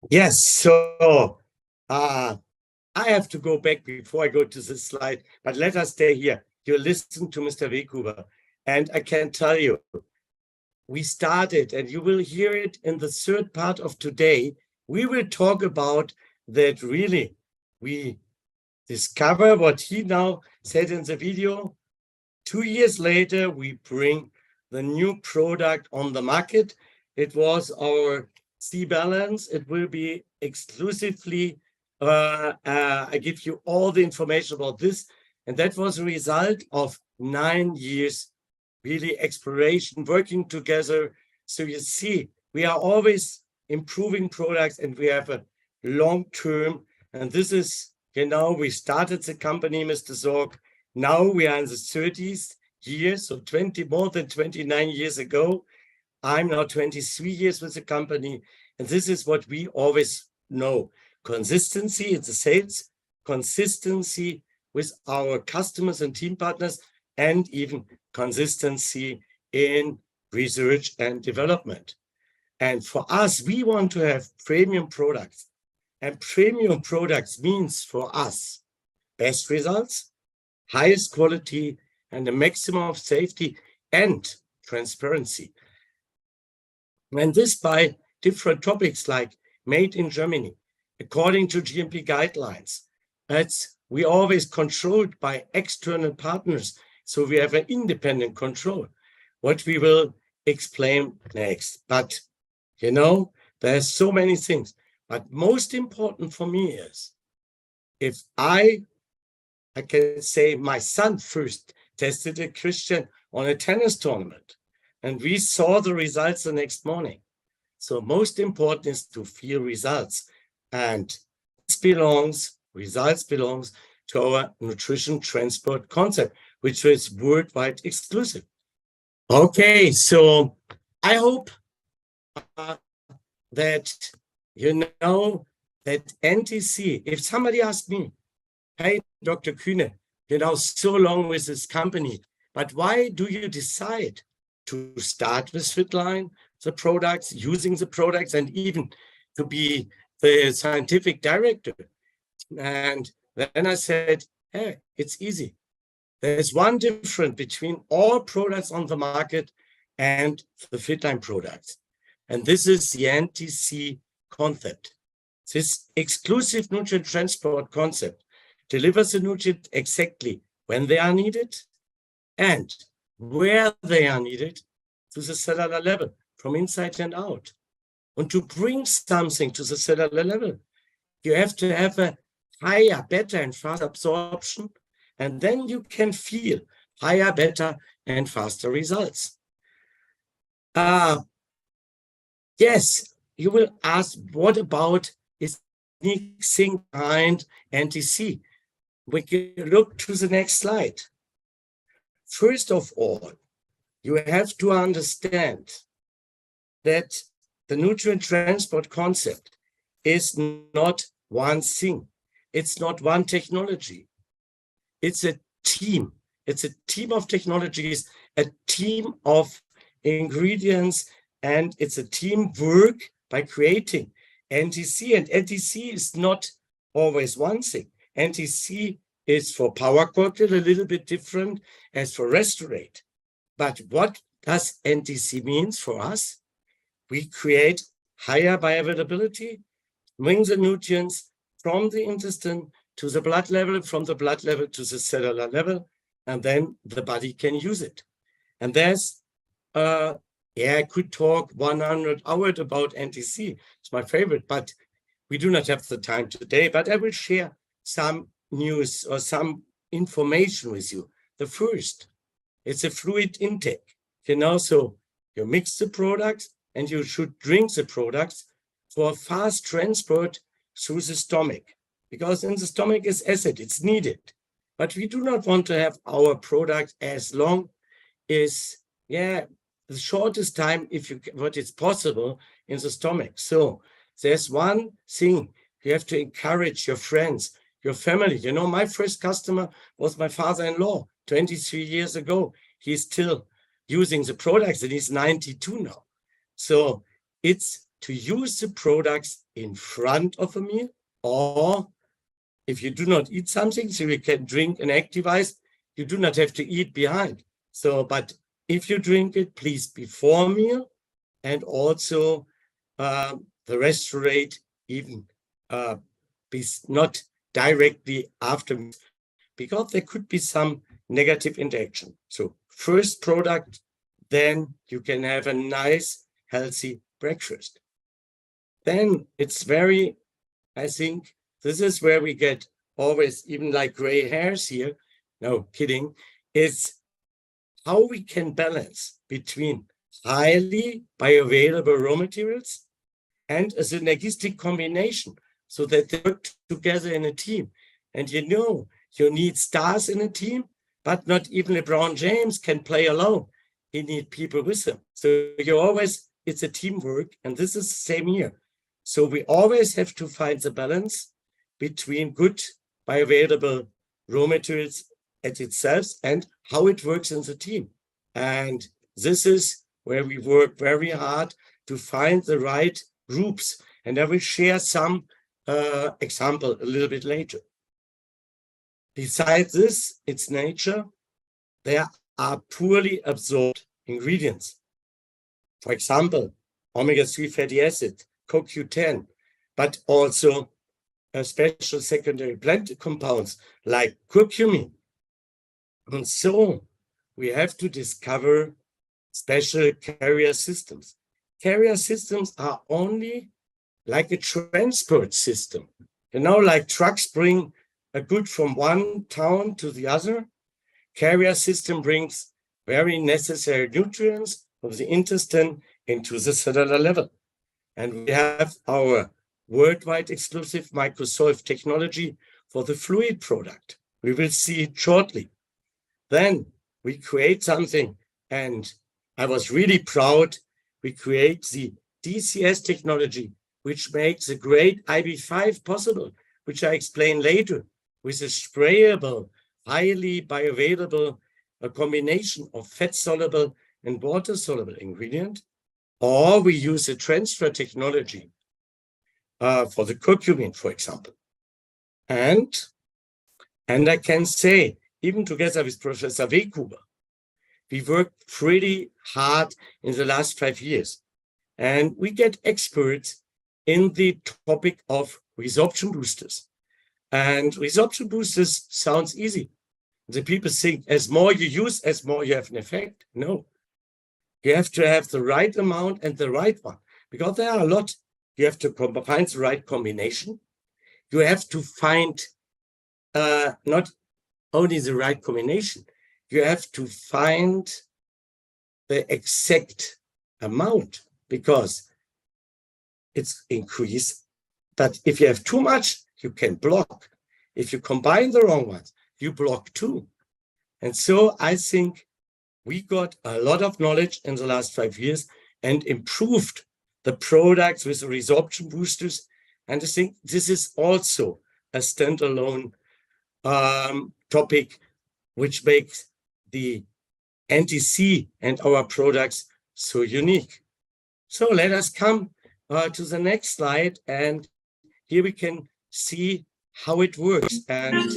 Yes, so I have to go back before I go to this slide, but let us stay here. You listen to Mr. Weghuber, and I can tell you, we started, and you will hear it in the third part of today. We will talk about that really we discover what he now said in the video. 2 years later, we bring the new product on the market. It was our C-Balance. It will be exclusively, I give you all the information about this. And that was a result of 9 years, really exploration, working together. So you see, we are always improving products and we have a long term. And this is, we started the company, Mr. Zorg. Now we are in the 30th year, so more than 29 years ago. I'm now 23 years with the company, and this is what we always know. Consistency in the sales, consistency with our customers and team partners, and even consistency in research and development. And for us, we want to have premium products. And premium products means for us best results, highest quality, and a maximum of safety and transparency. And this by different topics like made in Germany, according to GMP guidelines. We always controlled by external partners, so we have an independent control, what we will explain next. But, there's so many things. But most important for me is, if I can say my son first tested a Christian on a tennis tournament, and we saw the results the next morning. So most important is to feel results, and results belongs to our nutrition transport concept, which is worldwide exclusive. Okay, so I hope that you know that NTC, if somebody asks me, hey, Dr. Kühne, so long with this company, but why do you decide to start with Fitline, the products, using the products, and even to be the scientific director? And then I said, hey, it's easy. There's one difference between all products on the market and the Fitline products. And this is the NTC concept. This exclusive nutrient transport concept delivers the nutrient exactly when they are needed and where they are needed to the cellular level, from inside and out. And to bring something to the cellular level, you have to have a higher, better, and faster absorption, and then you can feel higher, better, and faster results. Yes, you will ask, what about is unique thing behind NTC? We can look to the next slide. First of all, you have to understand that the nutrient transport concept is not one thing. It's not one technology. It's a team. It's a team of technologies, a team of ingredients, and it's a teamwork by creating NTC. And NTC is not always one thing. NTC is for power cocktail a little bit different as for Restorate. But what does NTC means for us? We create higher bioavailability, bring the nutrients from the intestine to the blood level, from the blood level to the cellular level, and then the body can use it. And there's, I could talk 100 hours about NTC. It's my favorite, but we do not have the time today. But I will share some news or some information with you. The first, it's a fluid intake. So you mix the products and you should drink the products for fast transport through the stomach, because in the stomach is acid, it's needed. But we do not want to have our product as long as, the shortest time what is possible in the stomach. So there's one thing you have to encourage your friends, your family. My first customer was my father-in-law 23 years ago. He's still using the products and he's 92 now. So it's to use the products in front of a meal, or if you do not eat something, so you can drink an activized, you do not have to eat behind. So, but if you drink it, please before meal, and also the restorate even be not directly after, because there could be some negative interaction. So first product, then you can have a nice, healthy breakfast. Then it's very, I think, this is where we get always even like gray hairs here. No, kidding. It's how we can balance between highly bioavailable raw materials and a synergistic combination so that they work together in a team. And you know, you need stars in a team, but not even LeBron James can play alone. He needs people with him. So you always, it's a teamwork, and this is the same here. So we always have to find the balance between good bioavailable raw materials at itself and how it works in the team. And this is where we work very hard to find the right groups. And I will share some example a little bit later. Besides this, it's nature. There are poorly absorbed ingredients. For example, omega-3 fatty acid, CoQ10, but also special secondary plant compounds like curcumin. And so we have to discover special carrier systems. Carrier systems are only like a transport system. You know, like trucks bring a good from one town to the other. Carrier system brings very necessary nutrients of the intestine into the cellular level. And we have our worldwide exclusive Microsolve technology for the fluid product. We will see it shortly. Then we create something, and I was really proud. We create the DCS technology, which makes the great IB5 possible, which I explain later, with a sprayable, highly bioavailable combination of fat-soluble and water-soluble ingredient. Or we use a transfer technology for the curcumin, for example. And I can say, even together with Professor Weekuber, we worked pretty hard in the last 5 years. And we get experts in the topic of resorption boosters. And resorption boosters sounds easy. The people think as more you use, as more you have an effect. No. You have to have the right amount and the right one, because there are a lot. You have to find the right combination. You have to find not only the right combination, you have to find the exact amount, because it's increased. But if you have too much, you can block. If you combine the wrong ones, you block too. And so I think we got a lot of knowledge in the last 5 years and improved the products with the resorption boosters. And I think this is also a standalone topic, which makes the NTC and our products so unique. So let us come to the next slide, and here we can see how it works. And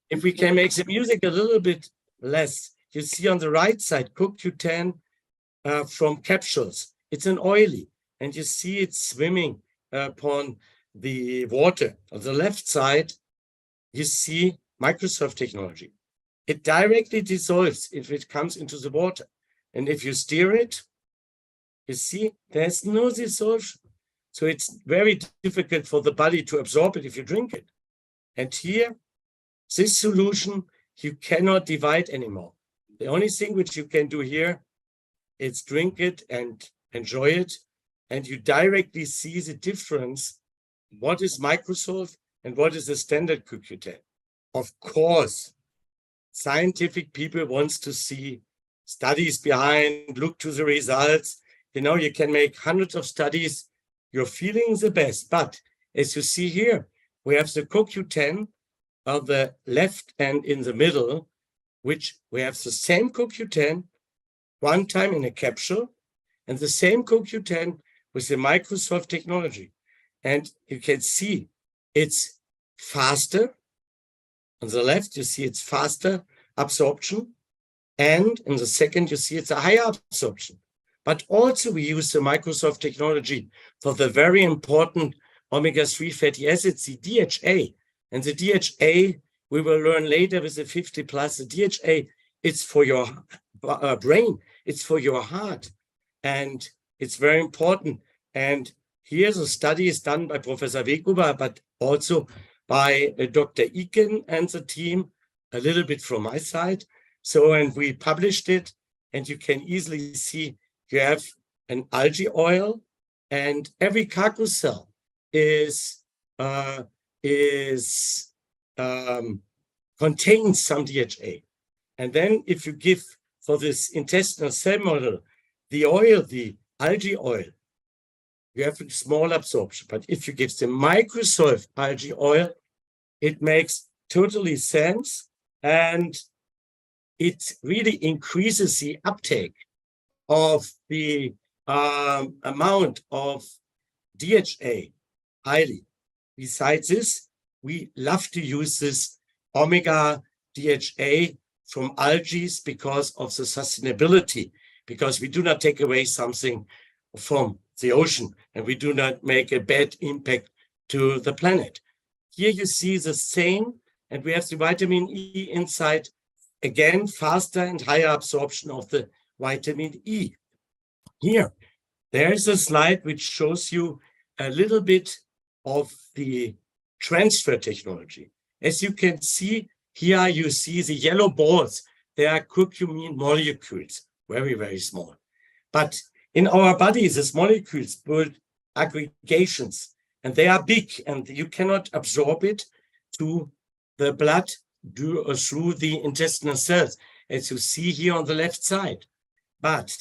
if we can make the music a little bit less, you see on the right side, CoQ10 from capsules. It's an oily, and you see it swimming upon the water. On the left side, you see Microsolve technology. It directly dissolves if it comes into the water. And if you stir it, you see there's no dissolution. So it's very difficult for the body to absorb it if you drink it. And here, this solution, you cannot divide anymore. The only thing which you can do here is drink it and enjoy it. And you directly see the difference. What is Microsolve and what is the standard CoQ10? Of course, scientific people wants to see studies behind, look to the results. You know, you can make hundreds of studies. You're feeling the best. But as you see here, we have the CoQ10 on the left and in the middle, which we have the same CoQ10 one time in a capsule, and the same CoQ10 with the Microsoft technology. And you can see it's faster. On the left, you see it's faster absorption. And in the second, you see it's a higher absorption. But also we use the Microsoft technology for the very important omega-3 fatty acids, the DHA. And the DHA, we will learn later with the 50 plus, the DHA, it's for your brain, it's for your heart. And it's very important. And here the study is done by Professor Wekuber, but also by Dr. Eken and the team, a little bit from my side. So, and we published it, and you can easily see you have an algae oil, and every carcass cell contains some DHA. And then if you give for this intestinal cell model, the oil, the algae oil, you have a small absorption. But if you give the Microsoft algae oil, it makes totally sense, and it really increases the uptake of the amount of DHA highly. Besides this, we love to use this omega DHA from algae because of the sustainability, because we do not take away something from the ocean and we do not make a bad impact to the planet. Here you see the same, and we have the vitamin E inside. Again, faster and higher absorption of the vitamin E. Here, there is a slide which shows you a little bit of the transfer technology. As you can see, here you see the yellow balls. They are curcumin molecules, very, very small. But in our bodies, these molecules build aggregations, and they are big, and you cannot absorb it to the blood through the intestinal cells, as you see here on the left side. But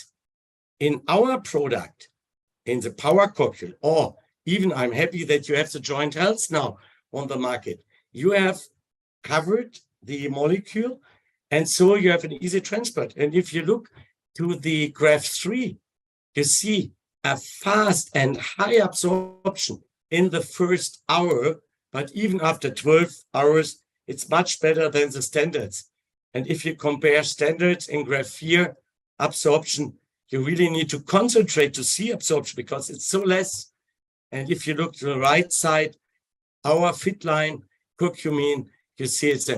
in our product, in the Power Cocktail, or even I'm happy that you have the Joint Health now on the market, you have covered the molecule, and so you have an easy transport. And if you look to the graph 3, you see a fast and high absorption in the first hour, but even after 12 hours, it's much better than the standards. And if you compare standards in graph 4 absorption, you really need to concentrate to see absorption because it's so less. And if you look to the right side, our Fitline curcumin, you see it's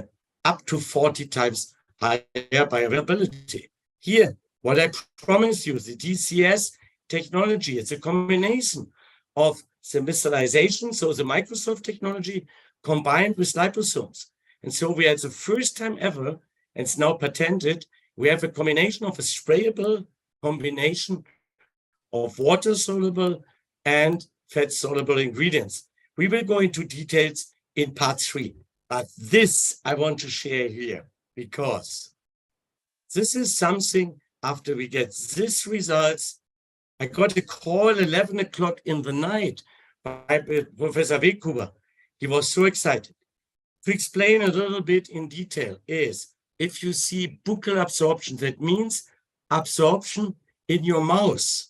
up to 40 times higher bioavailability. Here, what I promise you, the DCS technology, it's a combination of the methylation, so the Microsoft technology, combined with liposomes. And so we had the first time ever, and it's now patented, we have a combination of a sprayable combination of water-soluble and fat-soluble ingredients. We will go into details in part 3, but this I want to share here because this is something after we get these results. I got a call 11 o'clock in the night by Professor Wekuber. He was so excited. To explain a little bit in detail is, if you see buccal absorption, that means absorption in your mouth.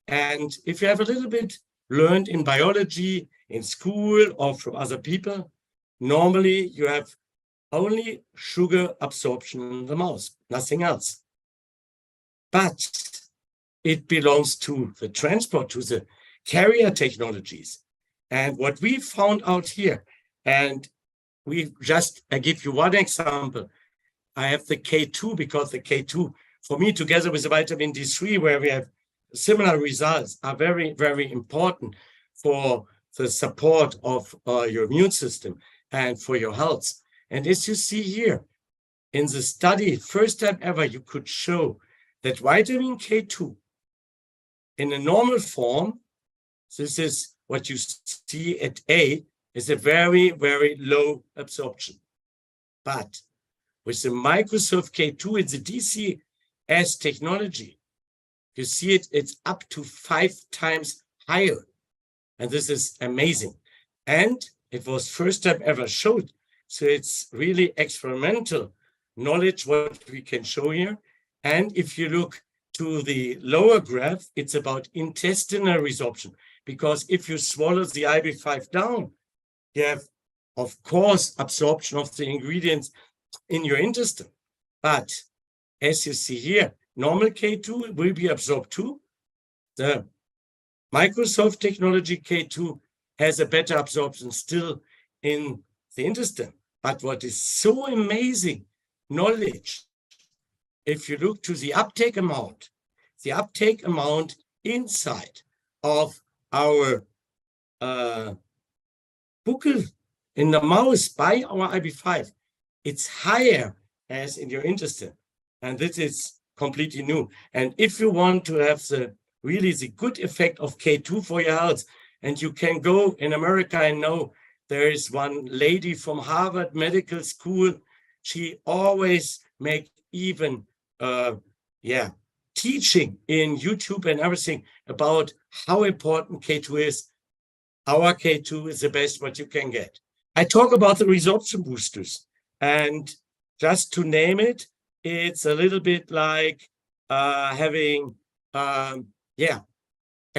And if you have a little bit learned in biology, in school, or from other people, normally you have only sugar absorption in the mouth, nothing else. But it belongs to the transport, to the carrier technologies. And what we found out here, and I give you one example. I have the K2 because the K2, for me, together with the vitamin D3, where we have similar results, are very, very important for the support of your immune system and for your health. And as you see here, in the study, first time ever, you could show that vitamin K2 in a normal form, this is what you see at A, is a very, very low absorption. But with the Microsoft K2 and the DCS technology, you see it's up to 5 times higher. And this is amazing. And it was first time ever showed. So it's really experimental knowledge what we can show here. And if you look to the lower graph, it's about intestinal resorption, because if you swallow the IB5 down, you have, of course, absorption of the ingredients in your intestine. But as you see here, normal K2 will be absorbed too. The Microsoft technology K2 has a better absorption still in the intestine. But what is so amazing knowledge, if you look to the uptake amount inside of our buccal in the mouth by our IB5, it's higher as in your intestine. And this is completely new. And if you want to have really the good effect of K2 for your health, and you can go in America and know there is one lady from Harvard Medical School, she always make even teaching in YouTube and everything about how important K2 is. Our K2 is the best what you can get. I talk about the resorption boosters, and just to name it, it's a little bit like having a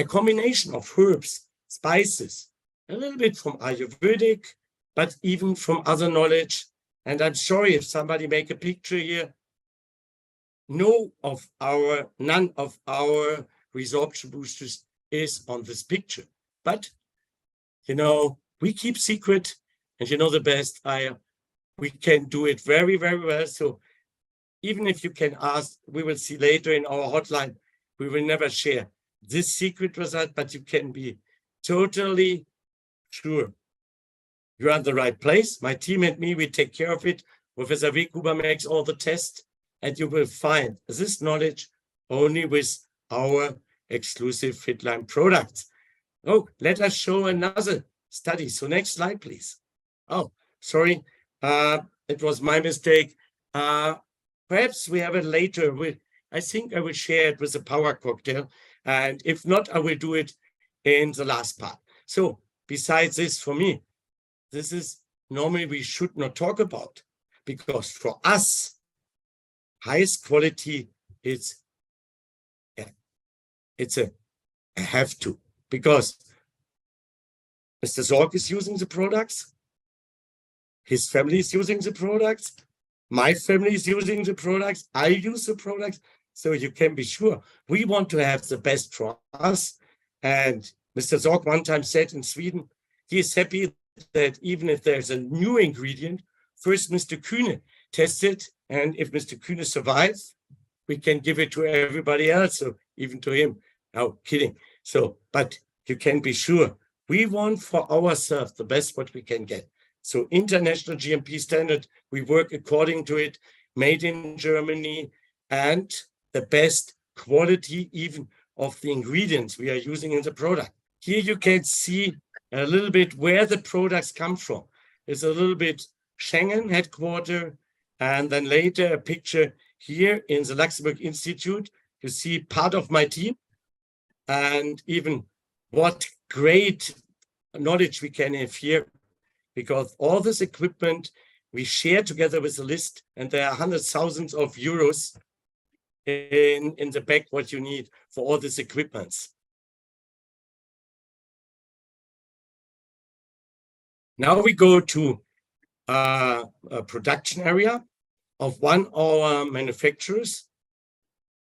combination of herbs, spices, a little bit from Ayurvedic, but even from other knowledge. And I'm sorry if somebody make a picture here. None of our resorption boosters is on this picture. But, you know, we keep secret, and you know the best, we can do it very, very well. So even if you can ask, we will see later in our hotline, we will never share this secret result, but you can be totally sure you're at the right place. My team and me, we take care of it. Professor Weghuber makes all the tests, and you will find this knowledge only with our exclusive Fitline products. Oh, let us show another study. So next slide, please. Oh, sorry, it was my mistake. Perhaps we have it later. I think I will share it with the power cocktail. And if not, I will do it in the last part. So besides this, for me, this is normally we should not talk about, because for us, highest quality, it's a have to, because Mr. Zorc is using the products, his family is using the products, my family is using the products, I use the products, so you can be sure we want to have the best for us. And Mr. Zorc one time said in Sweden, he is happy that even if there's a new ingredient, first Mr. Kühne tests it, and if Mr. Kühne survives, we can give it to everybody else, so even to him. No, kidding. So, but you can be sure we want for ourselves the best what we can get. So international GMP standard, we work according to it, made in Germany, and the best quality even of the ingredients we are using in the product. Here you can see a little bit where the products come from. It's a little bit Schengen headquarter, and then later a picture here in the Luxembourg Institute. You see part of my team, and even what great knowledge we can have here, because all this equipment we share together with the list, and there are hundreds of thousands of euros in the back what you need for all these equipments. Now we go to a production area of one of our manufacturers,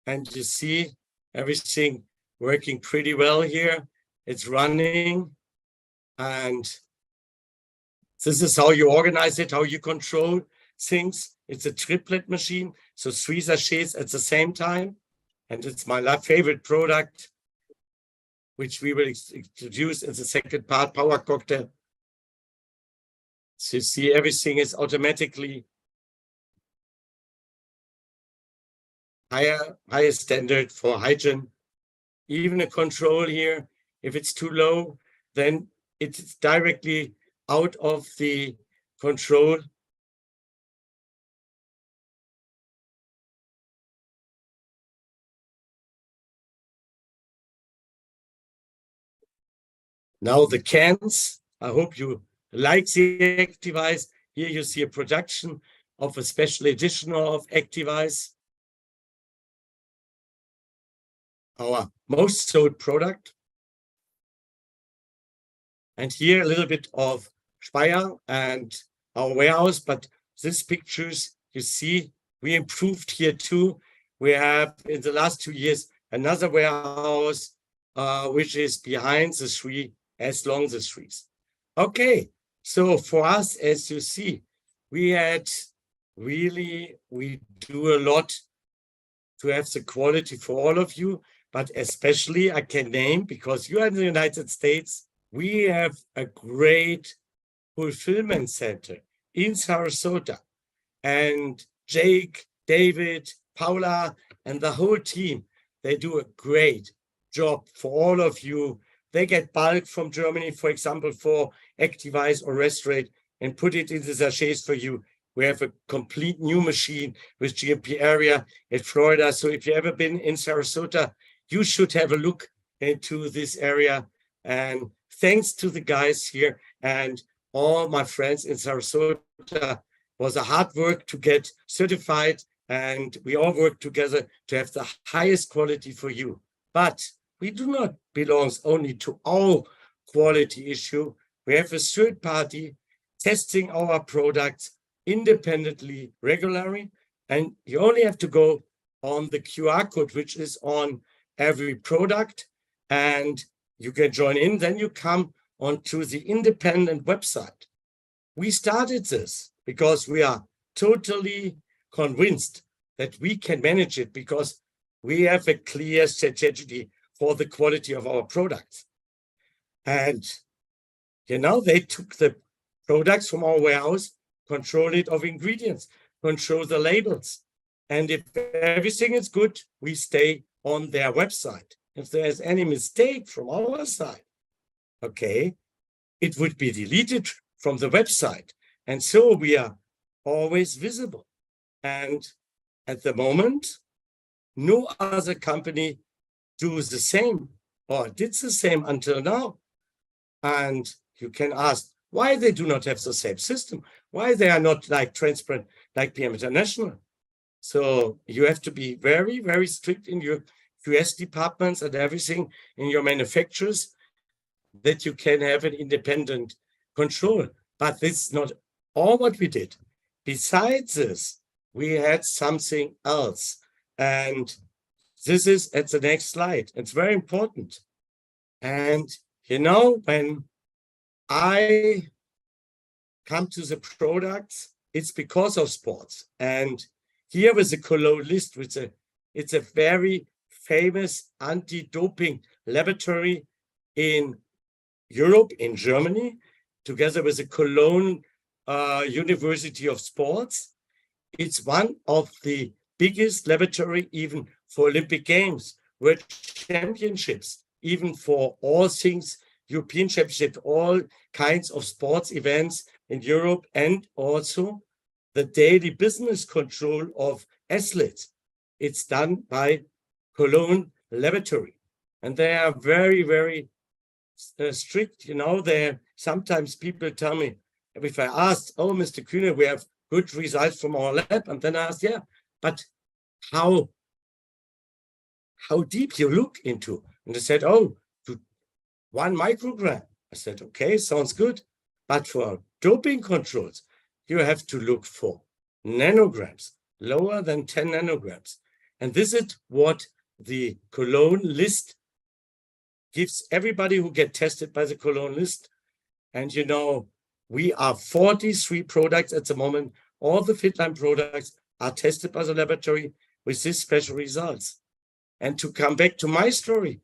and you see everything working pretty well here. It's running, and this is how you organize it, how you control things. It's a triplet machine, so 3 sachets at the same time, and it's my favorite product, which we will introduce in the second part, power cocktail. So you see everything is automatically higher standard for hygiene. Even a control here, if it's too low, then it's directly out of the control. Now the cans, I hope you like the Activize. Here you see a production of a special edition of Activize. our most sold product. And here a little bit of Speyer and our warehouse, but these pictures you see, we improved here too. We have in the last 2 years another warehouse, which is behind the three, as long the threes. Okay, so for us, as you see, we do a lot to have the quality for all of you, but especially I can name, because you are in the United States, we have a great fulfillment center in Sarasota. And Jake, David, Paula, and the whole team, they do a great job for all of you. They get bulk from Germany, for example, for Activize or Restorate, and put it in the sachets for you. We have a complete new machine with GMP area in Florida. So if you've ever been in Sarasota, you should have a look into this area. And thanks to the guys here and all my friends in Sarasota, was a hard work to get certified, and we all work together to have the highest quality for you. But we do not belong only to our quality issue. We have a third party testing our products independently, regularly, and you only have to go on the QR code, which is on every product, and you can join in. Then you come onto the independent website. We started this because we are totally convinced that we can manage it, because we have a clear strategy for the quality of our products. And, they took the products from our warehouse, control it of ingredients, control the labels. And if everything is good, we stay on their website. If there's any mistake from our side, okay, it would be deleted from the website. And so we are always visible. And at the moment, no other company does the same or did the same until now. And you can ask why they do not have the same system, why they are not like transparent like PM International. So you have to be very, very strict in your QS departments and everything in your manufacturers, that you can have an independent control. But this is not all what we did. Besides this, we had something else. And this is at the next slide. It's very important. And when I come to the products, it's because of sports. And here with the Cologne list, it's a very famous anti-doping laboratory in Europe, in Germany, together with the Cologne University of Sports. It's one of the biggest laboratory even for Olympic Games, World Championships, even for all things, European Championships, all kinds of sports events in Europe, and also the daily business control of athletes. It's done by Cologne Laboratory. And they are very, very strict. Sometimes people tell me, if I ask, oh, Mr. Kühne, we have good results from our lab. And then I ask, yeah, but how deep you look into? And they said, oh, to 1 microgram. I said, okay, sounds good. But for doping controls, you have to look for nanograms, lower than 10 nanograms. And this is what the Cologne list gives everybody who get tested by the Cologne list. And we are 43 products at the moment. All the Fitline products are tested by the laboratory with these special results. And to come back to my story,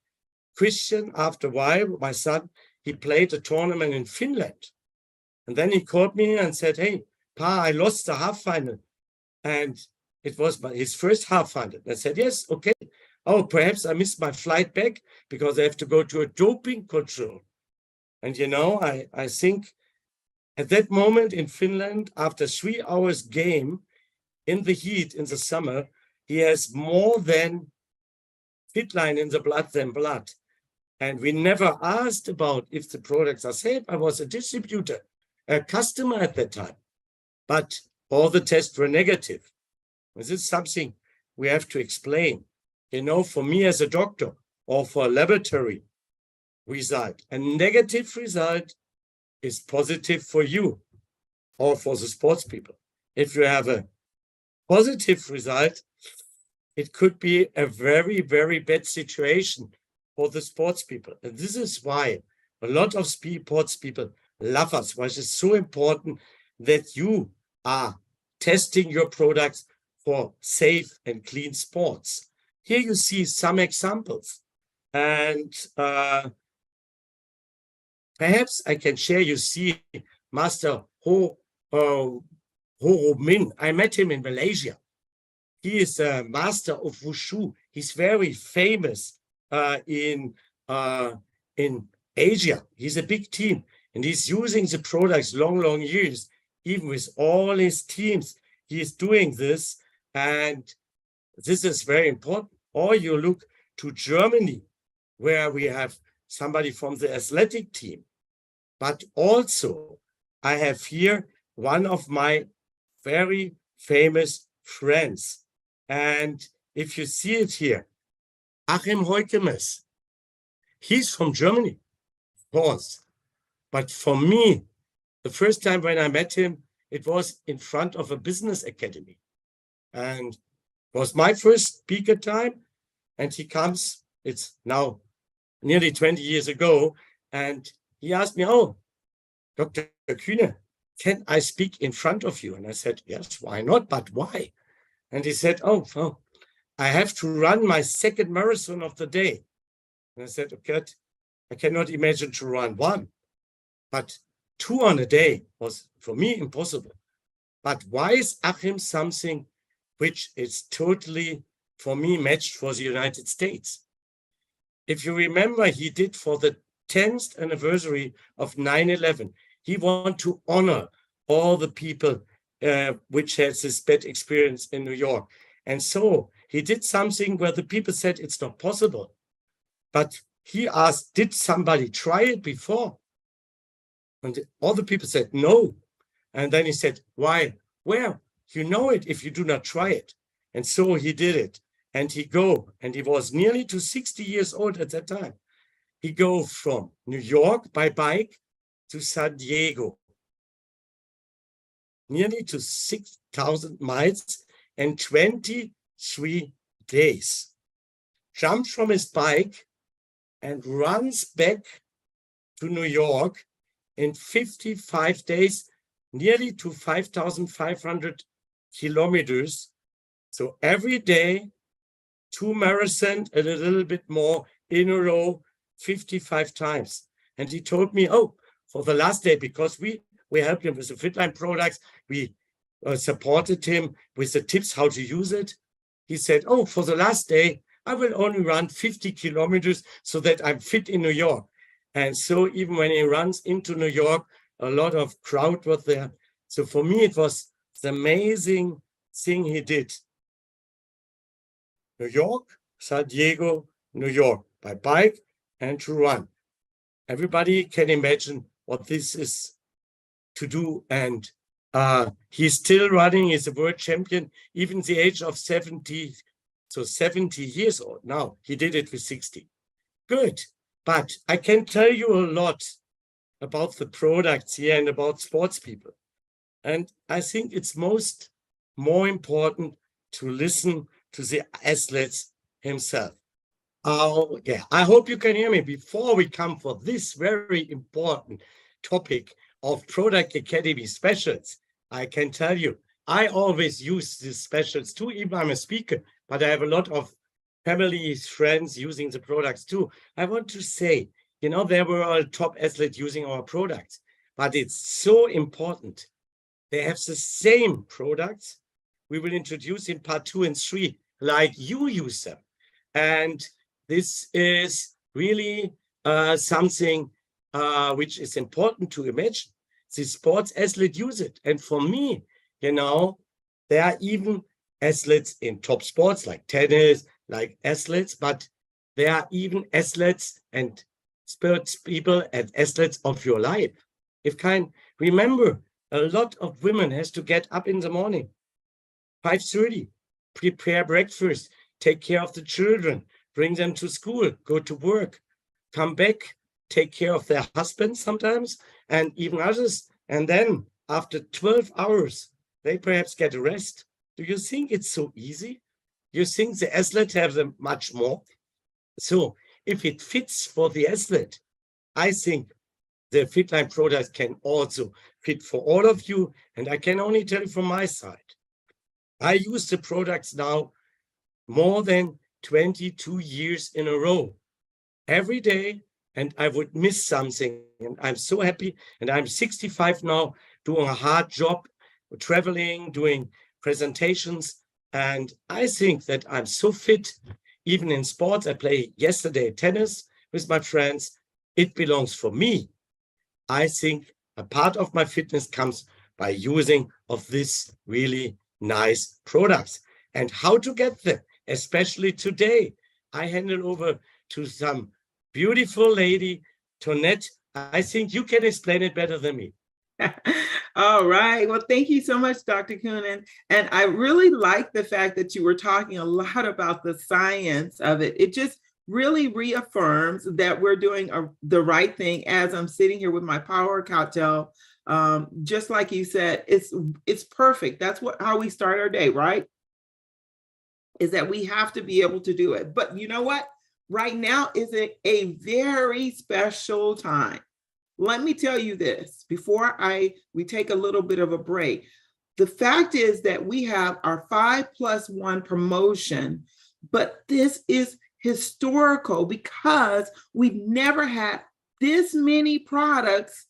Christian, after a while, my son, he played a tournament in Finland. And then he called me and said, hey, Pa, I lost the half final. And it was his first half final. I said, yes, okay. Oh, perhaps I missed my flight back because I have to go to a doping control. And I think at that moment in Finland, after 3 hours game in the heat in the summer, he has more than Fitline in the blood than blood. And we never asked about if the products are safe. I was a distributor, a customer at that time. But all the tests were negative. This is something we have to explain. For me as a doctor, or for a laboratory result. A negative result is positive for you or for the sports people. If you have a positive result, it could be a very, very bad situation for the sports people. And this is why a lot of sports people love us, why it's so important that you are testing your products for safe and clean sports. Here you see some examples. And perhaps I can share, you see Master Ho Min. I met him in Malaysia. He is a master of wushu. He's very famous in Asia. He's a big team, and he's using the products long years, even with all his teams. He is doing this, and this is very important. Or you look to Germany, where we have somebody from the athletic team. But also, I have here one of my very famous friends. And if you see it here, Achim Heukemes, he's from Germany, of course. But for me, the first time when I met him, it was in front of a business academy. And it was my first speaker time. And he comes, it's now nearly 20 years ago, and he asked me, oh, Dr. Kühne, can I speak in front of you? And I said, yes, why not? But why? And he said, oh, I have to run my second marathon of the day. And I said, okay, I cannot imagine to run one, but 2 on a day was for me impossible. But why is Achim something which is totally, for me, matched for the United States? If you remember, he did for the 10th anniversary of 9/11, he wanted to honor all the people which has this bad experience in New York. And so he did something where the people said it's not possible. But he asked, did somebody try it before? And all the people said, no. And then he said, why? Well, you know it if you do not try it. And so he did it. And he was nearly to 60 years old at that time. He go from New York by bike to San Diego, nearly to 6,000 miles and 23 days. Jumps from his bike and runs back to New York in 55 days, nearly to 5,500 kilometers. So every day, 2 marathons and a little bit more in a row, 55 times. And he told me, oh, for the last day, because we helped him with the Fitline products, we supported him with the tips how to use it. He said, oh, for the last day, I will only run 50 kilometers so that I'm fit in New York. And so even when he runs into New York, a lot of crowd was there. So for me, it was the amazing thing he did. New York, San Diego, New York, by bike and to run. Everybody can imagine what this is to do. And he's still running, he's a world champion, even the age of 70, so 70 years old now. He did it with 60. Good. But I can tell you a lot about the products here and about sports people. And I think it's more important to listen to the athletes himself. Oh, yeah, I hope you can hear me. Before we come for this very important topic of Product Academy specials, I can tell you, I always use these specials too, even I'm a speaker, but I have a lot of family, friends using the products too. I want to say, you know, there were all top athletes using our products, but it's so important. They have the same products. We will introduce in part 2 and 3, like you use them. And this is really something which is important to imagine. The sports athlete use it. And for me, you know, there are even athletes in top sports like tennis, like athletes, but there are even athletes and sports people and athletes of your life. If remember, a lot of women has to get up in the morning, 5:30, prepare breakfast, take care of the children, bring them to school, go to work, come back, take care of their husbands sometimes, and even others. And then after 12 hours, they perhaps get a rest. Do you think it's so easy? You think the athlete have them much more? So if it fits for the athlete, I think the Fitline product can also fit for all of you. And I can only tell you from my side, I use the products now more than 22 years in a row, every day, and I would miss something. And I'm so happy. And I'm 65 now, doing a hard job, traveling, doing presentations. And I think that I'm so fit, even in sports. I played yesterday tennis with my friends. It belongs for me. I think a part of my fitness comes by using of this really nice products. And how to get them, especially today, I hand it over to some beautiful lady, Tonette. I think you can explain it better than me. All right. Well, thank you so much, Dr. Kühne. And I really like the fact that you were talking a lot about the science of it. It just really reaffirms that we're doing the right thing. As I'm sitting here with my power cocktail, just like you said, it's perfect. That's how we start our day, right? Is that we have to be able to do it. But you know what? Right now is a very special time. Let me tell you this before we take a little bit of a break. The fact is that we have our 5+1 promotion, but this is historical because we've never had this many products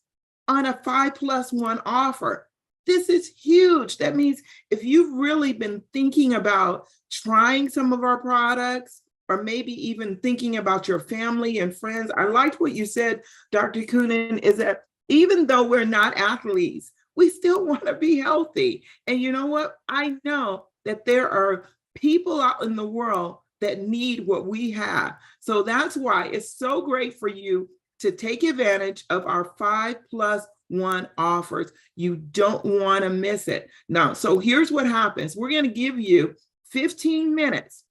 on a 5+1 offer. This is huge. That means if you've really been thinking about trying some of our products, or maybe even thinking about your family and friends. I liked what you said, Dr. Kühne, is that even though we're not athletes, we still want to be healthy. And you know what? I know that there are people out in the world that need what we have. So that's why it's so great for you to take advantage of our 5+1 offers. You don't want to miss it. Now, so here's what happens. We're going to give you 15 minutes.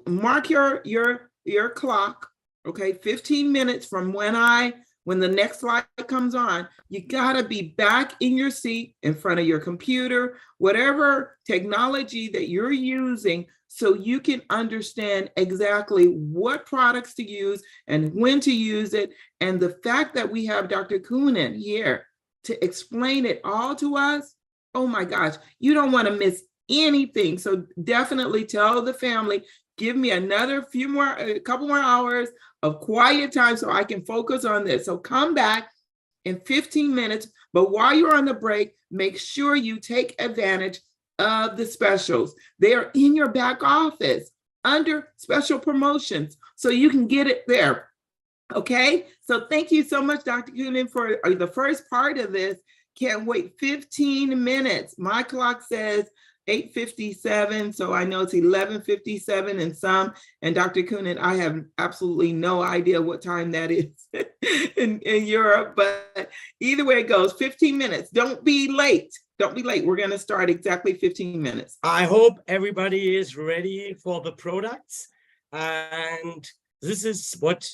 Mark your clock, okay? 15 minutes from when the next slide comes on, you gotta be back in your seat in front of your computer, whatever technology that you're using, so you can understand exactly what products to use and when to use it. And the fact that we have Dr. Kühne here to explain it all to us, oh my gosh, you don't want to miss anything. So definitely tell the family, give me a couple more hours of quiet time so I can focus on this. So come back in 15 minutes, but while you're on the break, make sure you take advantage of the specials. They are in your back office under special promotions, so you can get it there. Okay, so thank you so much, Dr. Kühne, for the first part of this. Can't wait 15 minutes. My clock says 8:57, so I know it's 11:57 in some. And Dr. Kühne, I have absolutely no idea what time that is in Europe, but either way it goes, 15 minutes. Don't be late. Don't be late. We're going to start exactly 15 minutes. I hope everybody is ready for the products. And this is what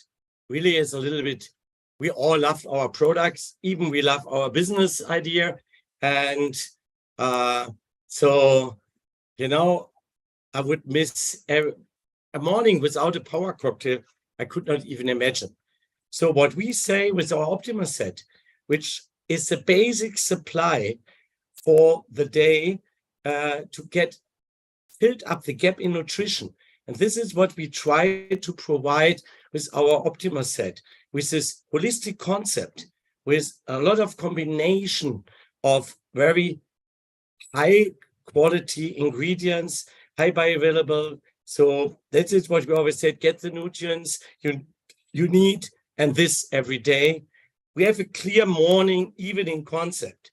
really is a little bit, we all love our products, even we love our business idea. And so, you know, I would miss a morning without a power cocktail. I could not even imagine. So what we say with our Optima set, which is the basic supply for the day to get filled up the gap in nutrition. And this is what we try to provide with our Optima set, with this holistic concept, with a lot of combination of very high quality ingredients, high bioavailable. So that is what we always said, get the nutrients you need, and this every day. We have a clear morning, evening concept,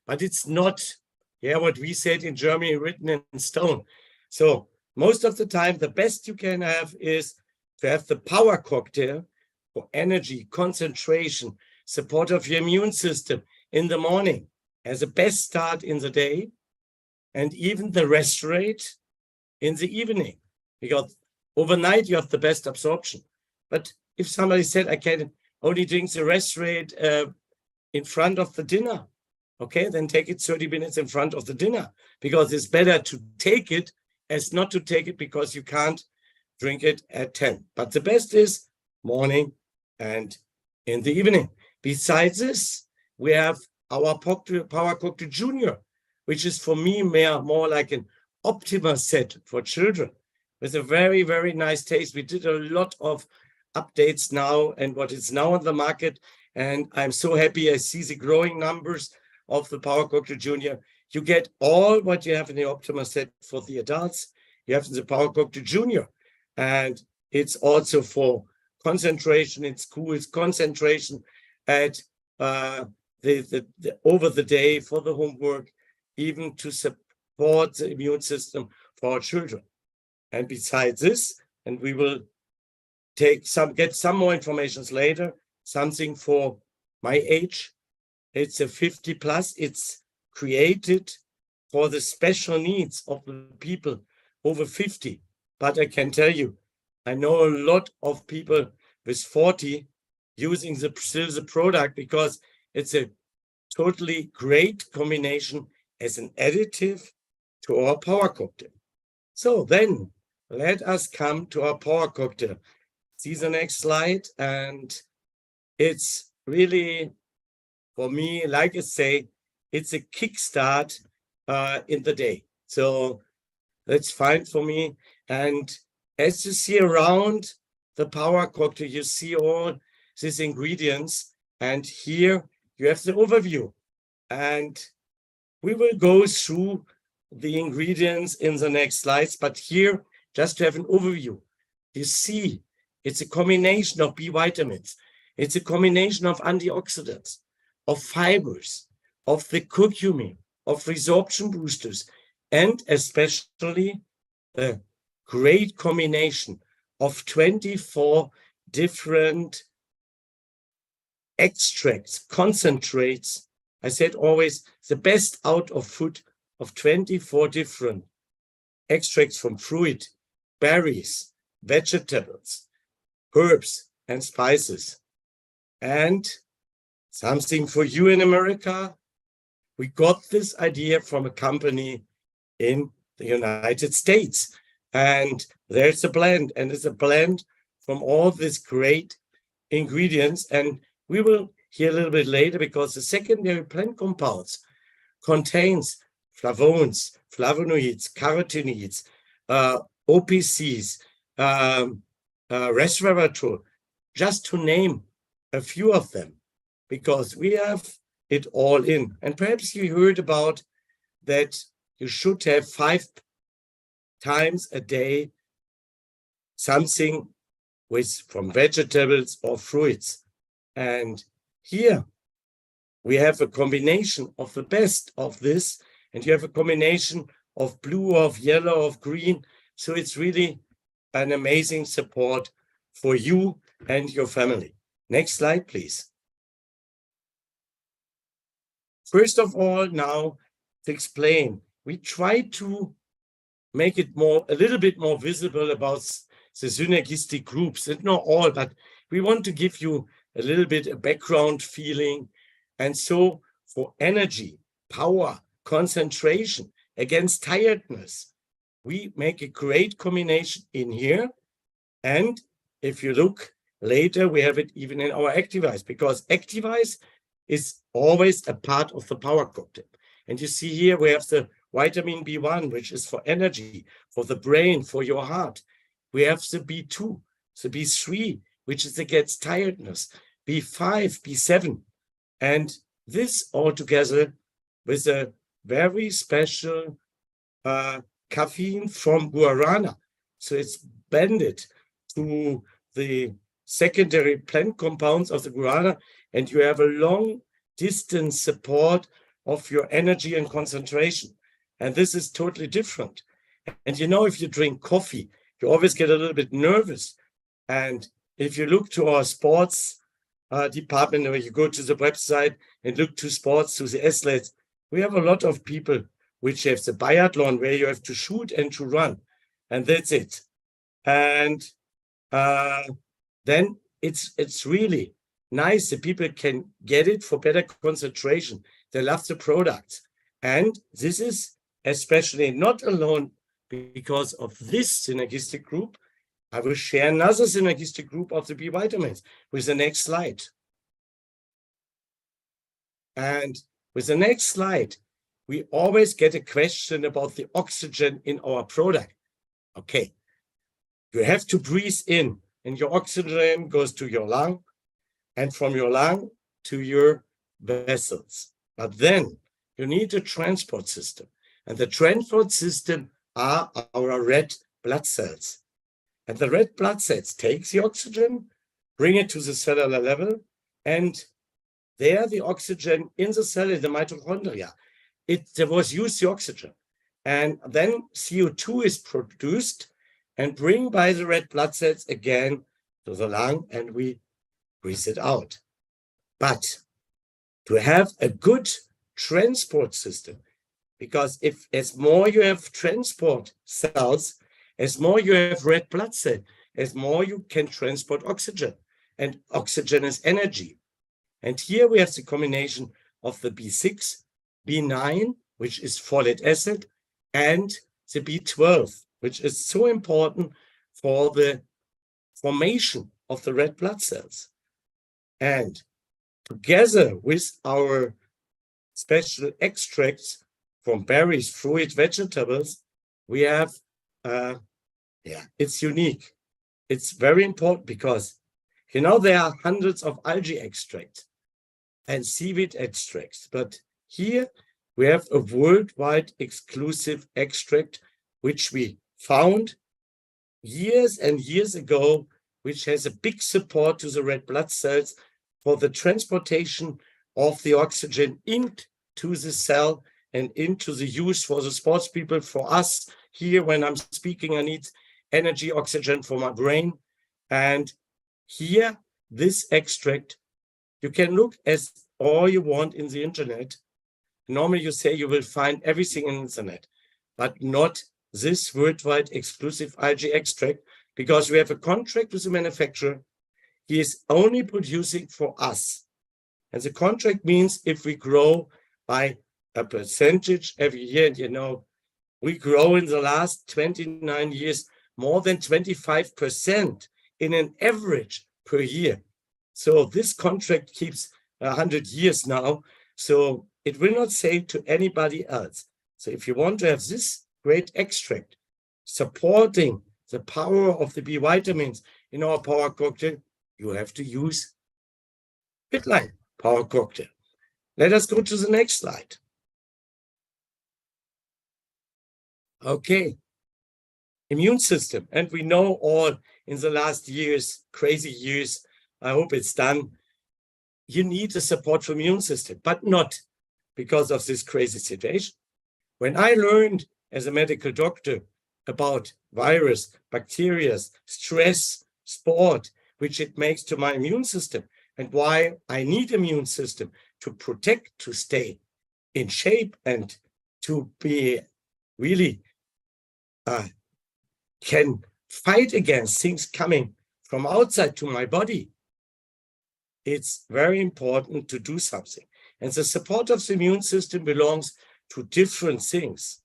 but it's not, what we said in Germany, written in stone. So most of the time, the best you can have is to have the power cocktail for energy, concentration, support of your immune system in the morning as a best start in the day, and even the rest rate in the evening. Because overnight you have the best absorption. But if somebody said, I can only drink the restorate in front of the dinner, okay, then take it 30 minutes in front of the dinner, because it's better to take it as not to take it, because you can't drink it at 10. But the best is morning and in the evening. Besides this, we have our Power Cocktail Junior, which is for me more like an Optima set for children with a very, very nice taste. We did a lot of updates now and what is now on the market. And I'm so happy I see the growing numbers of the Power Cocktail Junior. You get all what you have in the Optima set for the adults. You have in the Power Cocktail Junior. And it's also for concentration in school, it's concentration at over the day for the homework, even to support the immune system for our children. And besides this, and we will get some more information later, something for my age. It's a 50 plus. It's created for the special needs of the people over 50. But I can tell you, I know a lot of people with 40 using still the product, because it's a totally great combination as an additive to our Power Cocktail. So then let us come to our Power Cocktail. See the next slide. And it's really, for me, like I say, it's a kickstart in the day. So that's fine for me. And as you see around the Power Cocktail, you see all these ingredients. And here you have the overview. And we will go through the ingredients in the next slides. But here, just to have an overview, you see it's a combination of B vitamins. It's a combination of antioxidants, of fibers, of the curcumin, of resorption boosters, and especially a great combination of 24 different extracts, concentrates. I said always the best out of food of 24 different extracts from fruit, berries, vegetables, herbs, and spices. And something for you in America, we got this idea from a company in the United States. And there's a blend, and it's a blend from all these great ingredients. And we will hear a little bit later, because the secondary plant compounds contains flavones, flavonoids, carotenoids, OPCs, resveratrol, just to name a few of them, because we have it all in. And perhaps you heard about that you should have 5 times a day something from vegetables or fruits. And here we have a combination of the best of this, and you have a combination of blue, of yellow, of green. So it's really an amazing support for you and your family. Next slide, please. First of all, now to explain, we try to make it a little bit more visible about the synergistic groups. And not all, but we want to give you a little bit a background feeling. And so for energy, power, concentration, against tiredness, we make a great combination in here. And if you look later, we have it even in our Activize, because Activize is always a part of the Power Cocktail. And you see here we have the vitamin B1, which is for energy, for the brain, for your heart. We have the B2, the B3, which is against tiredness, B5, B7. And this all together with a very special caffeine from guarana. So it's banded to the secondary plant compounds of the guarana, and you have a long distance support of your energy and concentration. And this is totally different. And you know, if you drink coffee, you always get a little bit nervous. And if you look to our sports department, or you go to the website and look to sports, to the athletes, we have a lot of people which have the biathlon where you have to shoot and to run. And that's it. And then it's really nice that people can get it for better concentration. They love the products. And this is especially not alone because of this synergistic group. I will share another synergistic group of the B vitamins with the next slide. And with the next slide, we always get a question about the oxygen in our product. Okay, you have to breathe in, and your oxygen goes to your lung, and from your lung to your vessels. But then you need a transport system, and the transport system are our red blood cells. And the red blood cells take the oxygen, bring it to the cellular level, and there the oxygen in the cell, in the mitochondria, there was used the oxygen. And then CO2 is produced and bring by the red blood cells again to the lung, and we breathe it out. But to have a good transport system, because if as more you have transport cells, as more you have red blood cell, as more you can transport oxygen, and oxygen is energy. And here we have the combination of the B6, B9, which is folic acid, and the B12, which is so important for the formation of the red blood cells. And together with our special extracts from berries, fruit, vegetables, we have, it's unique. It's very important because, you know, there are hundreds of algae extracts and seaweed extracts, but here we have a worldwide exclusive extract, which we found years and years ago, which has a big support to the red blood cells for the transportation of the oxygen into the cell and into the use for the sports people. For us here, when I'm speaking, I need energy, oxygen for my brain. And here, this extract, you can look as all you want in the internet. Normally you say you will find everything in the internet, but not this worldwide exclusive algae extract, because we have a contract with the manufacturer. He is only producing for us. And the contract means if we grow by a percentage every year, and you know, we grow in the last 29 years more than 25% in an average per year. So this contract keeps 100 years now. So it will not say to anybody else. So if you want to have this great extract supporting the power of the B vitamins in our power cocktail, you have to use Fitline power cocktail. Let us go to the next slide. Okay. Immune system. And we know all in the last years, crazy years, I hope it's done, you need the support from immune system, but not because of this crazy situation. When I learned as a medical doctor about virus, bacteria, stress, sport, which it makes to my immune system, and why I need immune system to protect, to stay in shape, and to be really can fight against things coming from outside to my body. It's very important to do something. And the support of the immune system belongs to different things.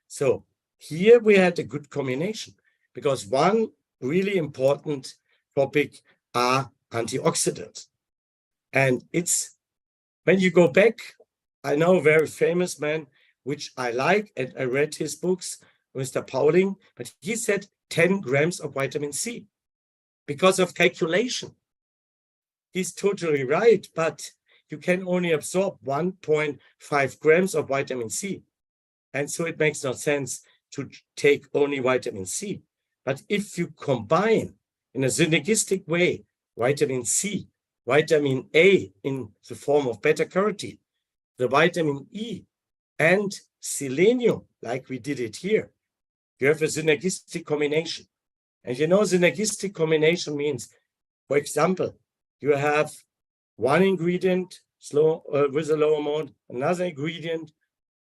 So here we had a good combination, because one really important topic are antioxidants. And it's, when you go back, I know a very famous man, which I like, and I read his books, Mr. Pauling, but he said 10 grams of vitamin C because of calculation. He's totally right, but you can only absorb 1.5 grams of vitamin C. And so it makes no sense to take only vitamin C. But if you combine in a synergistic way vitamin C, vitamin A in the form of beta-carotene, the vitamin E, and selenium, like we did it here, you have a synergistic combination. And you know, synergistic combination means, for example, you have one ingredient with a low amount, another ingredient,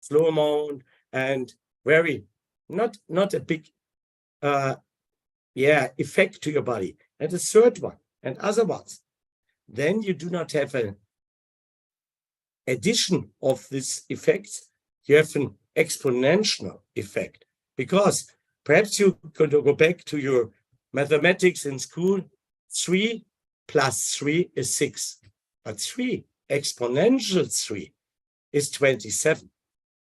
slow amount, and very not a big effect to your body, and the third one, and other ones, then you do not have an addition of this effect. You have an exponential effect, because perhaps you're going to go back to your mathematics in school. 3 plus 3 is 6, but 3 exponential 3 is 27.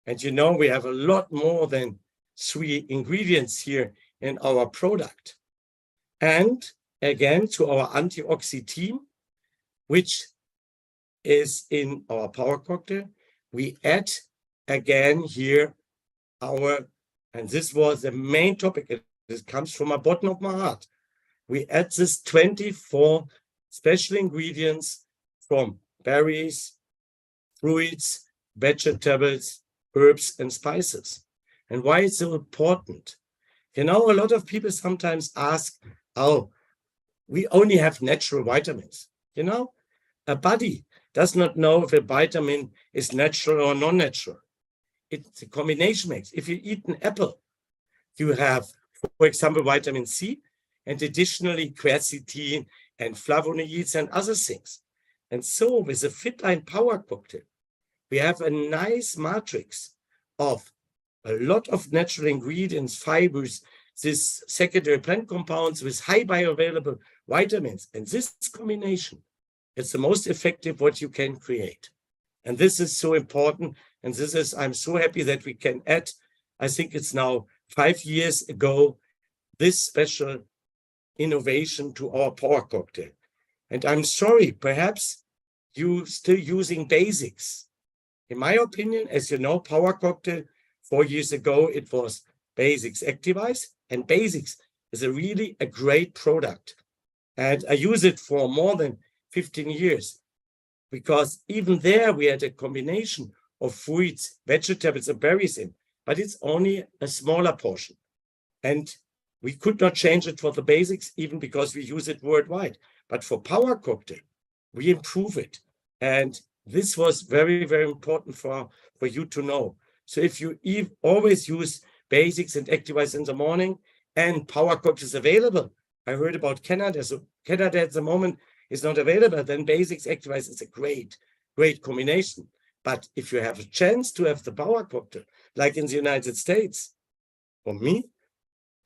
And you know, we have a lot more than 3 ingredients here in our product. And again, to our antioxidant team, which is in our power cocktail, we add again here and this was the main topic. This comes from the bottom of my heart. We add this 24 special ingredients from berries, fruits, vegetables, herbs, and spices. And why it's so important? You know, a lot of people sometimes ask, oh, we only have natural vitamins. You know, a body does not know if a vitamin is natural or non-natural. It's a combination makes. If you eat an apple, you have, for example, vitamin C, and additionally quercetin and flavonoids and other things. And so with the Fitline Power Cocktail, we have a nice matrix of a lot of natural ingredients, fibers, this secondary plant compounds with high bioavailable vitamins. And this combination, it's the most effective what you can create. And this is so important. And this is, I'm so happy that we can add, I think it's now 5 years ago, this special innovation to our power cocktail. And I'm sorry, perhaps you still using basics. In my opinion, as you know, power cocktail 4 years ago, it was Basics Activize, and Basics is really a great product. And I use it for more than 15 years, because even there we had a combination of fruits, vegetables, and berries in, but it's only a smaller portion. And we could not change it for the basics, even because we use it worldwide. But for power cocktail, we improve it. And this was very, very important for you to know. So if you always use basics and activize in the morning, and power cocktail is available, I heard about Canada. So Canada at the moment is not available, then basics activize is a great, great combination. But if you have a chance to have the power cocktail, like in the United States, for me,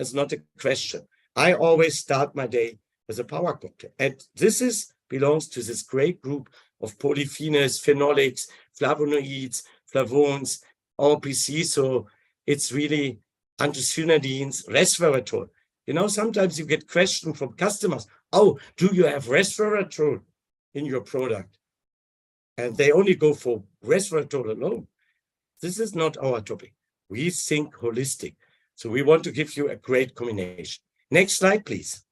it's not a question. I always start my day with a power cocktail. And this belongs to this great group of polyphenols, phenolics, flavonoids, flavones, RPC. So it's really anthocyanidins, resveratrol. You know, sometimes you get questions from customers, oh, do you have resveratrol in your product? And they only go for resveratrol alone. This is not our topic. We think holistic. So we want to give you a great combination. Next slide, please.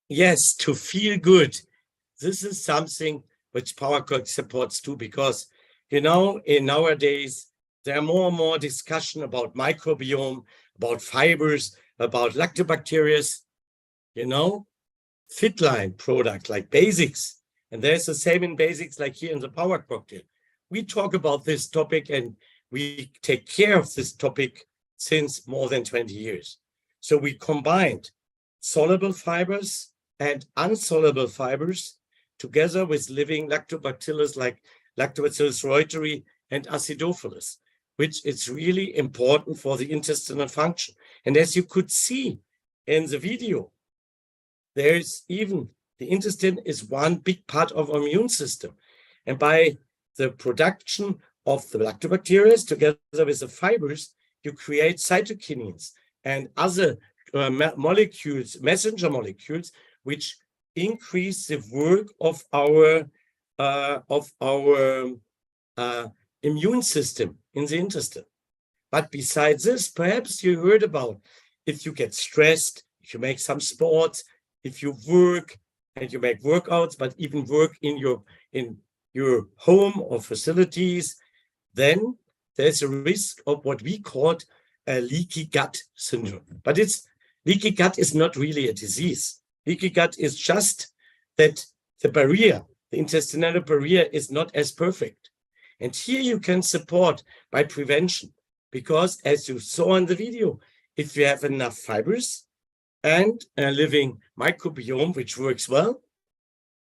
Yes, to feel good. This is something which Power Cocktail supports too, because, you know, in nowadays, there are more and more discussion about microbiome, about fibers, about lactobacteria, you know, Fitline product like basics. And there's the same in basics like here in the Power Cocktail. We talk about this topic and we take care of this topic since more than 20 years. So we combined soluble fibers and insoluble fibers together with living lactobacillus like Lactobacillus reuteri and Acidophilus. which is really important for the intestinal function. And as you could see in the video, there's even the intestine is one big part of our immune system. And by the production of the lactobacteria together with the fibers, you create cytokinins and other molecules, messenger molecules, which increase the work of our immune system in the intestine. But besides this, perhaps you heard about if you get stressed, if you make some sports, if you work and you make workouts, but even work in your home or facilities, then there's a risk of what we call a leaky gut syndrome. But leaky gut is not really a disease. Leaky gut is just that the barrier, the intestinal barrier, is not as perfect. And here you can support by prevention, because as you saw in the video, if you have enough fibers and a living microbiome which works well,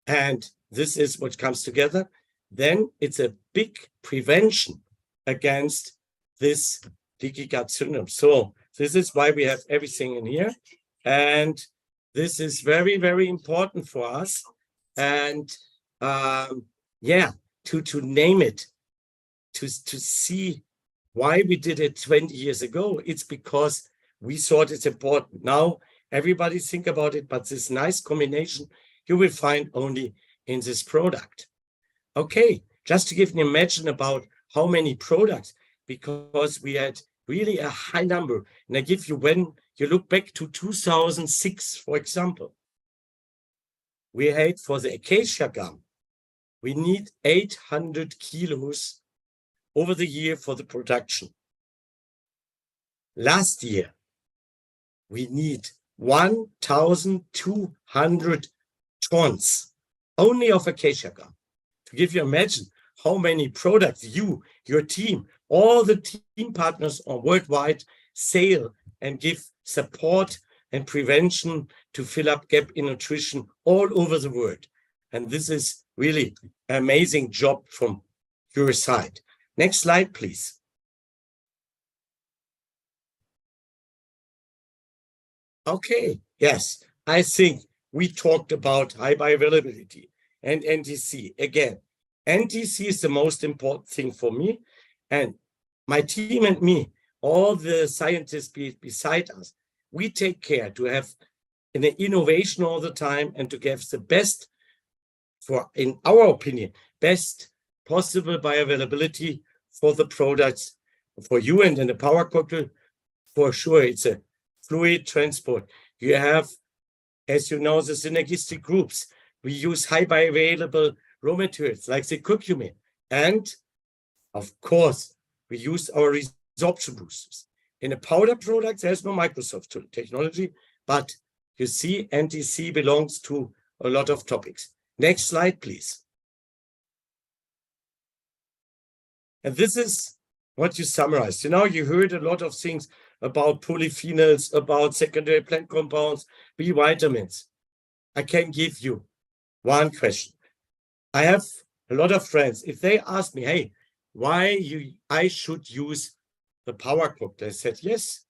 and this is what comes together, then it's a big prevention against this leaky gut syndrome. So this is why we have everything in here. And this is very, very important for us. And to name it, to see why we did it 20 years ago, it's because we thought it's important. Now everybody think about it, but this nice combination you will find only in this product. Okay, just to give an imagine about how many products, because we had really a high number. And I give you, when you look back to 2006, for example, we had for the acacia gum, we need 800 kilos over the year for the production. Last year, we need 1,200 tons only of acacia gum. To give you imagine how many products you, your team, all the team partners are worldwide sell and give support and prevention to fill up gap in nutrition all over the world. And this is really an amazing job from your side. Next slide, please. Okay, yes, I think we talked about high bioavailability and NTC. Again, NTC is the most important thing for me, and my team and me, all the scientists beside us, we take care to have an innovation all the time and to give the best, for, in our opinion, best possible bioavailability for the products for you. And in the power cocktail, for sure, it's a fluid transport. You have, as you know, the synergistic groups. We use high bioavailable raw materials like the curcumin. And of course, we use our resorption boosters. In a powder product, there's no Microsoft technology, but you see, NTC belongs to a lot of topics. Next slide, please. And this is what you summarized. You know, you heard a lot of things about polyphenols, about secondary plant compounds, B vitamins. I can give you one question. I have a lot of friends. If they ask me, hey, I should use the power cocktail, I said, yes,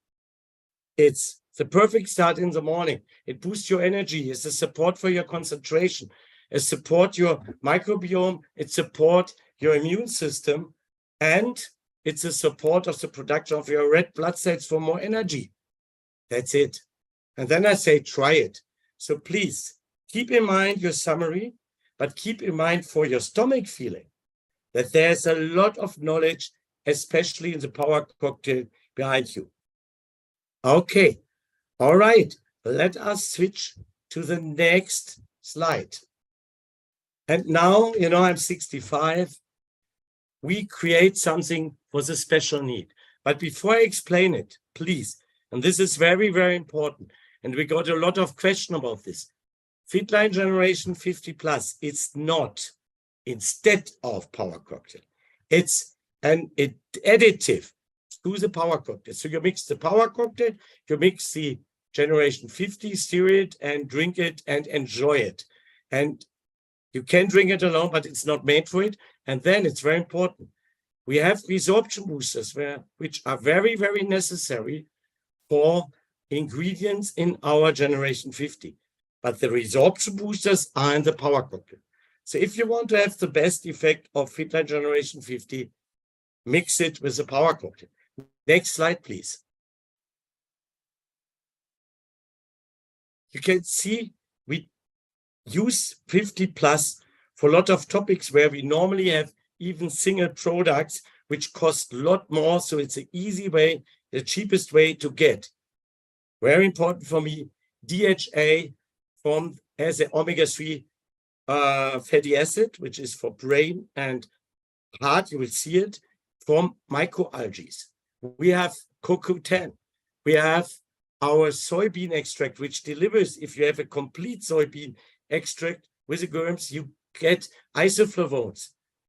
it's the perfect start in the morning. It boosts your energy. It's a support for your concentration. It supports your microbiome. It supports your immune system. And it's a support of the production of your red blood cells for more energy. That's it. And then I say, try it. So please keep in mind your summary, but keep in mind for your stomach feeling that there's a lot of knowledge, especially in the power cocktail behind you. Okay. All right. Let us switch to the next slide. And now, you know, I'm 65. We create something for the special need. But before I explain it, please, and this is very, very important, and we got a lot of questions about this. Fitline Generation 50 Plus, it's not instead of power cocktail. It's an additive to the power cocktail. So you mix the power cocktail, you mix the Generation 50, stir it and drink it and enjoy it. And you can drink it alone, but it's not made for it. And then it's very important. We have resorption boosters which are very, very necessary for ingredients in our generation 50. But the resorption boosters are in the power cocktail. So if you want to have the best effect of Fitline generation 50, mix it with the power cocktail. Next slide, please. You can see we use 50 plus for a lot of topics where we normally have even single products which cost a lot more. So it's an easy way, the cheapest way to get. Very important for me, DHA as an omega-3 fatty acid, which is for brain and heart, you will see it, from microalgae. We have CoQ10. We have our soybean extract, which delivers, if you have a complete soybean extract with the germs, you get isoflavones,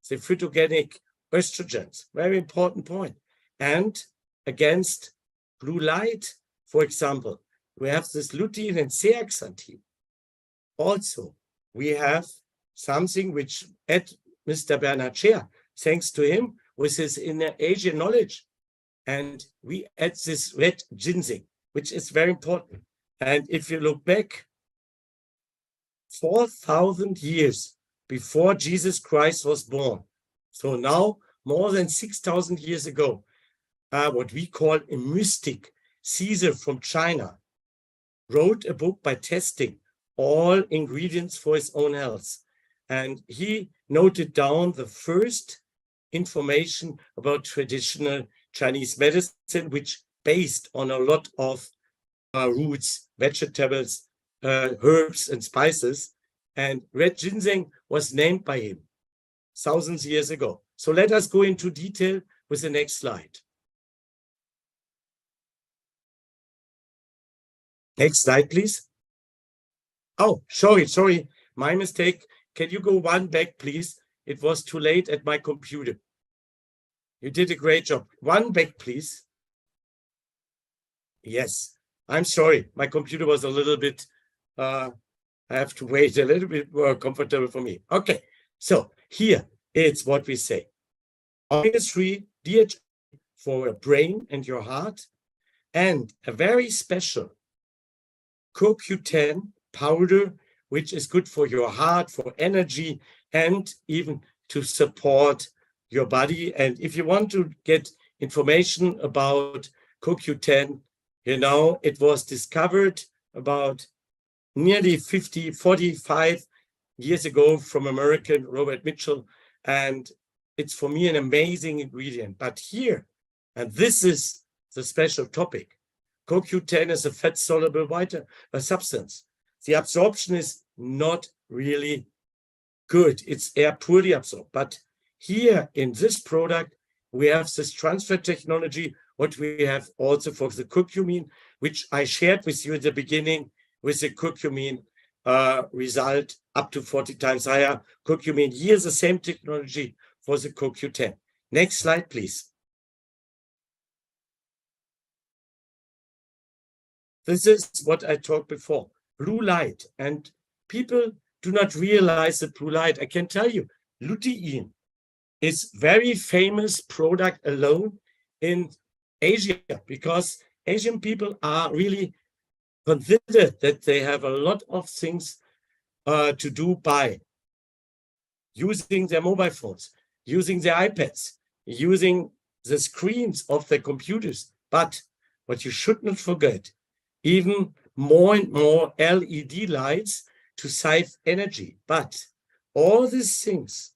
the phytogenic estrogens. Very important point. And against blue light, for example, we have this lutein and zeaxanthin. Also, we have something which at Mr. Bernard Scher, thanks to him, with his inner Asian knowledge. And we add this red ginseng, which is very important. And if you look back 4,000 years before Jesus Christ was born, so now more than 6,000 years ago, what we call a mystic, Caesar from China, wrote a book by testing all ingredients for his own health. And he noted down the first information about traditional Chinese medicine, which based on a lot of roots, vegetables, herbs, and spices. And red ginseng was named by him thousands of years ago. So let us go into detail with the next slide. Next slide, please. Oh, sorry, my mistake. Can you go one back, please? It was too late at my computer. You did a great job. One back, please. Yes, I'm sorry. My computer was a little bit, I have to wait a little bit more comfortable for me. Okay, so here it's what we say. Omega-3 DHA for your brain and your heart, and a very special CoQ10 powder, which is good for your heart, for energy, and even to support your body. And if you want to get information about CoQ10, you know, it was discovered about nearly 45 years ago from American Robert Mitchell. And it's for me an amazing ingredient. But here, and this is the special topic, CoQ10 is a fat-soluble substance. The absorption is not really good. It's air poorly absorbed. But here in this product, we have this transfer technology, what we have also for the curcumin, which I shared with you at the beginning with the curcumin result up to 40 times higher curcumin. Here's the same technology for the CoQ10. Next slide, please. This is what I talked before, blue light. And people do not realize the blue light. I can tell you, lutein is very famous product alone in Asia, because Asian people are really considered that they have a lot of things to do by using their mobile phones, using their iPads, using the screens of their computers. But what you should not forget, even more and more LED lights to save energy. But all these things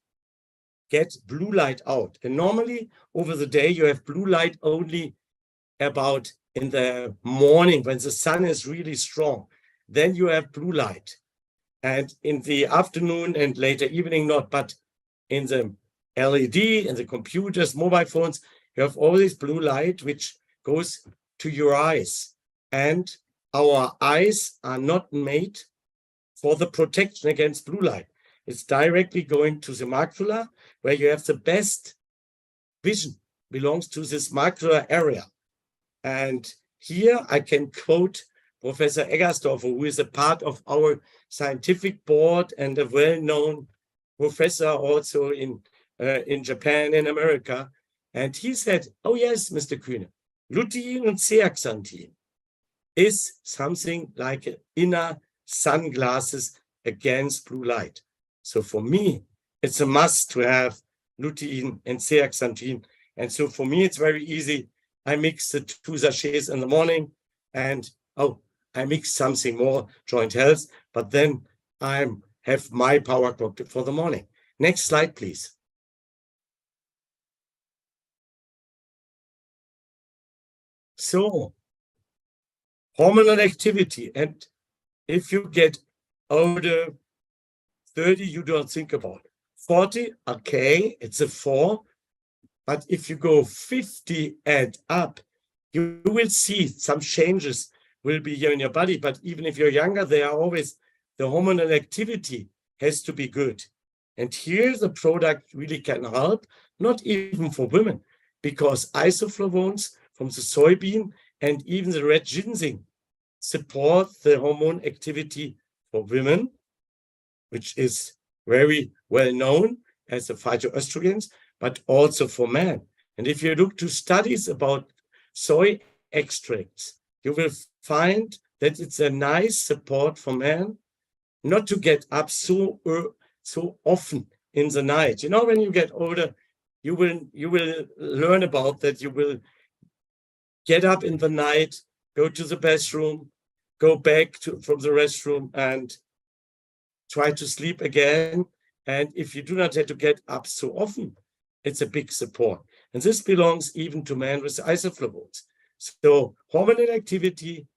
get blue light out. And normally over the day, you have blue light only about in the morning when the sun is really strong. Then you have blue light. And in the afternoon and later evening, not. But in the LED, in the computers, mobile phones, you have all this blue light, which goes to your eyes. And our eyes are not made for the protection against blue light. It's directly going to the macula, where you have the best vision, belongs to this macular area. And here I can quote Professor Eggersdorfer, who is a part of our scientific board and a well-known professor also in Japan and America. And he said, oh yes, Mr. Kühne, lutein and zeaxanthin is something like inner sunglasses against blue light. So for me, it's a must to have lutein and zeaxanthin. And so for me, it's very easy. I mix the 2 sachets in the morning and, I mix something more, joint health, but then I have my power cocktail for the morning. Next slide, please. So, hormonal activity. And if you get older, 30, you don't think about it. 40, okay, it's a 4. But if you go 50 and up, you will see some changes will be here in your body. But even if you're younger, they are always, the hormonal activity has to be good. And here the product really can help, not even for women, because isoflavones from the soybean and even the red ginseng support the hormone activity for women, which is very well known as the phytoestrogens, but also for men. And if you look to studies about soy extracts, you will find that it's a nice support for men not to get up so often in the night. You know, when you get older, you will learn about that. You will get up in the night, go to the bathroom, go back from the restroom and try to sleep again. And if you do not have to get up so often, it's a big support. And this belongs even to men with isoflavones. So hormonal activity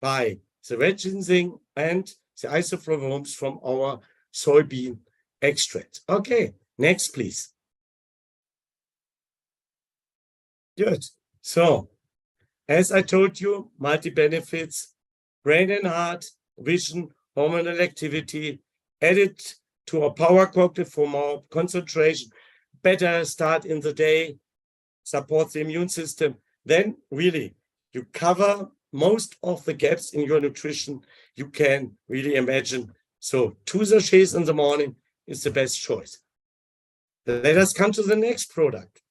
by the red ginseng and the isoflavones from our soybean extract. Okay, next, please. Good. So, as I told you, multi-benefits, brain and heart, vision, hormonal activity, added to our power cocktail for more concentration, better start in the day, support the immune system, then really you cover most of the gaps in your nutrition you can really imagine. So 2 sachets in the morning is the best choice. Let us come to the next product.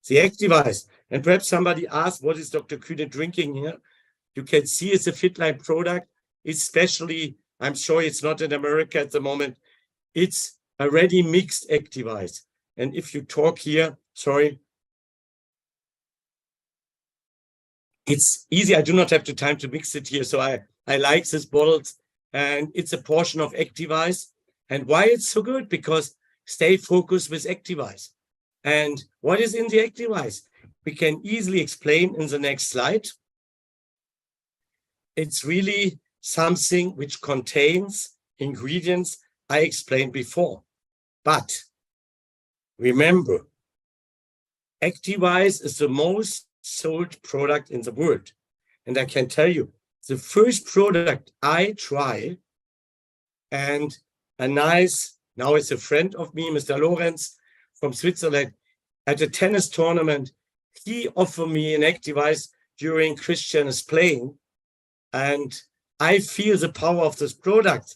The Activize. And perhaps somebody asked, what is Dr. Kühne drinking here? You can see it's a Fitline product, especially, I'm sure it's not in America at the moment, it's a ready mixed Activize. And if you talk here, sorry, it's easy. I do not have the time to mix it here. So I like these bottles, and it's a portion of Activize. And why it's so good? Because stay focused with Activize. And what is in the Activize? We can easily explain in the next slide. It's really something which contains ingredients I explained before. But remember, Activize is the most sold product in the world. And I can tell you, the first product I try, and now it's a friend of me, Mr. Lorenz from Switzerland, at a tennis tournament, he offered me an Activize during Christian's playing. And I feel the power of this product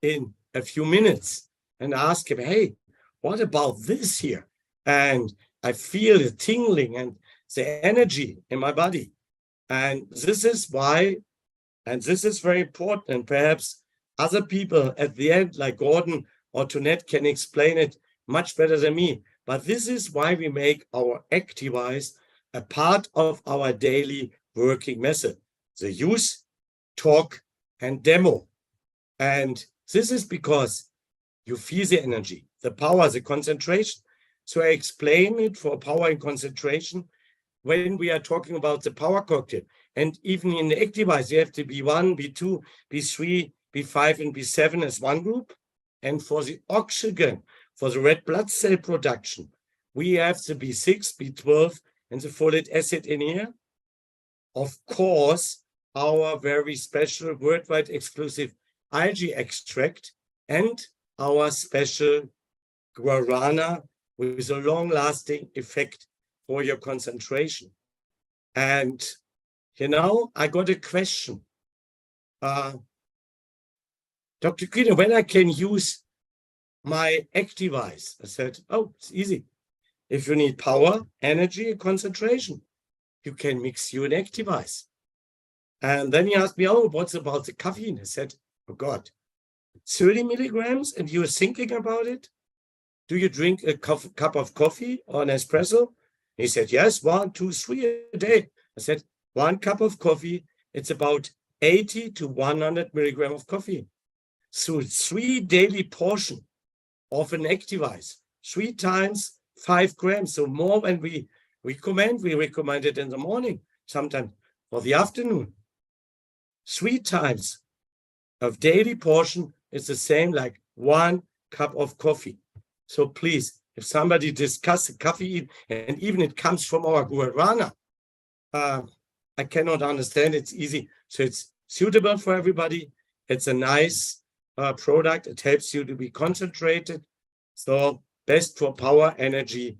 in a few minutes and ask him, hey, what about this here? And I feel the tingling and the energy in my body. And this is why, and this is very important, and perhaps other people at the end, like Gordon or Tonette, can explain it much better than me. But this is why we make our Activize a part of our daily working method. The use, talk, and demo. And this is because you feel the energy, the power, the concentration. So I explain it for power and concentration when we are talking about the power cocktail. And even in the Activize, you have to B1, B2, B3, B5, and B7 as one group. And for the oxygen, for the red blood cell production, we have the B6, B12, and the folate acid in here. Of course, our very special worldwide exclusive algae extract and our special guarana with a long-lasting effect for your concentration. And, you know, I got a question. Dr. Kühne, when I can use my Activize? I said, oh, it's easy. If you need power, energy, and concentration, you can mix you an Activize. And then he asked me, oh, what's about the caffeine? I said, oh God, 30 milligrams and you're thinking about it? Do you drink a cup of coffee or an espresso? He said, yes, 1, 2, 3 a day. I said, 1 cup of coffee, it's about 80 to 100 milligrams of coffee. So 3 daily portion of an Activize, 3 times 5 grams. So more when we recommend it in the morning, sometimes for the afternoon. 3 times of daily portion is the same like 1 cup of coffee. So please, if somebody discusses caffeine, and even it comes from our guarana, I cannot understand. It's easy. So it's suitable for everybody. It's a nice product. It helps you to be concentrated. So best for power, energy.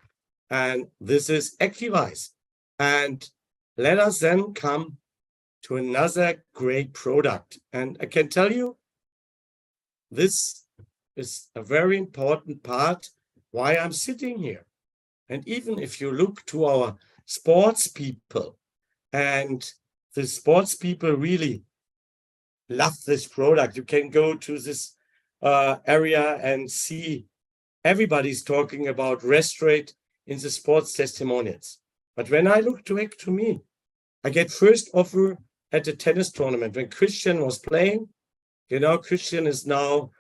And this is Activize. And let us then come to another great product. And I can tell you, this is a very important part why I'm sitting here. And even if you look to our sports people, and the sports people really love this product. You can go to this area and see everybody's talking about rest rate in the sports testimonials. But when I look to me, I get first offer at the tennis tournament when Christian was playing. You know, Christian is now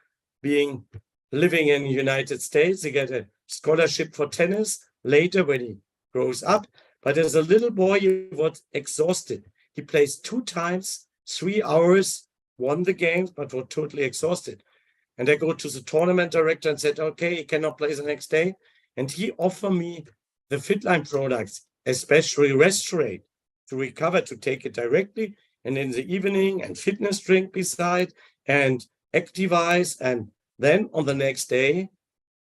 living in the United States. He get a scholarship for tennis later when he grows up. But as a little boy, he was exhausted. He plays 2 times, 3 hours, won the games, but was totally exhausted. And I go to the tournament director and said, okay, he cannot play the next day. And he offered me the Fitline products, especially rest rate, to recover, to take it directly. And in the evening, and fitness drink beside, and Activize. And then on the next day,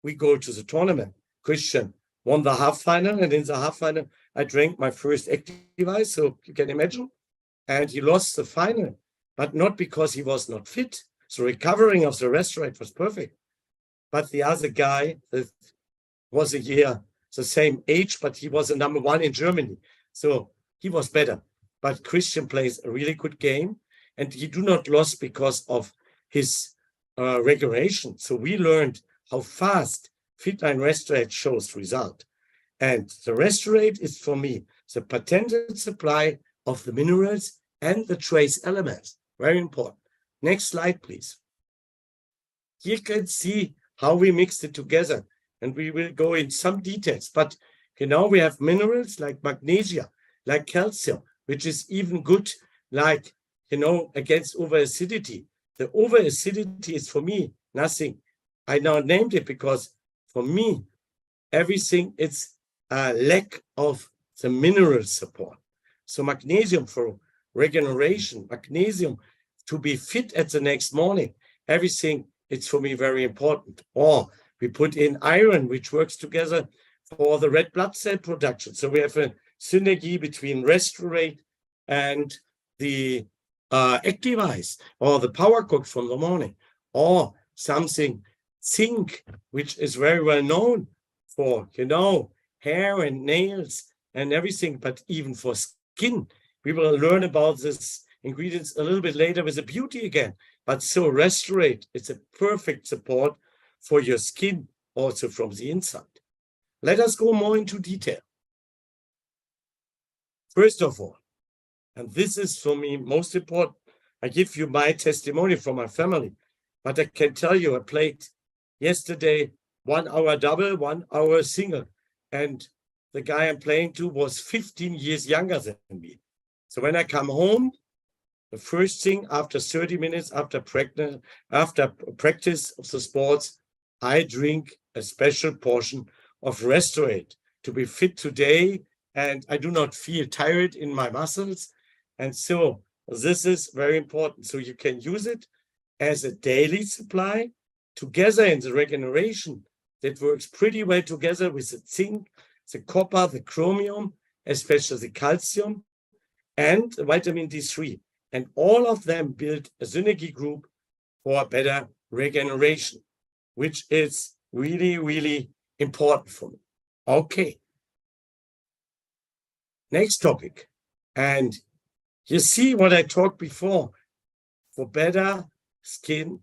we go to the tournament. Christian won the half final. And in the half final, I drank my first Activize, so you can imagine. And he lost the final, but not because he was not fit. So recovering of the rest rate was perfect. But the other guy that was a year, the same age, but he was a number 1 in Germany. So he was better. But Christian plays a really good game, and he do not lose because of his regulation. So we learned how fast Fitline rest rate shows result. And the rest rate is, for me, the patented supply of the minerals and the trace elements. Very important. Next slide, please. You can see how we mixed it together, and we will go in some details. But, you know, we have minerals like magnesium, like calcium, which is even good, like, you know, against overacidity. The overacidity is, for me, nothing. I now named it because, for me, everything is a lack of the mineral support. So magnesium for regeneration, magnesium to be fit at the next morning, everything, it's for me very important. Or we put in iron, which works together for the red blood cell production. So we have a synergy between rest rate and the Activize, or the power cook from the morning, or something zinc, which is very well known for, you know, hair and nails and everything, but even for skin. We will learn about this ingredients a little bit later with the beauty again. But so rest rate, it's a perfect support for your skin, also from the inside. Let us go more into detail. First of all, and this is for me most important, I give you my testimony from my family, but I can tell you I played yesterday 1 hour double, 1 hour single, and the guy I'm playing to was 15 years younger than me. So when I come home, the first thing after 30 minutes after practice of the sports, I drink a special portion of Restorate to be fit today, and I do not feel tired in my muscles. And so this is very important. So you can use it as a daily supply together in the regeneration. That works pretty well together with the zinc, the copper, the chromium, especially the calcium, and the vitamin D3. And all of them build a synergy group for better regeneration, which is really, really important for me. Okay. Next topic. And you see what I talked before, for better skin,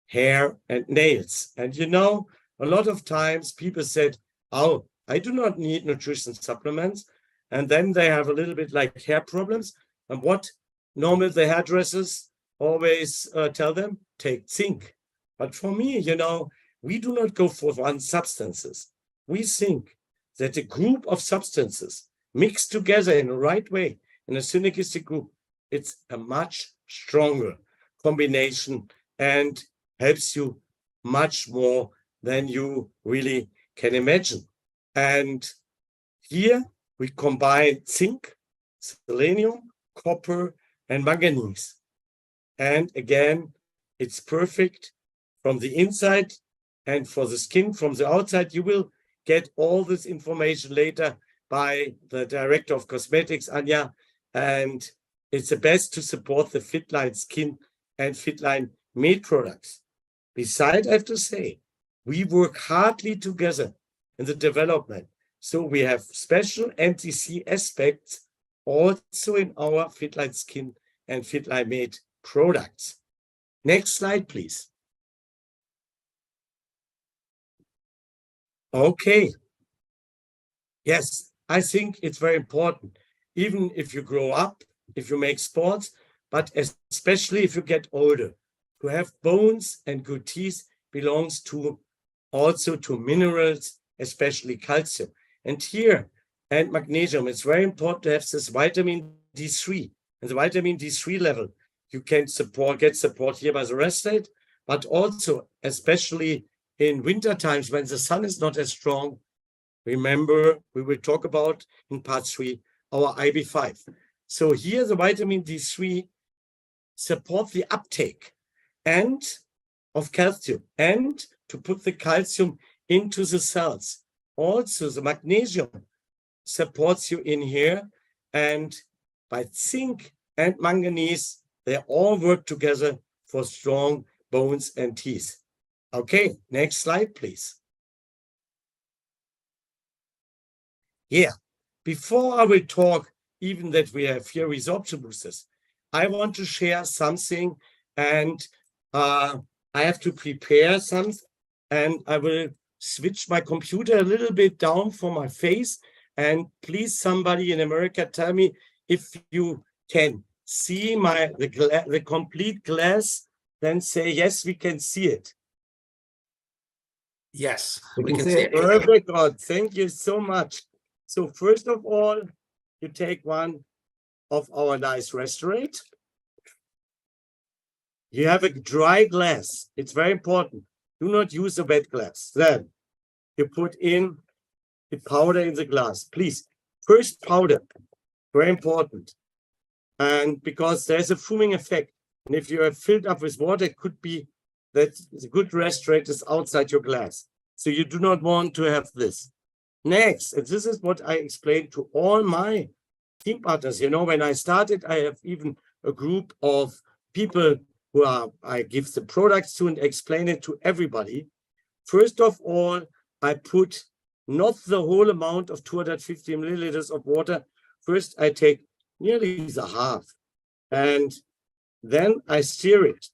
hair, and nails. And you know, a lot of times people said, oh, I do not need nutrition supplements. And then they have a little bit like hair problems. And what normal the hairdressers always tell them, take zinc. But for me, you know, we do not go for one substances. We think that a group of substances mixed together in the right way, in a synergistic group, it's a much stronger combination and helps you much more than you really can imagine. And here we combine zinc, selenium, copper, and manganese. And again, it's perfect from the inside, and for the skin from the outside. You will get all this information later by the director of cosmetics, Anja, and it's the best to support the Fitline skin and Fitline made products. Besides, I have to say, we work hardly together in the development. So we have special NTC aspects also in our Fitline skin and Fitline made products. Next slide, please. Okay. Yes, I think it's very important, even if you grow up, if you make sports, but especially if you get older. To have bones and good teeth belongs to also to minerals, especially calcium. And here, and magnesium, it's very important to have this vitamin D3. And the vitamin D3 level, you can get support here by the rested, but also, especially in winter times when the sun is not as strong. Remember, we will talk about in part 3, our IB5. So here the vitamin D3 support the uptake and of calcium and to put the calcium into the cells. Also, the magnesium supports you in here, and by zinc and manganese, they all work together for strong bones and teeth. Okay, next slide, please. Yeah, before I will talk even that we have here resorption boosters, I want to share something, and I have to prepare some, and I will switch my computer a little bit down for my face. And please, somebody in America, tell me if you can see the complete glass, then say, yes, we can see it. Yes, we can see it. Perfect, God. Thank you so much. So first of all, you take one of our nice restaurant. You have a dry glass. It's very important. Do not use a wet glass. Then you put in the powder in the glass. Please, first powder, very important. And because there's a foaming effect. And if you are filled up with water, it could be that the good restaurant is outside your glass. So you do not want to have this. Next, and this is what I explained to all my team partners. You know, when I started, I have even a group of people who I give the products to and explain it to everybody. First of all, I put not the whole amount of 250 milliliters of water. First, I take nearly the half, and then I stir it.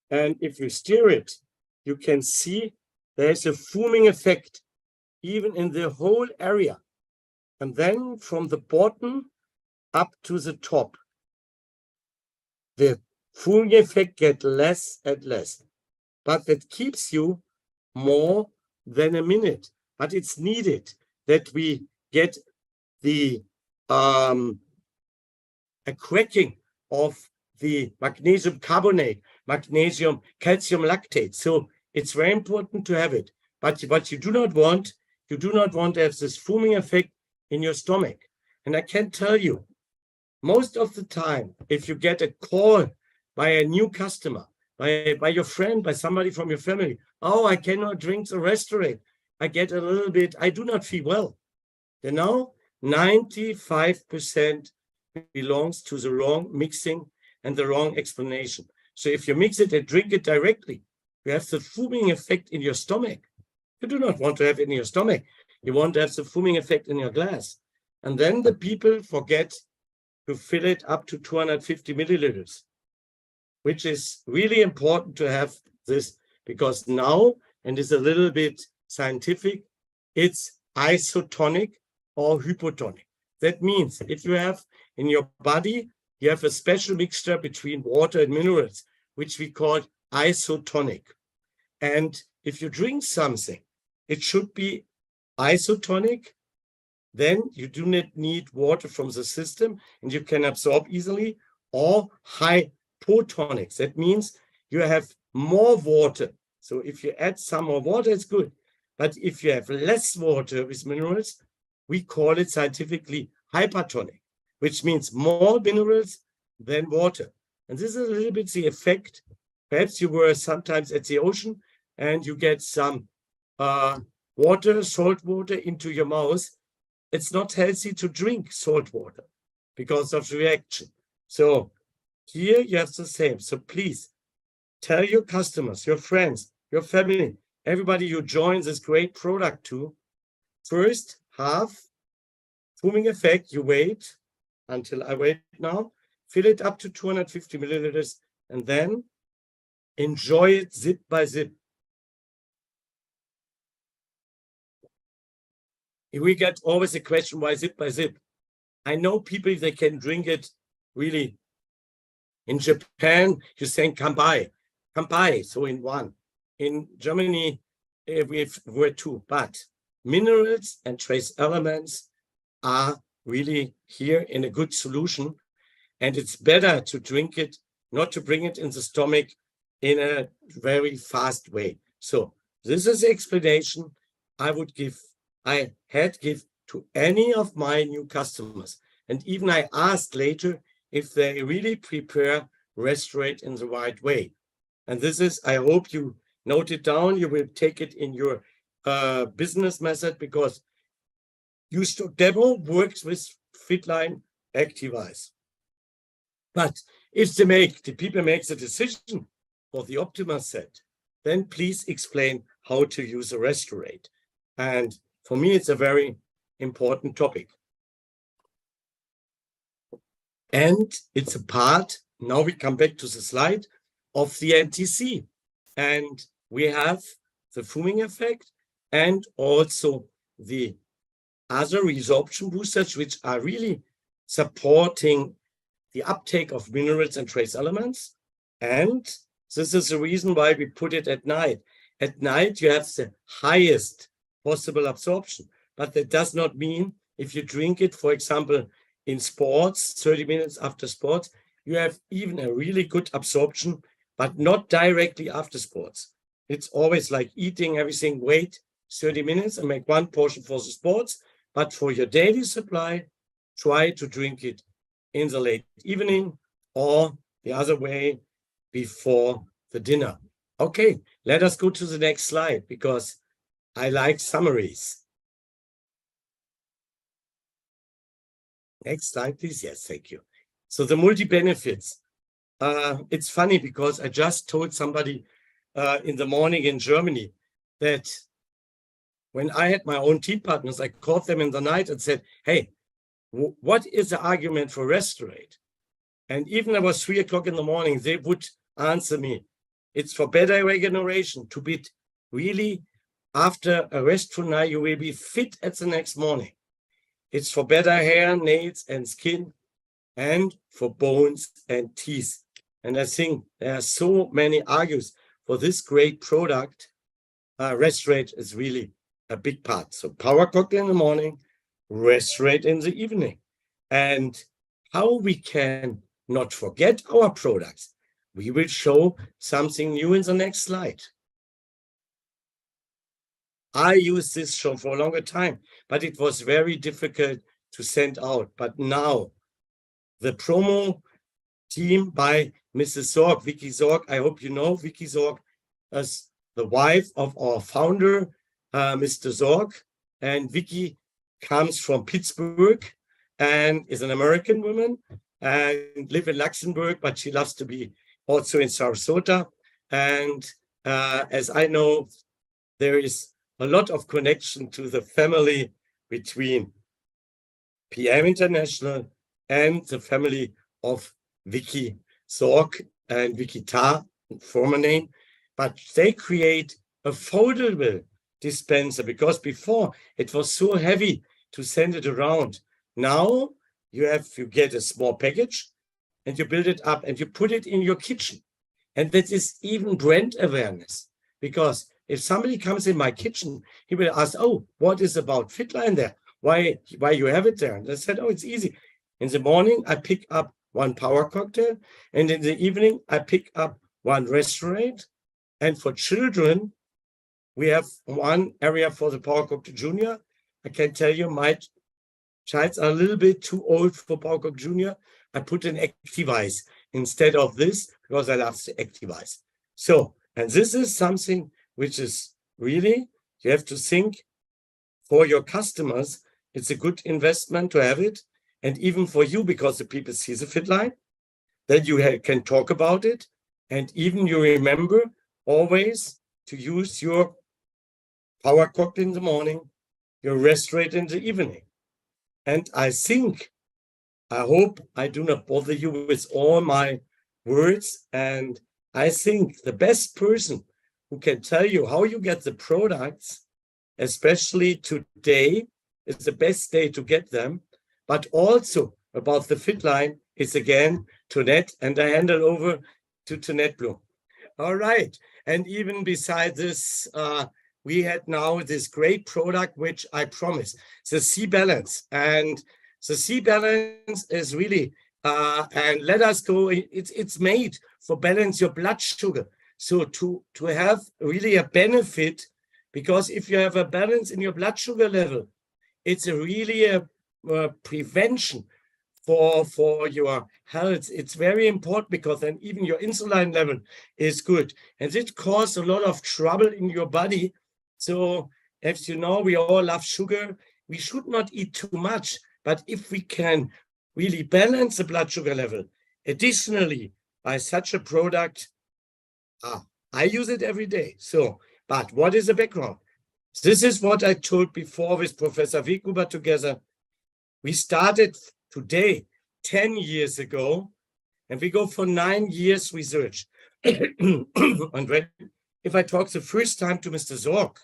And if you stir it, you can see there's a foaming effect, even in the whole area. And then from the bottom up to the top, the foaming effect gets less and less. But that keeps you more than a minute. But it's needed that we get the a cracking of the magnesium carbonate, magnesium calcium lactate. So it's very important to have it. But what you do not want to have this foaming effect in your stomach. And I can tell you, most of the time, if you get a call by a new customer, by your friend, by somebody from your family, oh, I cannot drink the restaurant. I get a little bit, I do not feel well. You know, 95% belongs to the wrong mixing and the wrong explanation. So if you mix it and drink it directly, you have the foaming effect in your stomach. You do not want to have it in your stomach. You want to have the foaming effect in your glass. And then the people forget to fill it up to 250 milliliters, which is really important to have this, because now, and it's a little bit scientific, it's isotonic or hypotonic. That means if you have in your body, you have a special mixture between water and minerals, which we call isotonic. And if you drink something, it should be isotonic. Then you do not need water from the system and you can absorb easily, or hypotonics. That means you have more water. So if you add some more water, it's good. But if you have less water with minerals, we call it scientifically hypertonic, which means more minerals than water. And this is a little bit the effect. Perhaps you were sometimes at the ocean and you get some water, salt water into your mouth. It's not healthy to drink salt water because of the reaction. So here you have the same. So please tell your customers, your friends, your family, everybody you join this great product to, first have foaming effect. You wait until I wait now, fill it up to 250 milliliters, and then enjoy it zip by zip. We get always a question, why zip by zip? I know people, they can drink it really. In Japan, you say kampai, so in one. In Germany, we're two, but minerals and trace elements are really here in a good solution. And it's better to drink it, not to bring it in the stomach in a very fast way. So this is the explanation I had give to any of my new customers. And even I asked later if they really prepare Restorate in the right way. And this is, I hope you note it down, you will take it in your business method, because Stock Demo works with Fitline Activize. But if the people make the decision for the optimal set, then please explain how to use a Restorate. And for me, it's a very important topic. And it's a part, now we come back to the slide, of the NTC. And we have the foaming effect and also the other resorption boosters, which are really supporting the uptake of minerals and trace elements. And this is the reason why we put it at night. At night, you have the highest possible absorption, but that does not mean if you drink it, for example, in sports, 30 minutes after sports, you have even a really good absorption, but not directly after sports. It's always like eating everything, wait 30 minutes and make one portion for the sports, but for your daily supply, try to drink it in the late evening or the other way, before the dinner. Okay, let us go to the next slide, because I like summaries. Next slide, please. Yes, thank you. So the multi-benefits. It's funny because I just told somebody in the morning in Germany that when I had my own team partners, I called them in the night and said, hey, what is the argument for Restorate? And even it was 3 o'clock in the morning, they would answer me, it's for better regeneration, to be really, after a restful night, you will be fit at the next morning. It's for better hair, nails, and skin, and for bones and teeth. And I think there are so many arguments for this great product. Restorate is really a big part. So power cocktail in the morning, Restorate in the evening. And how we can not forget our products, we will show something new in the next slide. I used this show for a longer time, but it was very difficult to send out. But now the promo team by Mrs. Zorg, Vicky Zorg, I hope you know Vicky Zorg as the wife of our founder, Mr. Zorg. And Vicky comes from Pittsburgh and is an American woman and lives in Luxembourg, but she loves to be also in Sarasota. And as I know, there is a lot of connection to the family between PM International and the family of Vicky Zorc and Vicky Ta, former name, but they create a foldable dispenser because before it was so heavy to send it around. Now you get a small package and you build it up and you put it in your kitchen. And that is even brand awareness, because if somebody comes in my kitchen, he will ask, oh, what is about Fitline there? Why you have it there? And I said, oh, it's easy. In the morning, I pick up one power cocktail, and in the evening, I pick up one restaurant. And for children, we have one area for the Power Cocktail Junior. I can tell you, my childs are a little bit too old for Power Cocktail Junior. I put an Activize instead of this because I love the Activize. So, and this is something which is really, you have to think for your customers, it's a good investment to have it. And even for you, because the people see the Fitline, that you can talk about it. And even you remember always to use your power cocktail in the morning, your restaurant in the evening. And I hope I do not bother you with all my words. And I think the best person who can tell you how you get the products, especially today, is the best day to get them. But also about the Fitline is again Tonette, and I hand it over to Tonette Blum. All right. And even beside this, we had now this great product, which I promise, the C Balance. And the C Balance is really, and let us go, it's made for balance your blood sugar. So to have really a benefit, because if you have a balance in your blood sugar level, it's really a prevention for your health. It's very important because then even your insulin level is good. And it causes a lot of trouble in your body. So as you know, we all love sugar. We should not eat too much. But if we can really balance the blood sugar level, additionally, by such a product, I use it every day. So, but what is the background? This is what I told before with Professor Weghuber together. We started today 10 years ago, and we go for 9 years research. And if I talk the first time to Mr. Zorc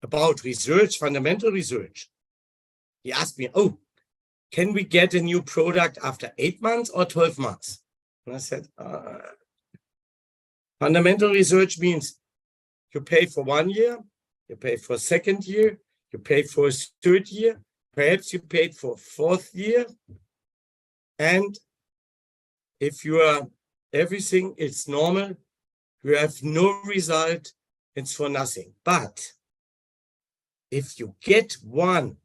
about research, fundamental research, he asked me, oh, can we get a new product after 8 months or 12 months? And I said, fundamental research means you pay for 1 year, you pay for a second year, you pay for a third year, perhaps you paid for fourth year. And if you are everything is normal, you have no result, it's for nothing. But if you get one,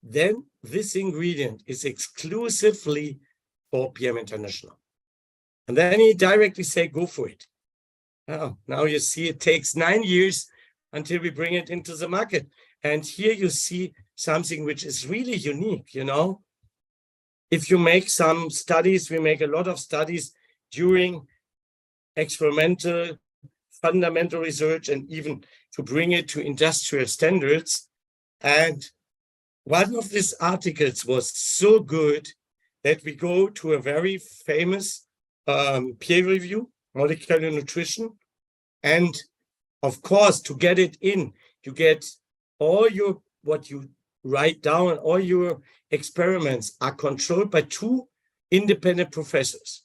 then this ingredient is exclusively for PM International. And then he directly say, go for it. Oh, now you see it takes 9 years until we bring it into the market. And here you see something which is really unique, you know. If you make some studies, we make a lot of studies during experimental, fundamental research, and even to bring it to industrial standards. And one of these articles was so good that we go to a very famous peer review, Molecular Nutrition. And of course, to get it in, you get all your, what you write down, all your experiments are controlled by 2 independent professors.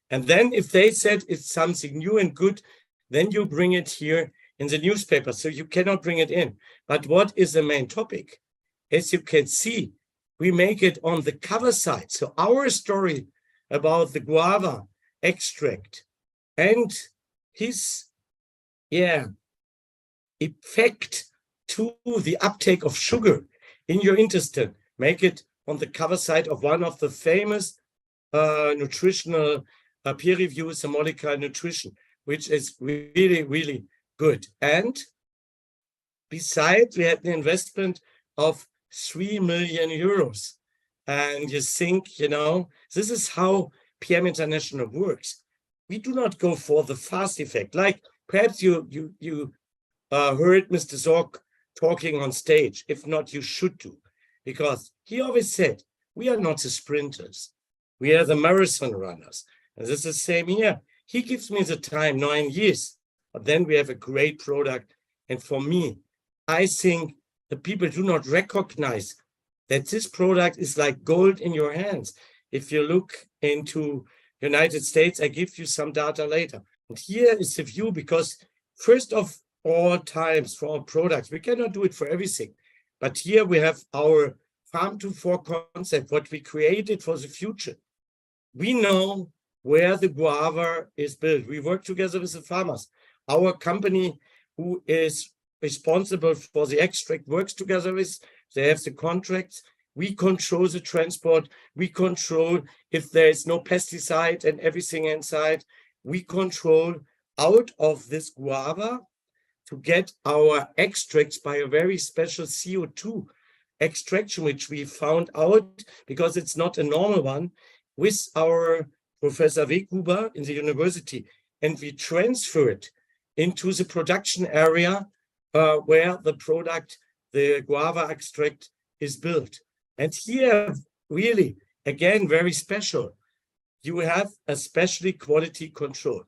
And then if they said it's something new and good, then you bring it here in the newspaper. So you cannot bring it in. But what is the main topic? As you can see, we make it on the cover side. So our story about the guava extract and his, effect to the uptake of sugar in your intestine, make it on the cover side of one of the famous nutritional peer reviews, the Molecular Nutrition, which is really, really good. And besides, we had an investment of 3 million euros. And you think, you know, this is how PM International works. We do not go for the fast effect. Like perhaps you heard Mr. Zorc talking on stage. If not, you should do, because he always said, we are not the sprinters. We are the marathon runners. And this is the same here. He gives me the time, 9 years, but then we have a great product. And for me, I think the people do not recognize that this product is like gold in your hands. If you look into United States, I give you some data later. And here is the view, because first of all times for our products, we cannot do it for everything. But here we have our farm to fork concept, what we created for the future. We know where the guava is built. We work together with the farmers. Our company, who is responsible for the extract, works together with, they have the contracts. We control the transport. We control if there is no pesticide and everything inside. We control out of this guava to get our extracts by a very special CO2 extraction, which we found out, because it's not a normal one, with our Professor Weghuber in the university. And we transfer it into the production area where the product, the guava extract, is built. And here, really, again, very special. You have a specially quality control.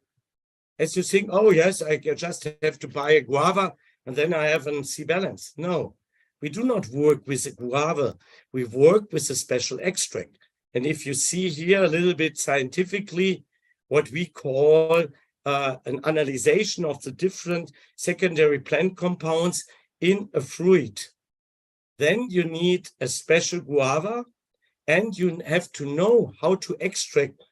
As you think, oh yes, I just have to buy a guava and then I have an C balance. No, we do not work with a guava. We work with a special extract. And if you see here a little bit scientifically, what we call an analyzation of the different secondary plant compounds in a fruit, then you need a special guava, and you have to know how to extract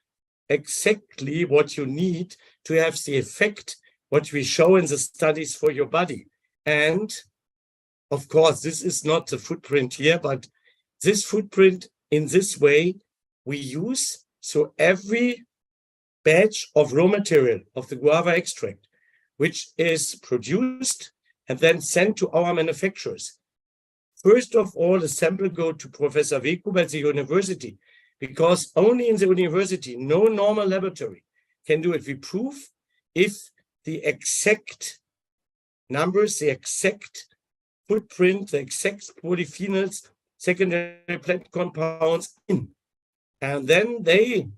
exactly what you need to have the effect, what we show in the studies for your body. And of course, this is not the footprint here, but this footprint in this way we use. So every batch of raw material of the guava extract, which is produced and then sent to our manufacturers. First of all, the sample go to Professor Weghuber at the university, because only in the university, no normal laboratory can do it. We prove if the exact numbers, the exact footprint, the exact polyphenols, secondary plant compounds in. And then they,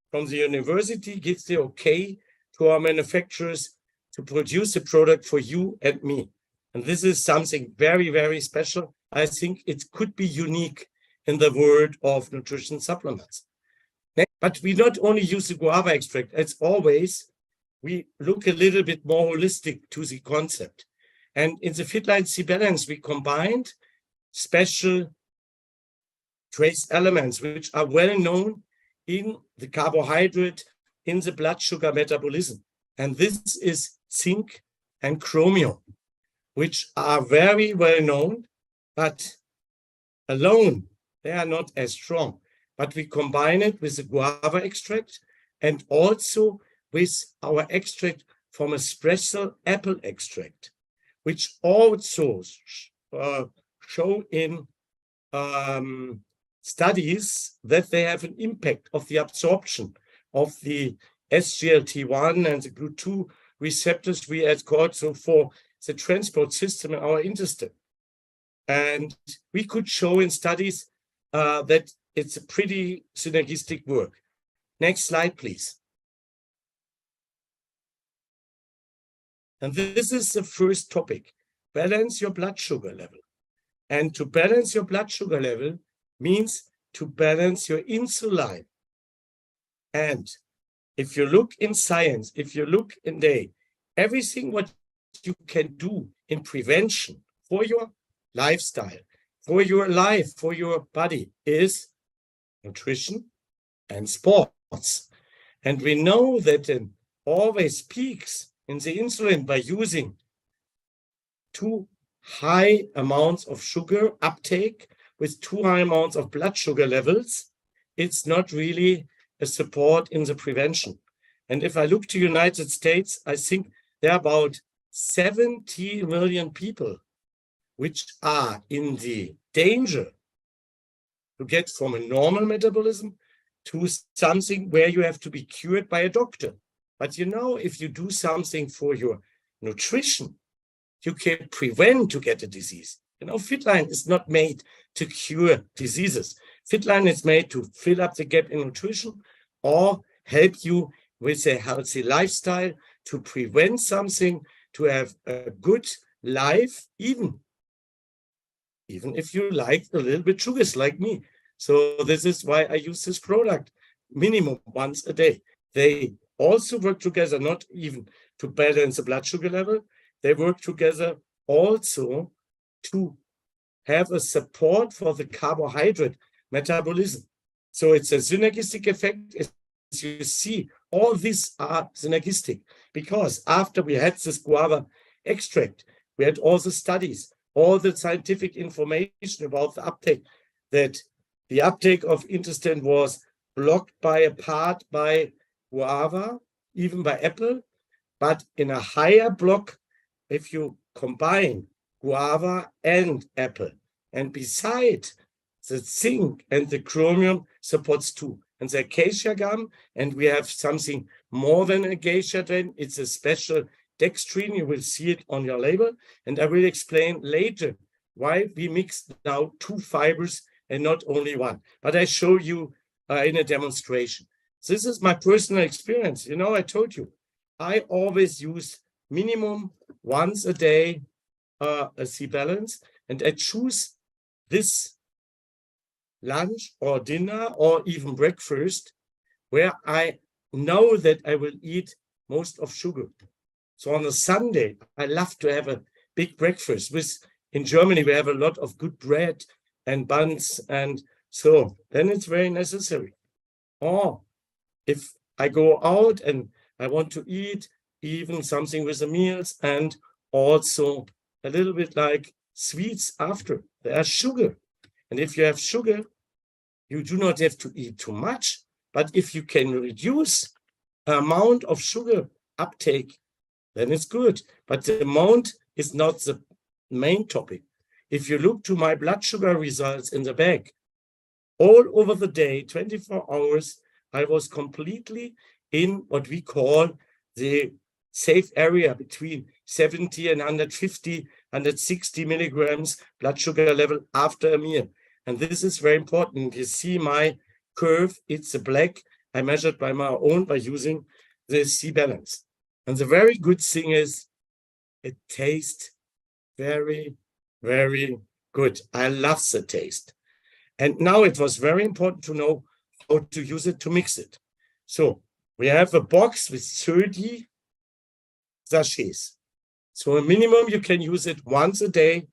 from the university, give the okay to our manufacturers to produce a product for you and me. And this is something very, very special. I think it could be unique in the world of nutrition supplements. But we not only use the guava extract, as always, we look a little bit more holistic to the concept. And in the Fitline C balance, we combined special trace elements, which are well known in the carbohydrate, in the blood sugar metabolism. And this is zinc and chromium, which are very well known, but alone, they are not as strong. But we combine it with the guava extract and also with our extract from a special apple extract, which also show in studies that they have an impact of the absorption of the SGLT1 and the GLUT2 receptors we had called so for the transport system in our intestine. And we could show in studies that it's a pretty synergistic work. Next slide, please. And this is the first topic, balance your blood sugar level. And to balance your blood sugar level means to balance your insulin. And if you look in science, if you look in everything what you can do in prevention for your lifestyle, for your life, for your body is nutrition and sports. And we know that it always peaks in the insulin by using too high amounts of sugar uptake with too high amounts of blood sugar levels. It's not really a support in the prevention. And if I look to United States, I think there are about 70 million people which are in the danger to get from a normal metabolism to something where you have to be cured by a doctor. But you know, if you do something for your nutrition, you can prevent to get a disease. You know, Fitline is not made to cure diseases. Fitline is made to fill up the gap in nutrition or help you with a healthy lifestyle, to prevent something, to have a good life, even if you like a little bit sugars like me. So this is why I use this product minimum once a day. They also work together, not even to balance the blood sugar level. They work together also to have a support for the carbohydrate metabolism. So it's a synergistic effect. As you see, all these are synergistic, because after we had this guava extract, we had all the studies, all the scientific information about the uptake, that the uptake of intestine was blocked by a part by guava, even by apple, but in a higher block if you combine guava and apple. And beside, the zinc and the chromium supports too. And the acacia gum, and we have something more than acacia then, it's a special dextrine, you will see it on your label. And I will explain later why we mix now 2 fibers and not only 1. But I show you in a demonstration. This is my personal experience. You know, I told you, I always use minimum once a day a C-balance, and I choose this lunch or dinner or even breakfast where I know that I will eat most of sugar. So on a Sunday, I love to have a big breakfast. In Germany, we have a lot of good bread and buns, and so then it's very necessary. Or if I go out and I want to eat even something with the meals, and also a little bit like sweets after, there are sugar. And if you have sugar, you do not have to eat too much, but if you can reduce the amount of sugar uptake, then it's good. But the amount is not the main topic. If you look to my blood sugar results in the bag, all over the day, 24 hours, I was completely in what we call the safe area between 70 and 150, 160 milligrams blood sugar level after a meal. And this is very important. You see my curve, it's a black. I measured by my own by using the C-balance. And the very good thing is it tastes very, very good. I love the taste. And now it was very important to know how to use it to mix it. So we have a box with 30 sachets. So a minimum you can use it once a day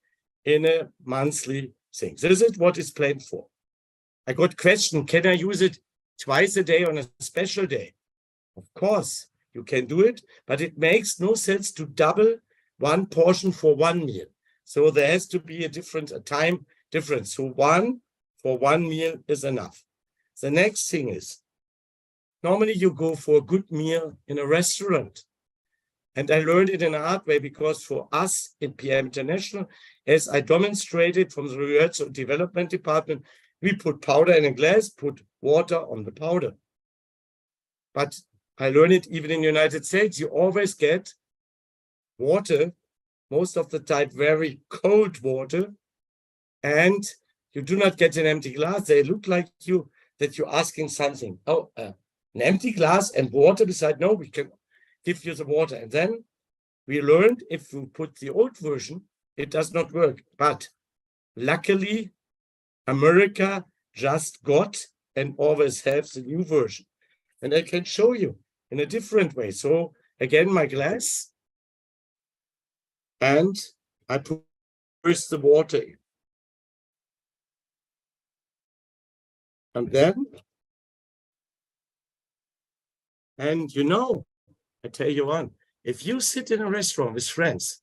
in a monthly thing. This is what it's planned for. I got question, can I use it twice a day on a special day? Of course, you can do it, but it makes no sense to double one portion for one meal. So there has to be a time difference. So one for one meal is enough. The next thing is, normally you go for a good meal in a restaurant. And I learned it in a hard way, because for us in PM International, as I demonstrated from the research and development department, we put powder in a glass, put water on the powder. But I learned it even in the United States, you always get water, most of the time very cold water, and you do not get an empty glass. They look like that you're asking something. Oh, an empty glass and water beside? No, we can give you the water. And then we learned if you put the old version, it does not work. But luckily, America just got and always has the new version. And I can show you in a different way. So again, my glass, and I put first the water in. And then, and you know, I tell you one, if you sit in a restaurant with friends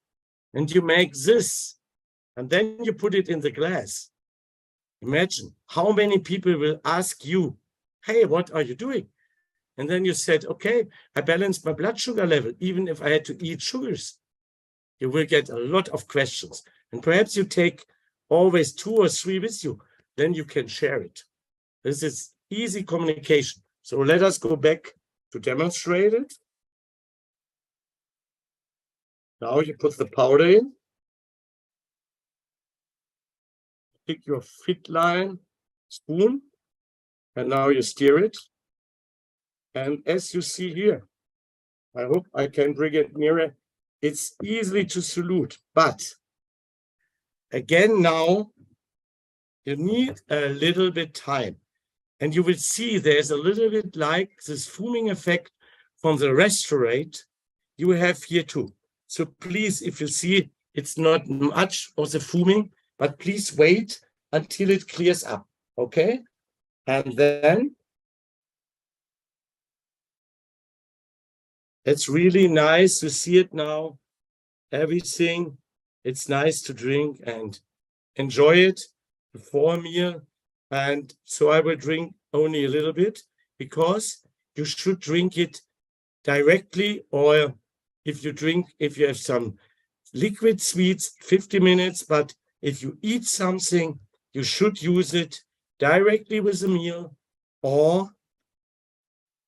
and you make this, and then you put it in the glass, imagine how many people will ask you, hey, what are you doing? And then you said, okay, I balanced my blood sugar level, even if I had to eat sugars. You will get a lot of questions. And perhaps you take always 2 or 3 with you, then you can share it. This is easy communication. So let us go back to demonstrate it. Now you put the powder in. Take your Fitline spoon, and now you stir it. And as you see here, I hope I can bring it nearer. It's easily to solute, but again, now you need a little bit time. And you will see there's a little bit like this foaming effect from the restaurant you have here too. So please, if you see it's not much of the foaming, but please wait until it clears up, okay? And then it's really nice to see it now. Everything, it's nice to drink and enjoy it before a meal. And so I will drink only a little bit, because you should drink it directly, or if you have some liquid sweets, 50 minutes, but if you eat something, you should use it directly with the meal, or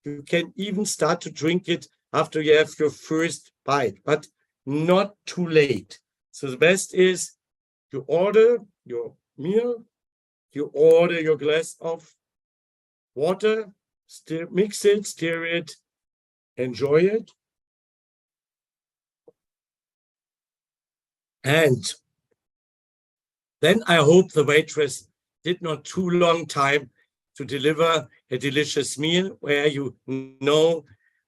you can even start to drink it after you have your first bite, but not too late. So the best is you order your meal, you order your glass of water, mix it, stir it, enjoy it. And then I hope the waitress did not too long time to deliver a delicious meal where you know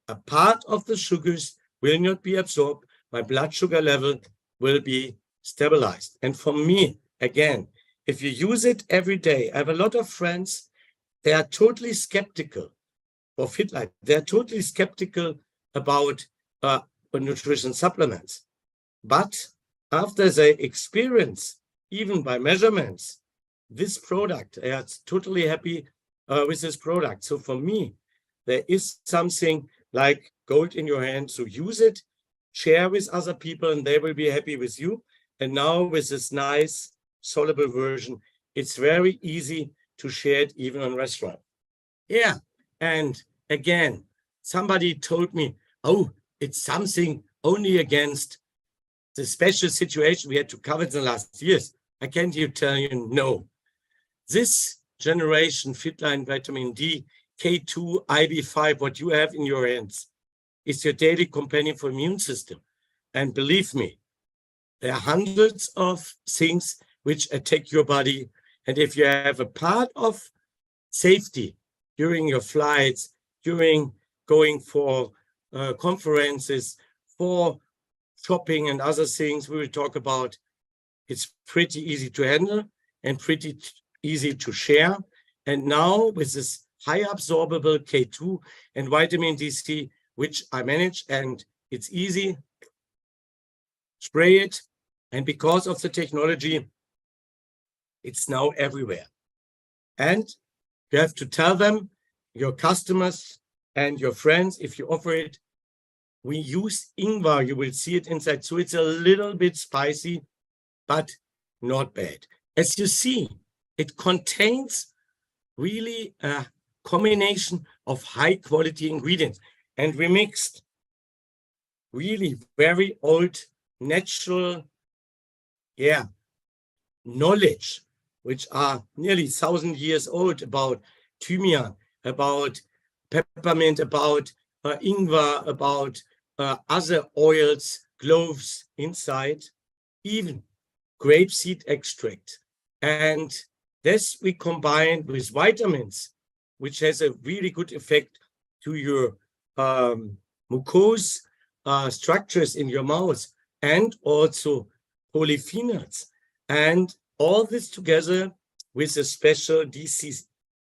a part of the sugars will not be absorbed, my blood sugar level will be stabilized. And for me, again, if you use it every day, I have a lot of friends, they are totally skeptical of Fitline. They're totally skeptical about nutrition supplements. But after they experience, even by measurements, this product, they are totally happy with this product. So for me, there is something like gold in your hand. So use it, share with other people, and they will be happy with you. And now with this nice soluble version, it's very easy to share it even on restaurant. Yeah, and again, somebody told me, oh, it's something only against the special situation we had to cover in the last years. I can't tell you, no. This generation Fitline vitamin D, K2, IB5, what you have in your hands, is your daily companion for immune system. And believe me, there are hundreds of things which attack your body. And if you have a part of safety during your flights, during going for conferences, for shopping and other things we will talk about, it's pretty easy to handle and pretty easy to share. And now with this high absorbable K2 and vitamin D3, which I manage, and it's easy, spray it. And because of the technology, it's now everywhere. And you have to tell them, your customers and your friends, if you offer it, we use ingwer, you will see it inside. So it's a little bit spicy, but not bad. As you see, it contains really a combination of high quality ingredients. And we mixed really very old, natural, knowledge, which are nearly 1,000 years old, about thymian, about peppermint, about ingwer, about other oils, cloves inside, even grapeseed extract. And this we combine with vitamins, which has a really good effect to your mucous structures in your mouth, and also polyphenols. And all this together with a special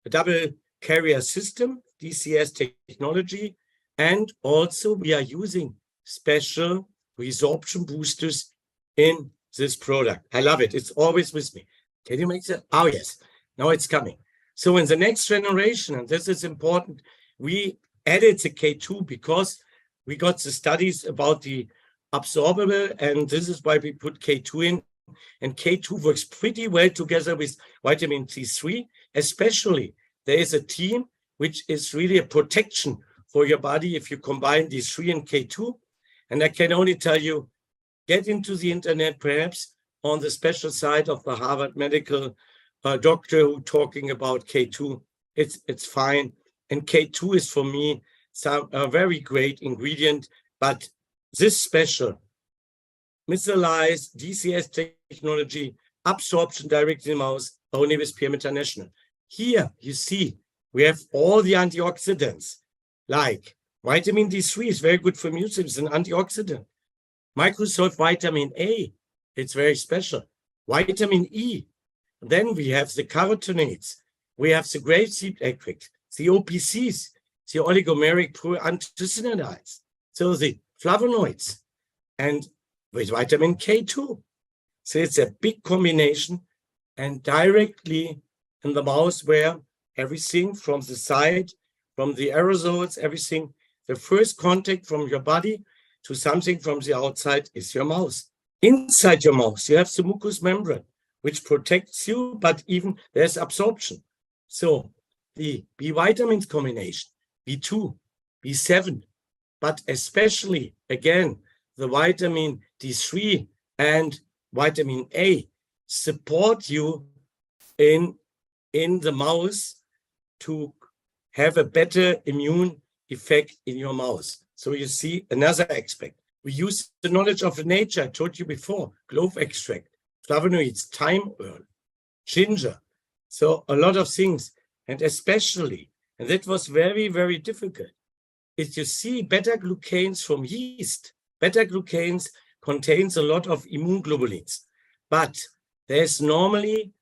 double carrier system, DCS technology. And also we are using special resorption boosters in this product. I love it. It's always with me. Can you make that? Oh, yes. Now it's coming. So in the next generation, and this is important, we added the K2 because we got the studies about the absorbable, and this is why we put K2 in. And K2 works pretty well together with vitamin D3, especially there is a team which is really a protection for your body if you combine D3 and K2. And I can only tell you, get into the internet, perhaps on the special site of the Harvard medical doctor who talking about K2. It's fine. And K2 is for me a very great ingredient, but this special mineralized DCS technology, absorption directly in the mouse, only with Peer International. Here you see we have all the antioxidants, like vitamin D3 is very good for immune system, it's an antioxidant. Microsoft vitamin A, it's very special. Vitamin E, then we have the carotenoids, we have the grapeseed extract, the OPCs, the oligomeric anthocyanidins, so the flavonoids, and with vitamin K2. So it's a big combination, and directly in the mouse where everything from the side, from the aerosols, everything, the first contact from your body to something from the outside is your mouth. Inside your mouth, you have the mucous membrane, which protects you, but even there's absorption. So the B vitamins combination, B2, B7, but especially, again, the vitamin D3 and vitamin A support you in the mouth to have a better immune effect in your mouth. So you see another aspect. We use the knowledge of nature, I told you before, clove extract, flavonoids, thyme oil, ginger. So a lot of things, and especially, and that was very, very difficult, is you see beta-glucans from yeast. Beta-glucans contains a lot of immunoglobulins, but there's normally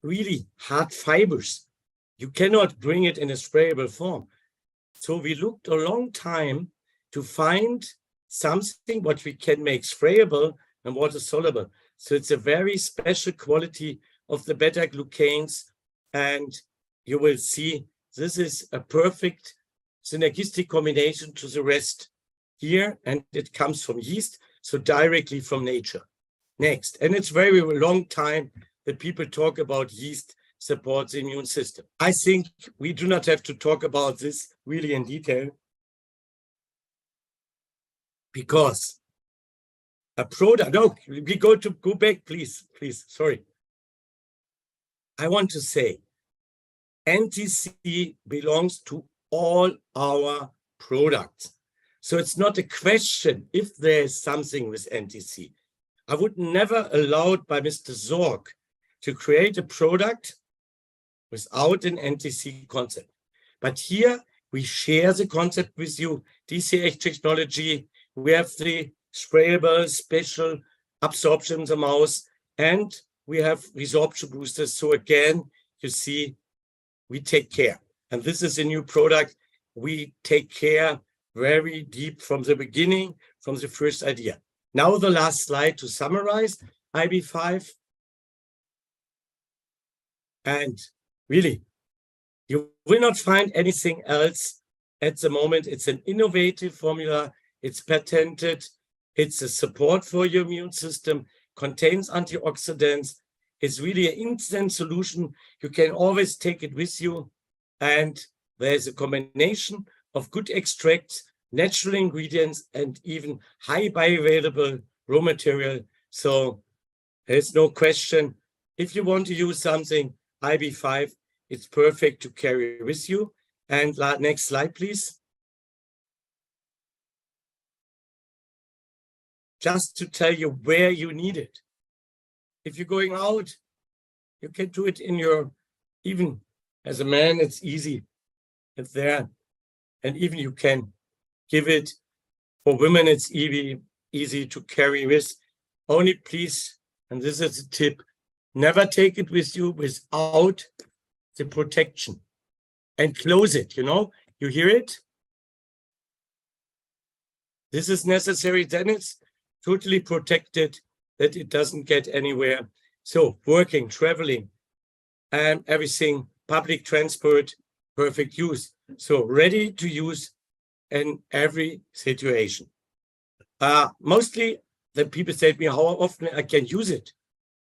really hard fibers. You cannot bring it in a sprayable form. So we looked a long time to find something what we can make sprayable and water soluble. So it's a very special quality of the beta-glucans, and you will see this is a perfect synergistic combination to the rest here, and it comes from yeast, so directly from nature. Next, and it's very long time that people talk about yeast supports the immune system. I think we do not have to talk about this really in detail, because a product, no, we go back, please, sorry. I want to say, NTC belongs to all our products. So it's not a question if there is something with NTC. I would never allow by Mr. Zorg to create a product without an NTC concept. But here we share the concept with you, DCH technology, we have the sprayable special absorption in the mouse, and we have resorption boosters. So again, you see, we take care. And this is a new product. We take care very deep from the beginning, from the first idea. Now the last slide to summarize IB5. And really, you will not find anything else at the moment. It's an innovative formula. It's patented. It's a support for your immune system, contains antioxidants. It's really an instant solution. You can always take it with you. And there's a combination of good extracts, natural ingredients, and even high bioavailable raw material. So there's no question. If you want to use something, IB5, it's perfect to carry with you. And next slide, please. Just to tell you where you need it. If you're going out, you can do it in your, even as a man, it's easy. It's there. And even you can give it. For women, it's easy to carry with. Only please, and this is a tip, never take it with you without the protection. And close it, you hear it? This is necessary, then it's totally protected, that it doesn't get anywhere. So working, traveling, and everything, public transport, perfect use. So ready to use in every situation. Mostly the people say to me, how often I can use it?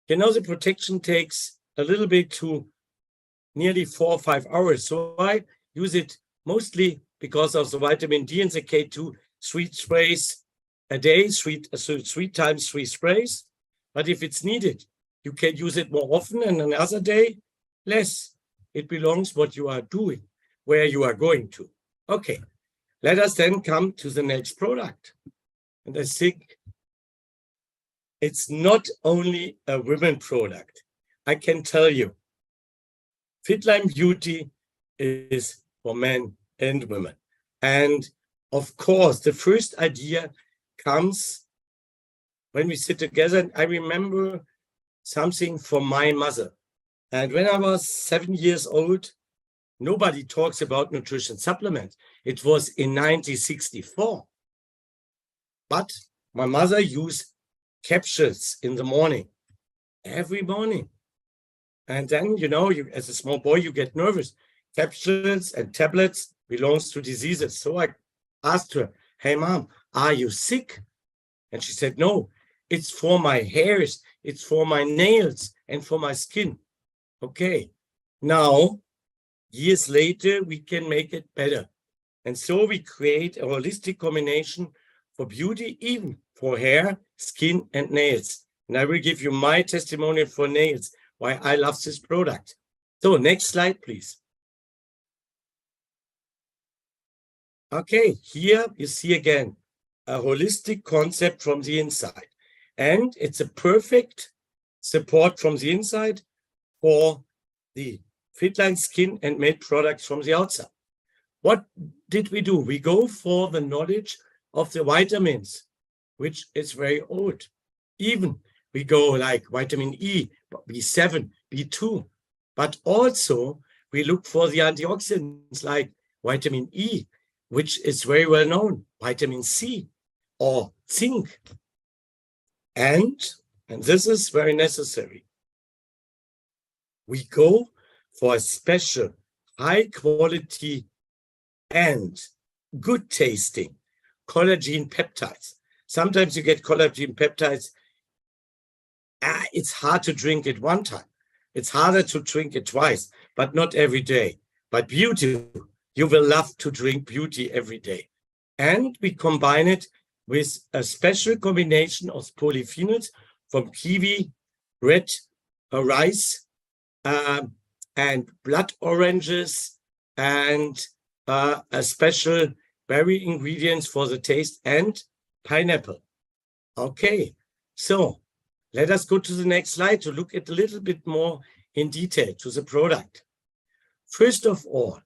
The protection takes a little bit to nearly 4 or 5 hours. So I use it mostly because of the vitamin D and the K2 sweet sprays. a day, so 3 times 3 sprays. But if it's needed, you can use it more often, and another day, less. It belongs what you are doing, where you are going to. Okay, let us then come to the next product. And I think it's not only a women product. I can tell you, Fitline Beauty is for men and women. And of course, the first idea comes when we sit together. And I remember something from my mother. And when I was 7 years old, nobody talks about nutrition supplements. It was in 1964. But my mother used capsules in the morning, every morning. And then, you know, as a small boy, you get nervous. Capsules and tablets belongs to diseases. So I asked her, hey, Mom, are you sick? And she said, no, it's for my hairs, it's for my nails and for my skin. Okay, now, years later, we can make it better. And so we create a holistic combination for beauty, even for hair, skin, and nails. And I will give you my testimonial for nails, why I love this product. So next slide, please. Okay, here you see again a holistic concept from the inside. And it's a perfect support from the inside for the Fitline skin and made products from the outside. What did we do? We go for the knowledge of the vitamins, which is very old. Even we go like vitamin E, B7, B2, but also we look for the antioxidants like vitamin E, which is very well known, vitamin C or zinc. And this is very necessary, we go for a special high quality and good tasting collagen peptides. Sometimes you get collagen peptides. It's hard to drink it one time. It's harder to drink it twice, but not every day. But beauty, you will love to drink beauty every day. And we combine it with a special combination of polyphenols from kiwi, red rice, and blood oranges, and a special berry ingredients for the taste, and pineapple. Okay, so let us go to the next slide to look at a little bit more in detail to the product. First of all,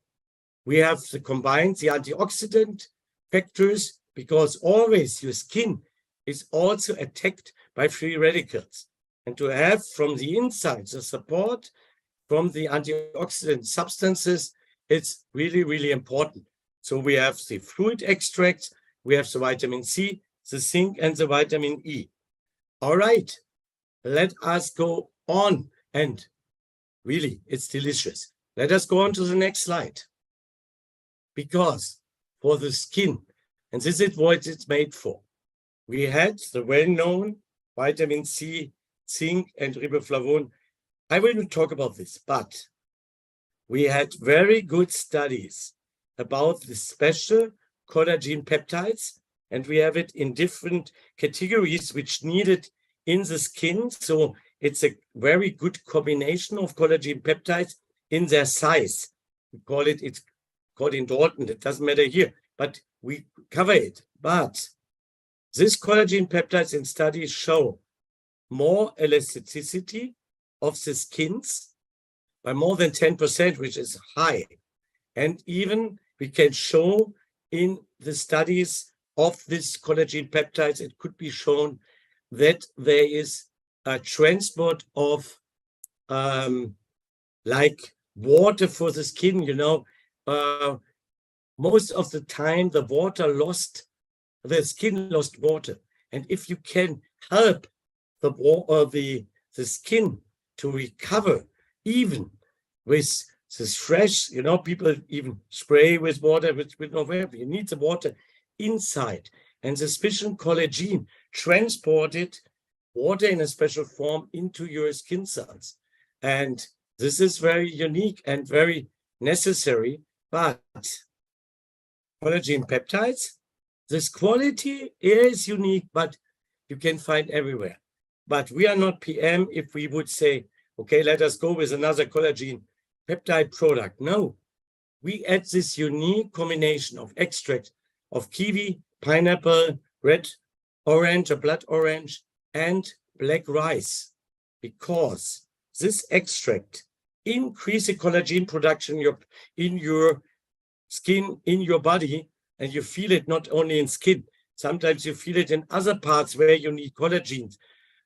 we have combined the antioxidant factors, because always your skin is also attacked by free radicals. And to have from the inside the support from the antioxidant substances, it's really, really important. So we have the fruit extracts, we have the vitamin C, the zinc, and the vitamin E. All right, let us go on. And really, it's delicious. Let us go on to the next slide. Because for the skin, and this is what it's made for, we had the well-known vitamin C, zinc, and riboflavin. I will not talk about this, but we had very good studies about the special collagen peptides, and we have it in different categories which needed in the skin. So it's a very good combination of collagen peptides in their size. We call it, it's called in Dalton, it doesn't matter here, but we cover it. But this collagen peptides in studies show more elasticity of the skins by more than 10%, which is high. And even we can show in the studies of this collagen peptides, it could be shown that there is a transport of like water for the skin, you know. Most of the time the skin lost water. And if you can help the skin to recover, even with this fresh, you know, people even spray with water, with no whatever. You need the water inside. And the special collagen transported water in a special form into your skin cells. And this is very unique and very necessary. But collagen peptides, This quality is unique, but you can find everywhere. But we are not PM if we would say, okay, let us go with another collagen peptide product. No, we add this unique combination of extract of kiwi, pineapple, red orange or blood orange, and black rice, because this extract increases collagen production in your skin, in your body, and you feel it not only in skin. Sometimes you feel it in other parts where you need collagen.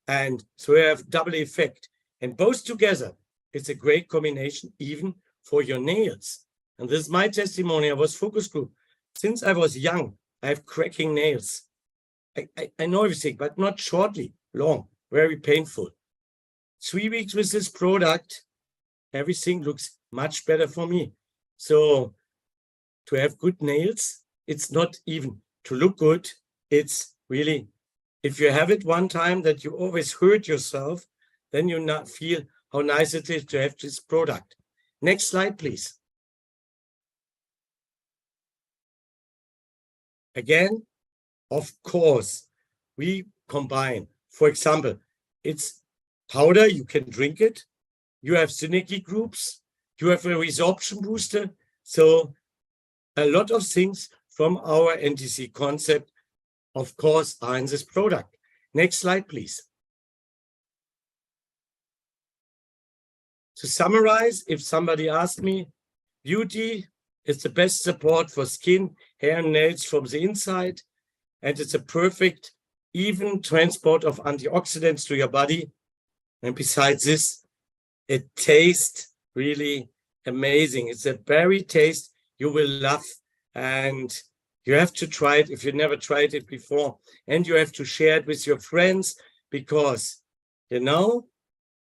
And so you have double effect. And both together, it's a great combination, even for your nails. And this is my testimony. I was focus group. Since I was young, I have cracking nails. I know everything, but not shortly, long, very painful. 3 weeks with this product, everything looks much better for me. So to have good nails, it's not even to look good. It's really, if you have it one time that you always hurt yourself, then you not feel how nice it is to have this product. Next slide, please. Again, of course, we combine. For example, it's powder, you can drink it. You have synergy groups. You have a resorption booster. So a lot of things from our NTC concept, of course, are in this product. Next slide, please. To summarize, if somebody asked me, beauty is the best support for skin, hair, and nails from the inside, and it's a perfect, even transport of antioxidants to your body. And besides this, it tastes really amazing. It's a berry taste you will love, and you have to try it if you never tried it before, and you have to share it with your friends, because, you know,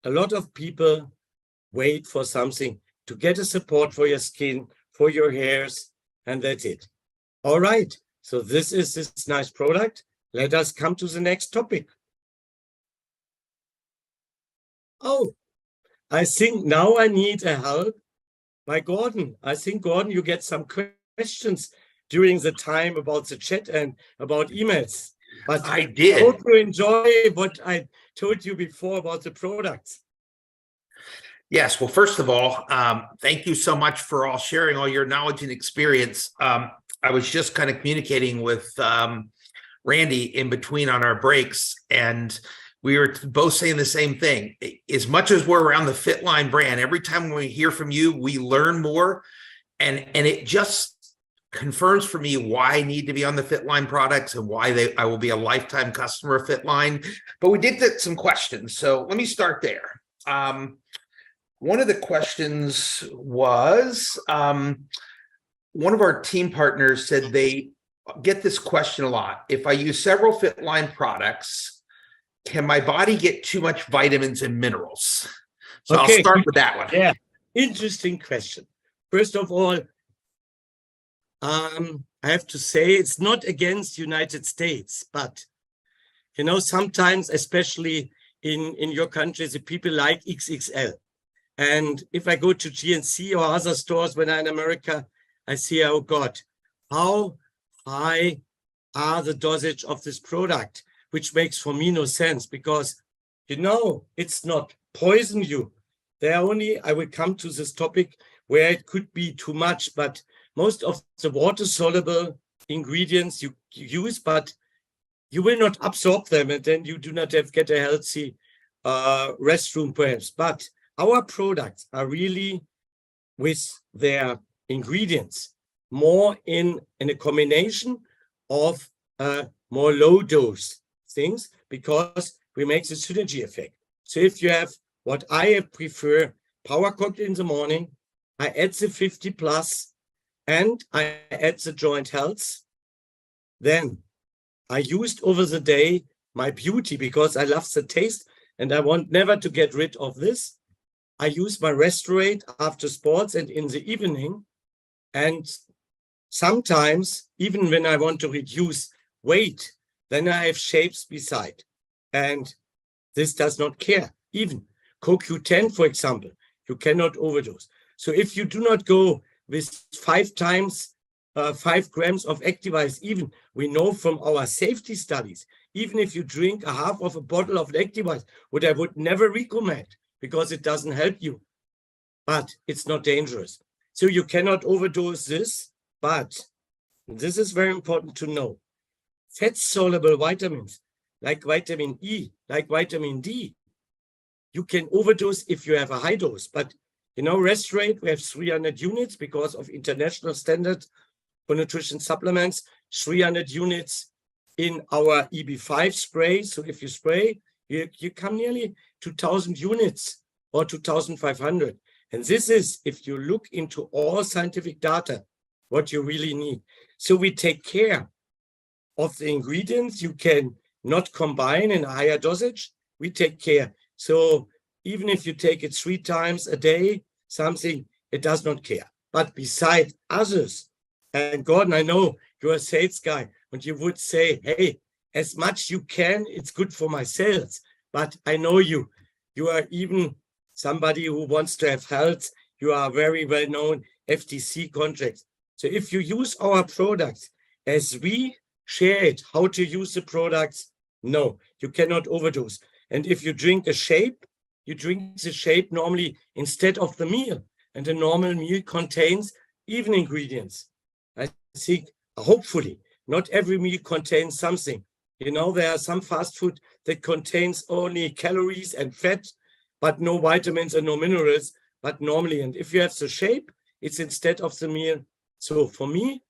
a lot of people wait for something to get a support for your skin, for your hairs, and that's it. All right, so this is this nice product. Let us come to the next topic. Oh, I think now I need a help by Gordon. I think, Gordon, you get some questions during the time about the chat and about emails. But I did. I hope you enjoy what I told you before about the products. Yes. Well, first of all, thank you so much for all sharing all your knowledge and experience. I was just kind of communicating with Randy in between on our breaks, and we were both saying the same thing. As much as we're around the Fitline brand, every time we hear from you, we learn more, and it just confirms for me why I need to be on the Fitline products and why I will be a lifetime customer of Fitline. But we did get some questions, so let me start there. One of the questions was, one of our team partners said they get this question a lot. If I use several Fitline products, can my body get too much vitamins and minerals? So okay. I'll start with that one. Yeah, interesting question. First of all, I have to say it's not against United States, but you know, sometimes, especially in your country, the people like XXL. And if I go to GNC or other stores when I'm in America, I see, oh God, how high are the dosage of this product, which makes for me no sense, because, you know, it's not poison you. There are only, I will come to this topic where it could be too much, but most of the water-soluble ingredients you use, but you will not absorb them, and then you do not get a healthy restroom perhaps. But our products are really, with their ingredients, more in a combination of more low dose things, because we make the synergy effect. So if you have what I prefer, Power Cocktail in the morning, I add the 50 plus, and I add the joint health. Then I used over the day my beauty, because I love the taste and I want never to get rid of this. I use my Restorate after sports and in the evening. And sometimes, even when I want to reduce weight, then I have shapes beside. And this does not care. Even CoQ10, for example, you cannot overdose. So if you do not go with 5 times 5 grams of Activize. Even we know from our safety studies, even if you drink a half of a bottle of Activize, what I would never recommend because it doesn't help you, but it's not dangerous. So you cannot overdose this, but this is very important to know. Fat-soluble vitamins, like vitamin E, like vitamin D, you can overdose if you have a high dose, but rest rate, we have 300 units because of international standards for nutrition supplements, 300 units in our EB5 spray. So if you spray, you come nearly 2,000 units or 2,500. And this is, if you look into all scientific data, what you really need. So we take care of the ingredients you can not combine in a higher dosage. We take care. So even if you take it 3 times a day, something, it does not care. But beside others, and Gordon, I know you're a sales guy, and you would say, hey, as much you can, it's good for my sales. But I know you are even somebody who wants to have health. You are very well known FTC contracts. So if you use our products as we share it, how to use the products, no, you cannot overdose. And if you drink a shake, you drink the shake normally instead of the meal. And the normal meal contains even ingredients. I think, hopefully, not every meal contains something. There are some fast food that contains only calories and fat, but no vitamins and no minerals, but normally. And if you have the shape, it's instead of the meal. So for me,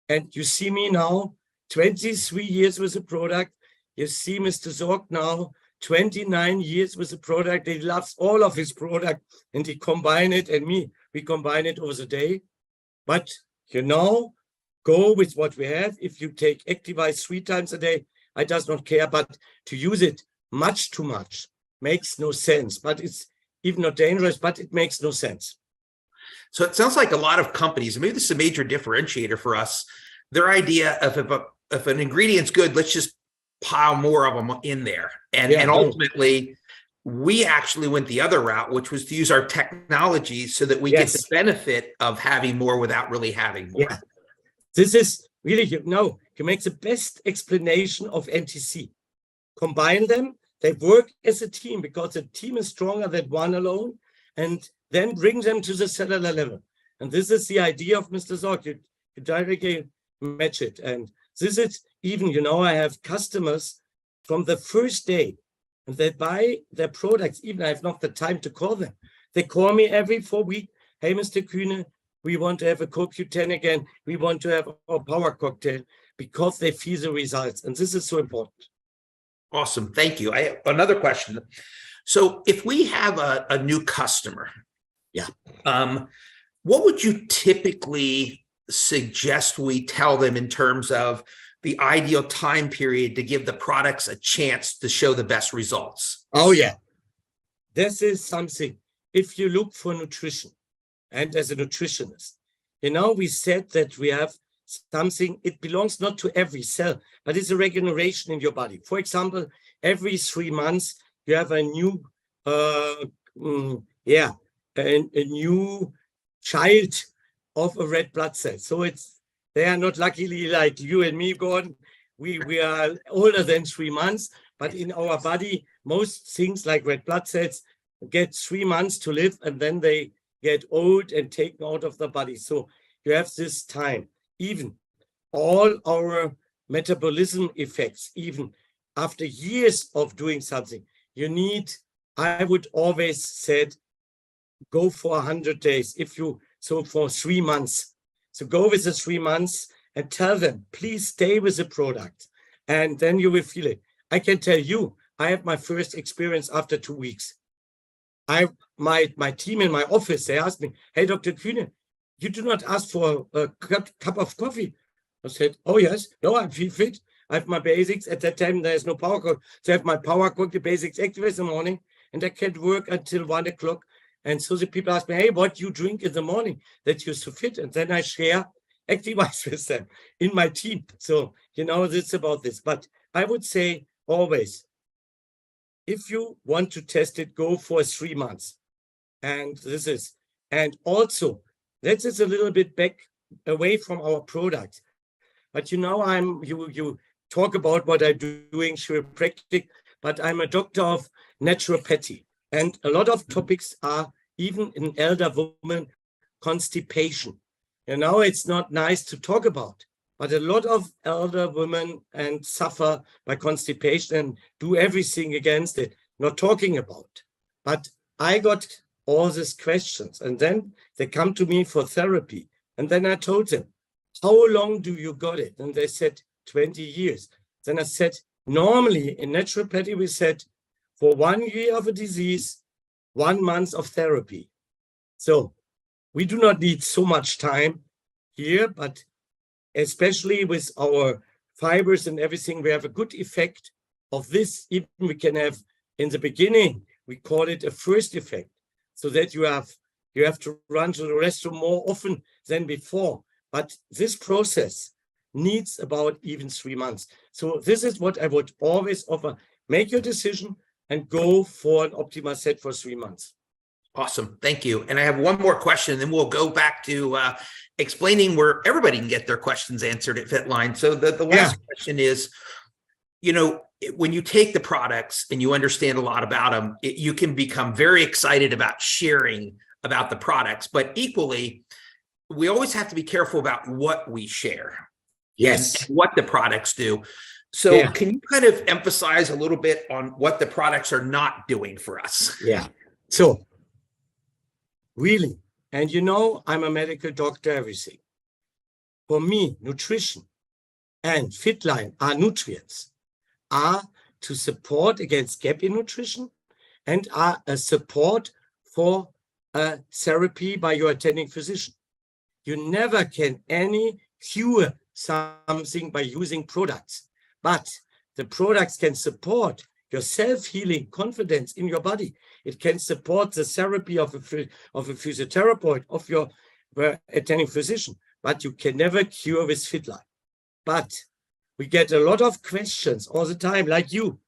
and you see me now, 23 years with the product. You see Mr. Zorg now, 29 years with the product. He loves all of his product and he combine it, and we combine it over the day. But go with what we have. If you take Activize 3 times a day, I does not care, but to use it much too much makes no sense. But it's even not dangerous, but it makes no sense. So it sounds like a lot of companies, maybe this is a major differentiator for us, their idea of if an ingredient's good, let's just pile more of them in there. And ultimately, we actually went the other route, which was to use our technology so that we get the benefit of having more without really having more. Yeah. This is really, you make the best explanation of NTC. Combine them, they work as a team because the team is stronger than one alone, and then bring them to the cellular level. And this is the idea of Mr. Zorg. You directly match it. And this is even, I have customers from the first day, and they buy their products. Even I have not the time to call them. They call me every 4 weeks. Hey, Mr. Kühne, we want to have a CoQ10 again. We want to have a power cocktail, because they feel the results. And this is so important. Awesome. Thank you. I have another question. So if we have a new customer, what would you typically suggest we tell them in terms of the ideal time period to give the products a chance to show the best results? Oh, yeah. This is something, if you look for nutrition, and as a nutritionist, we said that we have something, it belongs not to every cell, but it's a regeneration in your body. For example, every 3 months, you have a new, a new child of a red blood cell. So they are not luckily like you and me, Gordon. We are older than 3 months, but in our body, most things like red blood cells get 3 months to live, and then they get old and taken out of the body. So you have this time. Even all our metabolism effects, even after years of doing something, I would always said, go for 100 days. So for 3 months. So go with the 3 months and tell them, please stay with the product. And then you will feel it. I can tell you, I had my first experience after 2 weeks. My team in my office, they asked me, hey, Dr. Kühne, you do not ask for a cup of coffee. I said, oh, yes. No, I feel fit. I have my basics. At that time, there's no power cord. So I have my power cord, the basics activate in the morning, and I can't work until 1 o'clock. And so the people ask me, hey, what you drink in the morning that you're so fit? And then I share Activize with them in my team. So, it's about this. But I would say always, if you want to test it, go for 3 months. And also, let's just a little bit back away from our products. But you know, you talk about what I'm doing, chiropractic, but I'm a doctor of naturopathy. And a lot of topics are, even in elder women, constipation. You know, it's not nice to talk about, but a lot of elder women and suffer by constipation and do everything against it, not talking about. But I got all these questions, and then they come to me for therapy. And then I told them, how long do you got it? And they said, 20 years. Then I said, normally in naturopathy, we said, for 1 year of a disease, 1 month of therapy. So we do not need so much time here, but especially with our fibers and everything, we have a good effect of this. Even we can have in the beginning, we call it a first effect, so that you have to run to the restroom more often than before. But this process needs about even 3 months. So this is what I would always offer. Make your decision and go for an optimal set for 3 months. Awesome. Thank you. And I have one more question, and then we'll go back to explaining where everybody can get their questions answered at Fitline. So the last question is, you know, when you take the products and you understand a lot about them, you can become very excited about sharing about the products, but equally, we always have to be careful about what we share. Yes. And what the products do. So can you kind of emphasize a little bit on what the products are not doing for us? Yeah. So really, and you know, I'm a medical doctor, everything. For me, nutrition and Fitline are nutrients, are to support against gap in nutrition, and are a support for a therapy by your attending physician. You never can cure something by using products, but the products can support your self-healing confidence in your body. It can support the therapy of a physiotherapist, of your attending physician, but you can never cure with Fitline. But we get a lot of questions all the time, like you.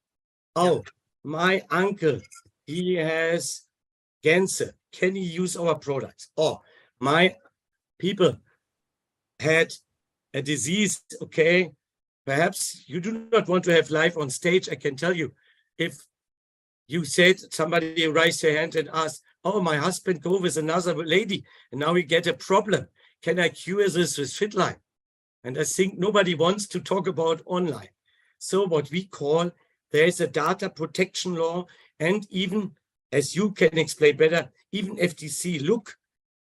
Oh, my uncle, he has cancer. Can he use our products? Or my people had a disease, okay? Perhaps you do not want to have live on stage. I can tell you, if you said somebody raised their hand and asked, oh, my husband go with another lady and now we get a problem. Can I cure this with Fitline? And I think nobody wants to talk about online. So what we call, there is a data protection law, and even, as you can explain better, even FTC look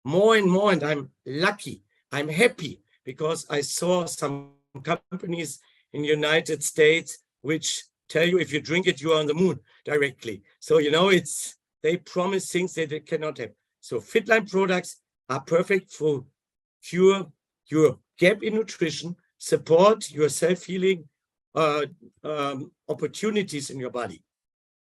more and more, and I'm lucky, I'm happy, because I saw some companies in the United States which tell you if you drink it, you are on the moon directly. So, you know, they promise things that they cannot have. So Fitline products are perfect for cure your gap in nutrition, support your self-healing opportunities in your body.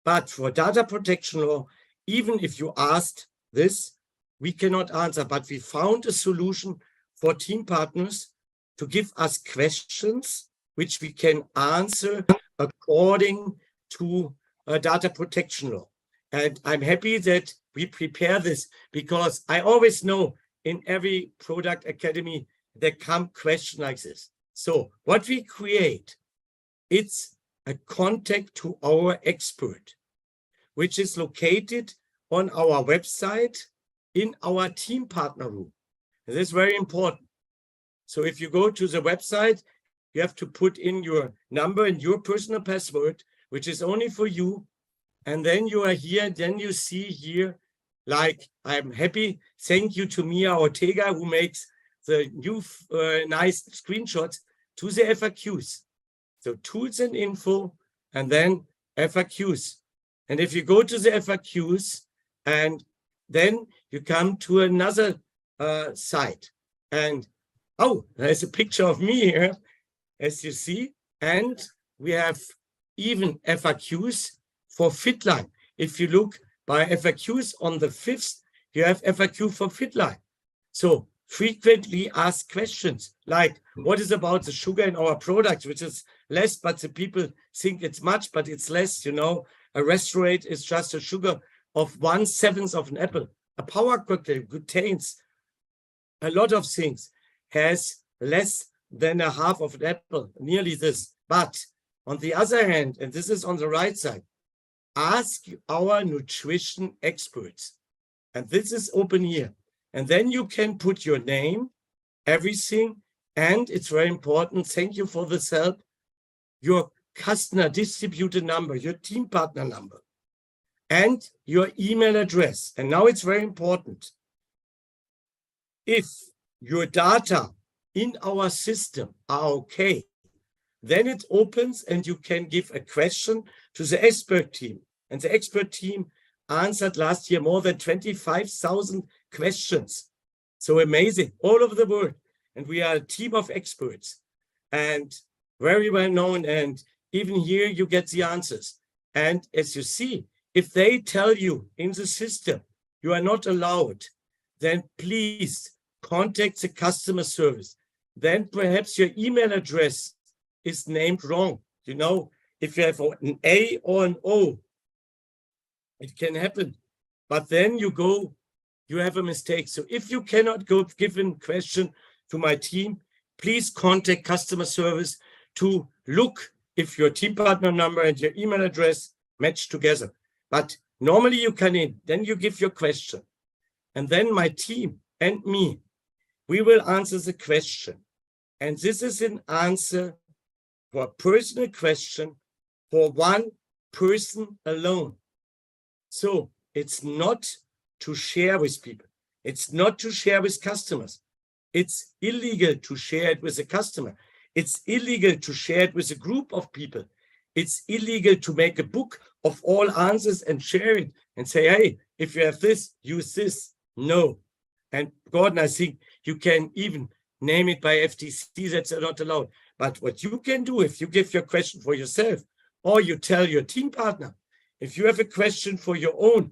But for data protection law, even if you asked this, we cannot answer, but we found a solution for team partners to give us questions which we can answer according to data protection law. And I'm happy that we prepare this, because I always know in every product academy, there come questions like this. So what we create, it's a contact to our expert, which is located on our website in our team partner room. And this is very important. So if you go to the website, you have to put in your number and your personal password, which is only for you. And then you are here, then you see here, like, I'm happy, thank you to Mia Ortega, who makes the new nice screenshots to the FAQs. So tools and info, and then FAQs. And if you go to the FAQs, and then you come to another site, and oh, there's a picture of me here, as you see, and we have even FAQs for Fitline. If you look by FAQs on the 5th, you have FAQ for Fitline. So frequently asked questions like, what is about the sugar in our product, which is less, but the people think it's much, but it's less, you know. A restaurant is just a sugar of 1/7 of an apple. A power cocktail contains a lot of things. has less than a half of an apple, nearly this. But on the other hand, and this is on the right side, ask our nutrition experts. And this is open here. And then you can put your name, everything, and it's very important, thank you for this help, your customer distributor number, your team partner number, and your email address. And now it's very important. If your data in our system are okay, then it opens and you can give a question to the expert team. And the expert team answered last year more than 25,000 questions. So amazing, all over the world. And we are a team of experts and very well known. And even here you get the answers. And as you see, if they tell you in the system you are not allowed, then please contact the customer service. Then perhaps your email address is named wrong. You know, if you have an A or an O, it can happen. But then you have a mistake. So if you cannot give a question to my team, please contact customer service to look if your team partner number and your email address match together. But normally you come in, then you give your question. And then my team and me, we will answer the question. And this is an answer for a personal question for one person alone. So it's not to share with people. It's not to share with customers. It's illegal to share it with a customer. It's illegal to share it with a group of people. It's illegal to make a book of all answers and share it and say, hey, if you have this, use this. No. And Gordon, I think you can even name it by FTC, that's not allowed. But what you can do, if you give your question for yourself, or you tell your team partner, if you have a question for your own,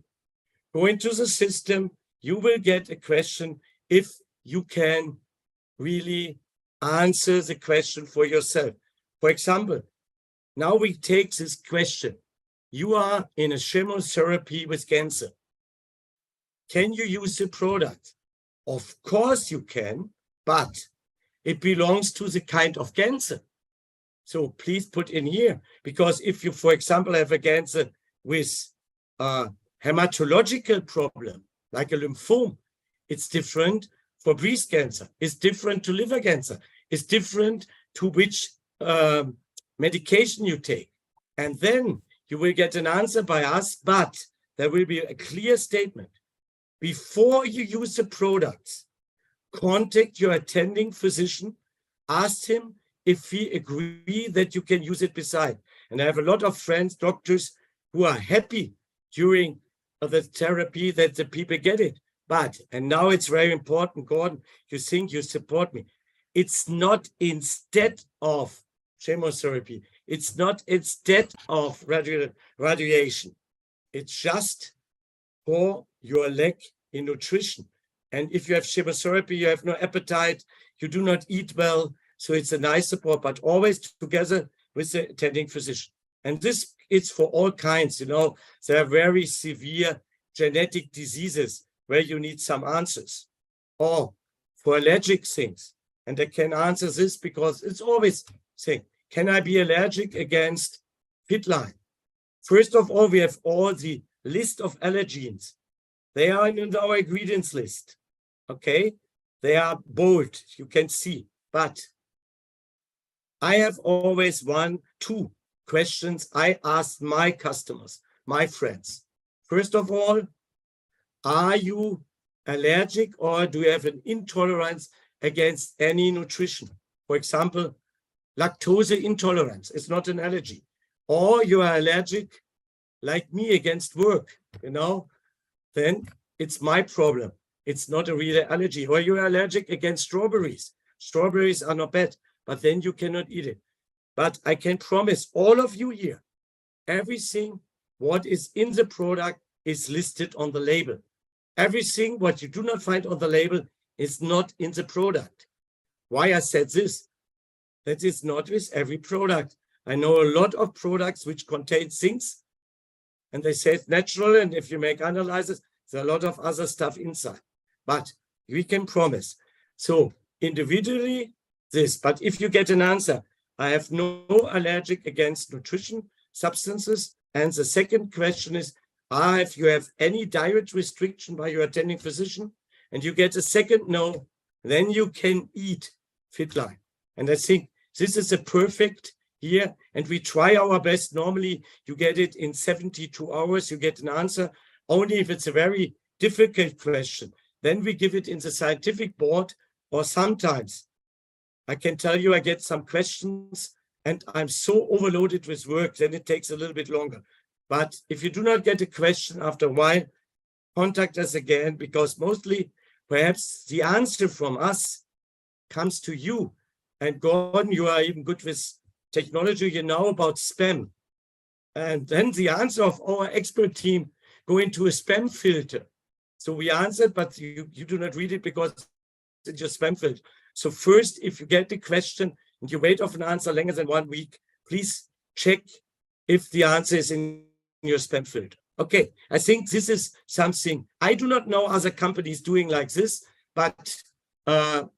go into the system, you will get a question if you can really answer the question for yourself. For example, now we take this question. You are in a chemotherapy with cancer. Can you use the product? Of course you can, but it belongs to the kind of cancer. So please put in here, because if you, for example, have a cancer with a hematological problem, like a lymphoma, it's different for breast cancer. It's different to liver cancer. It's different to which medication you take. And then you will get an answer by us, but there will be a clear statement. Before you use the products, contact your attending physician, ask him if he agrees that you can use it beside. And I have a lot of friends, doctors, who are happy during the therapy that the people get it. But, and now it's very important, Gordon, you think you support me. It's not instead of chemotherapy. It's not instead of radiation. It's just for your lack in nutrition. And if you have chemotherapy, you have no appetite, you do not eat well. So it's a nice support, but always together with the attending physician. And this is for all kinds, you know, there are very severe genetic diseases where you need some answers, or for allergic things. And I can answer this because it's always saying, can I be allergic against Fitline? First of all, we have all the list of allergens. They are in our ingredients list. Okay, they are bold, you can see, but I have always 1, 2 questions I ask my customers, my friends. First of all, are you allergic or do you have an intolerance against any nutrition? For example, lactose intolerance is not an allergy. Or you are allergic, like me, against work, you know, then it's my problem. It's not a real allergy. Or you're allergic against strawberries. Strawberries are not bad, but then you cannot eat it. But I can promise all of you here, everything what is in the product is listed on the label. Everything what you do not find on the label is not in the product. Why I said this? That is not with every product. I know a lot of products which contain things, and they say it's natural, and if you make analysis, there's a lot of other stuff inside. But we can promise. So individually this. But if you get an answer, I have no allergic against nutrition substances. And the second question is, if you have any diet restriction by your attending physician, and you get a second no, then you can eat Fitline. And I think this is a perfect here, and we try our best. Normally, you get it in 72 hours, you get an answer. Only if it's a very difficult question, then we give it in the scientific board, or sometimes I can tell you I get some questions and I'm so overloaded with work, then it takes a little bit longer. But if you do not get a question after a while, contact us again, because mostly perhaps the answer from us comes to you. And Gordon, you are even good with technology, you know about spam. And then the answer of our expert team go into a spam filter. So we answered, but you do not read it because it's your spam filter. So first, if you get the question and you wait of an answer longer than 1 week, please check if the answer is in your spam filter. Okay, I think this is something I do not know other companies doing like this, but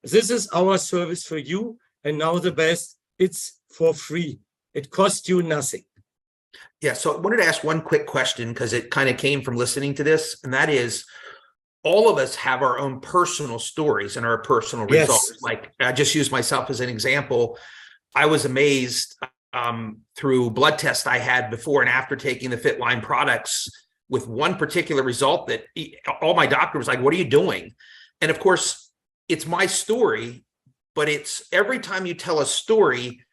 this is our service for you. And now the best, it's for free. It costs you nothing. Yeah, so I wanted to ask one quick question because it kind of came from listening to this, and that is, all of us have our own personal stories and our personal results. Yes. Like, I just use myself as an example. I was amazed through blood tests I had before and after taking the Fitline products with one particular result that all my doctor was like, "What are you doing?" And of course, it's my story, but it's every time you tell a story,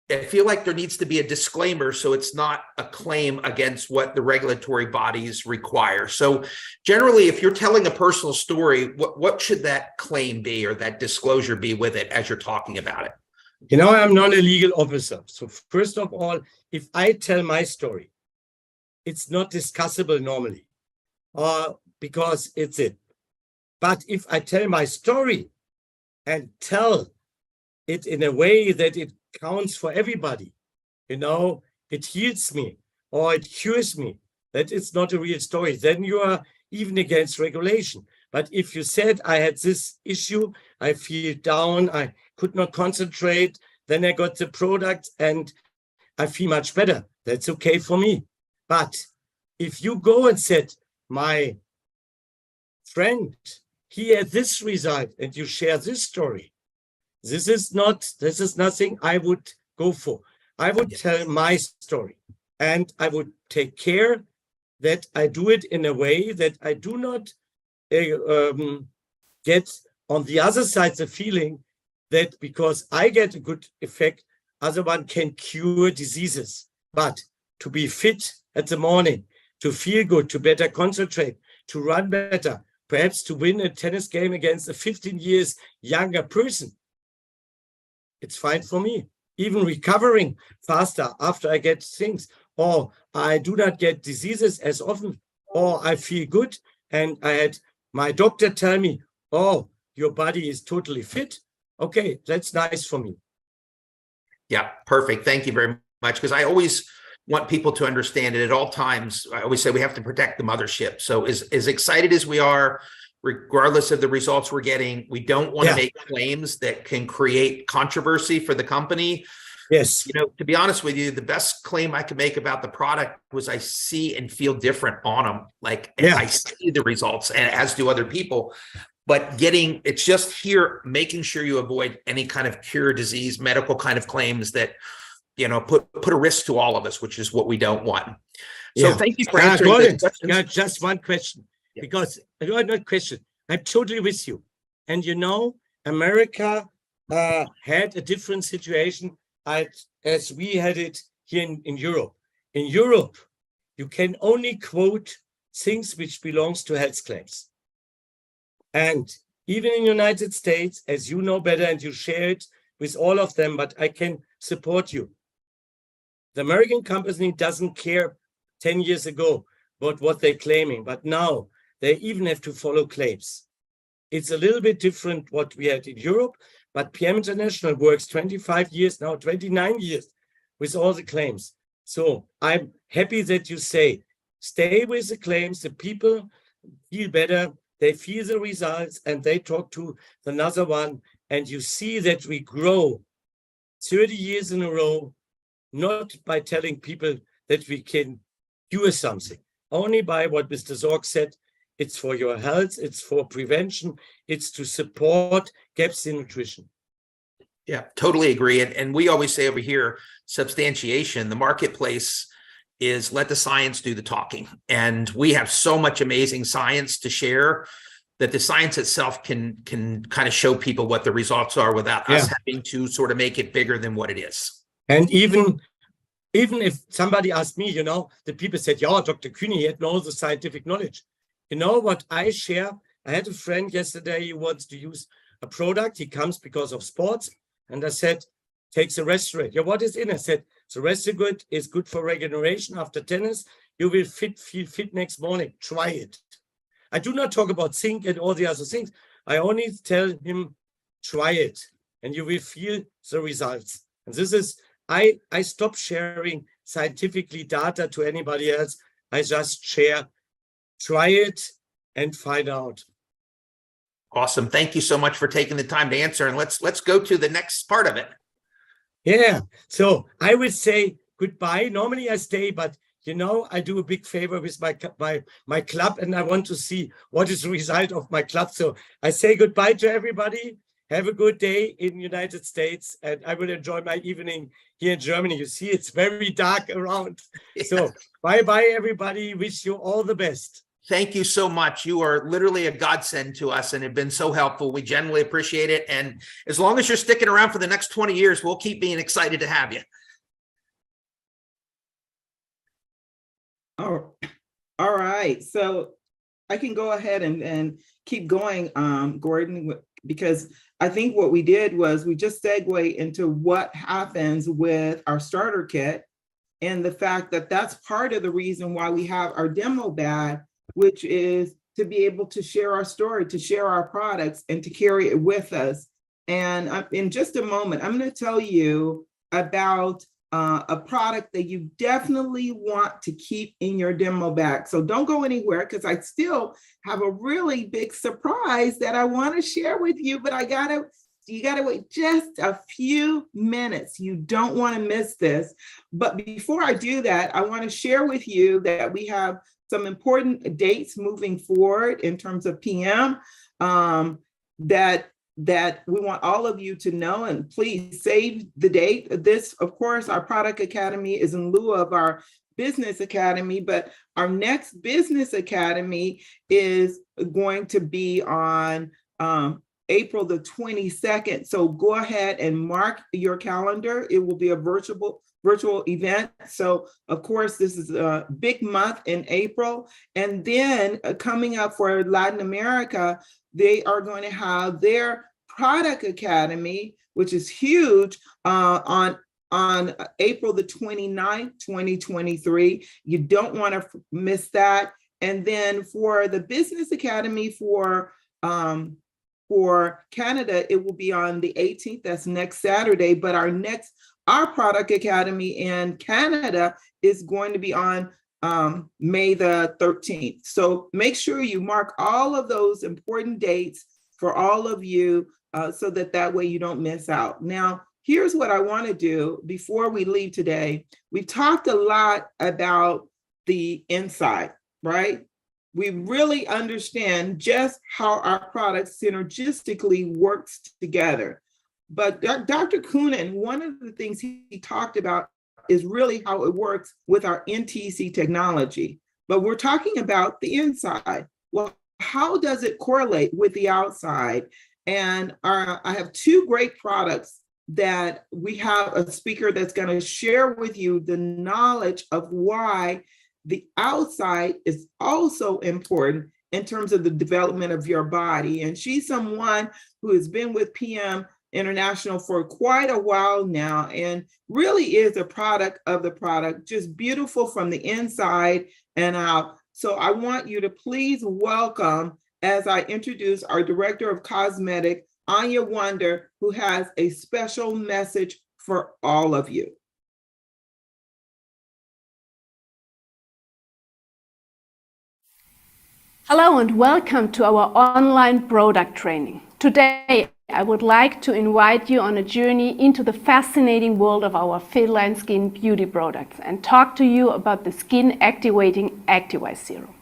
I feel like there needs to be a disclaimer so it's not a claim against what the regulatory bodies require. So generally, if you're telling a personal story, what should that claim be or that disclosure be with it as you're talking about it? You know, I'm not a legal officer. So first of all, if I tell my story, it's not discussable normally, because it's it. But if I tell my story and tell it in a way that it counts for everybody, you know, it heals me or it cures me, that it's not a real story, then you are even against regulation. But if you said, I had this issue, I feel down, I could not concentrate, then I got the product and I feel much better, that's okay for me. But if you go and said, my friend, he had this result, and you share this story, this is nothing I would go for. I would tell my story, and I would take care that I do it in a way that I do not get on the other side the feeling that because I get a good effect, other one can cure diseases. But to be fit at the morning, to feel good, to better concentrate, to run better, perhaps to win a tennis game against a 15 years younger person, it's fine for me. Even recovering faster after I get things, or I do not get diseases as often, or I feel good. And I had my doctor tell me, oh, your body is totally fit. Okay, that's nice for me. Yeah, perfect. Thank you very much. Because I always want people to understand it at all times. I always say we have to protect the mothership. So as excited as we are, regardless of the results we're getting, we don't want to make claims that can create controversy for the company. Yes. You know, to be honest with you, the best claim I could make about the product was I see and feel different on them. Like I see the results, and as do other people. But it's just here, making sure you avoid any kind of cure disease, medical kind of claims that, you know, put a risk to all of us, which is what we don't want. So thank you for answering this question. Just one question, because not question. I'm totally with you. And you know, America had a different situation as we had it here in Europe. In Europe, you can only quote things which belongs to health claims. And even in the United States, as you know better and you share it with all of them, but I can support you. The American company doesn't care 10 years ago about what they're claiming, but now they even have to follow claims. It's a little bit different what we had in Europe, but PM International works 25 years now, 29 years with all the claims. So I'm happy that you say, stay with the claims, the people feel better, they feel the results, and they talk to another one, And you see that we grow 30 years in a row, not by telling people that we can cure something, only by what Mr. Zorg said. It's for your health, it's for prevention, it's to support gaps in nutrition. Yeah, totally agree. And we always say over here, substantiation, the marketplace is let the science do the talking. And we have so much amazing science to share that the science itself can kind of show people what the results are without us having to sort of make it bigger than what it is. And even if somebody asked me, the people said, yeah, Dr. Kühne, he had no the scientific knowledge. You know what I share? I had a friend yesterday who wants to use a product. He comes because of sports. And I said, takes a Restorate. Yeah, what is in? I said, the Restorate is good for regeneration after tennis. You will feel fit next morning. Try it. I do not talk about zinc and all the other things. I only tell him, try it, and you will feel the results. And this is, I stop sharing scientifically data to anybody else. I just share, try it and find out. Awesome. Thank you so much for taking the time to answer. And let's go to the next part of it. Yeah. So I would say goodbye. Normally I stay, but I do a big favor with my club, and I want to see what is the result of my club. So I say goodbye to everybody. Have a good day in the United States, and I will enjoy my evening here in Germany. You see, it's very dark around. Yeah. So bye-bye, everybody. Wish you all the best. Thank you so much. You are literally a godsend to us and have been so helpful. We genuinely appreciate it. And as long as you're sticking around for the next 20 years, we'll keep being excited to have you. Oh, all right. So I can go ahead and keep going, Gordon, because I think what we did was we just segue into what happens with our starter kit and the fact that that's part of the reason why we have our demo bag, which is to be able to share our story, to share our products, and to carry it with us. And in just a moment, I'm going to tell you about a product that you definitely want to keep in your demo bag. So don't go anywhere, because I still have a really big surprise that I want to share with you, but you gotta wait just a few minutes. You don't want to miss this. But before I do that, I want to share with you that we have some important dates moving forward in terms of PM that we want all of you to know, and please save the date. This, of course, our Product Academy is in lieu of our Business Academy, but our next Business Academy is going to be on April the 22nd. So go ahead and mark your calendar. It will be a virtual event. So of course, this is a big month in April. And then coming up for Latin America, they are going to have their Product Academy, which is huge, on April the 29th, 2023. You don't want to miss that. And then for the Business Academy for Canada, it will be on the 18th. That's next Saturday. But our Product Academy in Canada is going to be on May the 13th. So make sure you mark all of those important dates for all of you so that way you don't miss out. Now, here's what I want to do before we leave today. We've talked a lot about the inside, right? We really understand just how our product synergistically works together. But Dr. Kühne, one of the things he talked about is really how it works with our NTC technology. But we're talking about the inside. Well, how does it correlate with the outside? And I have two great products that we have a speaker that's going to share with you the knowledge of why the outside is also important in terms of the development of your body. And she's someone who has been with PM International for quite a while now and really is a product of the product, just beautiful from the inside and out. So I want you to please welcome, as I introduce our Director of Cosmetic, Anya Wonder, who has a special message for all of you. Hello and welcome to our online product training. Today, I would like to invite you on a journey into the fascinating world of our Fitline skin beauty products and talk to you about the skin activating Activise Serum.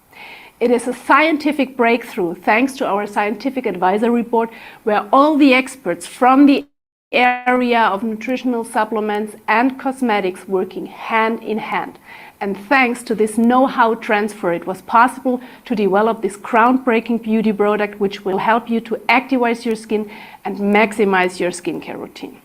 It is a scientific breakthrough thanks to our scientific advisory board, where all the experts from the area of nutritional supplements and cosmetics working hand in hand. And thanks to this know-how transfer, it was possible to develop this groundbreaking beauty product which will help you to activise your skin and maximize your skincare routine.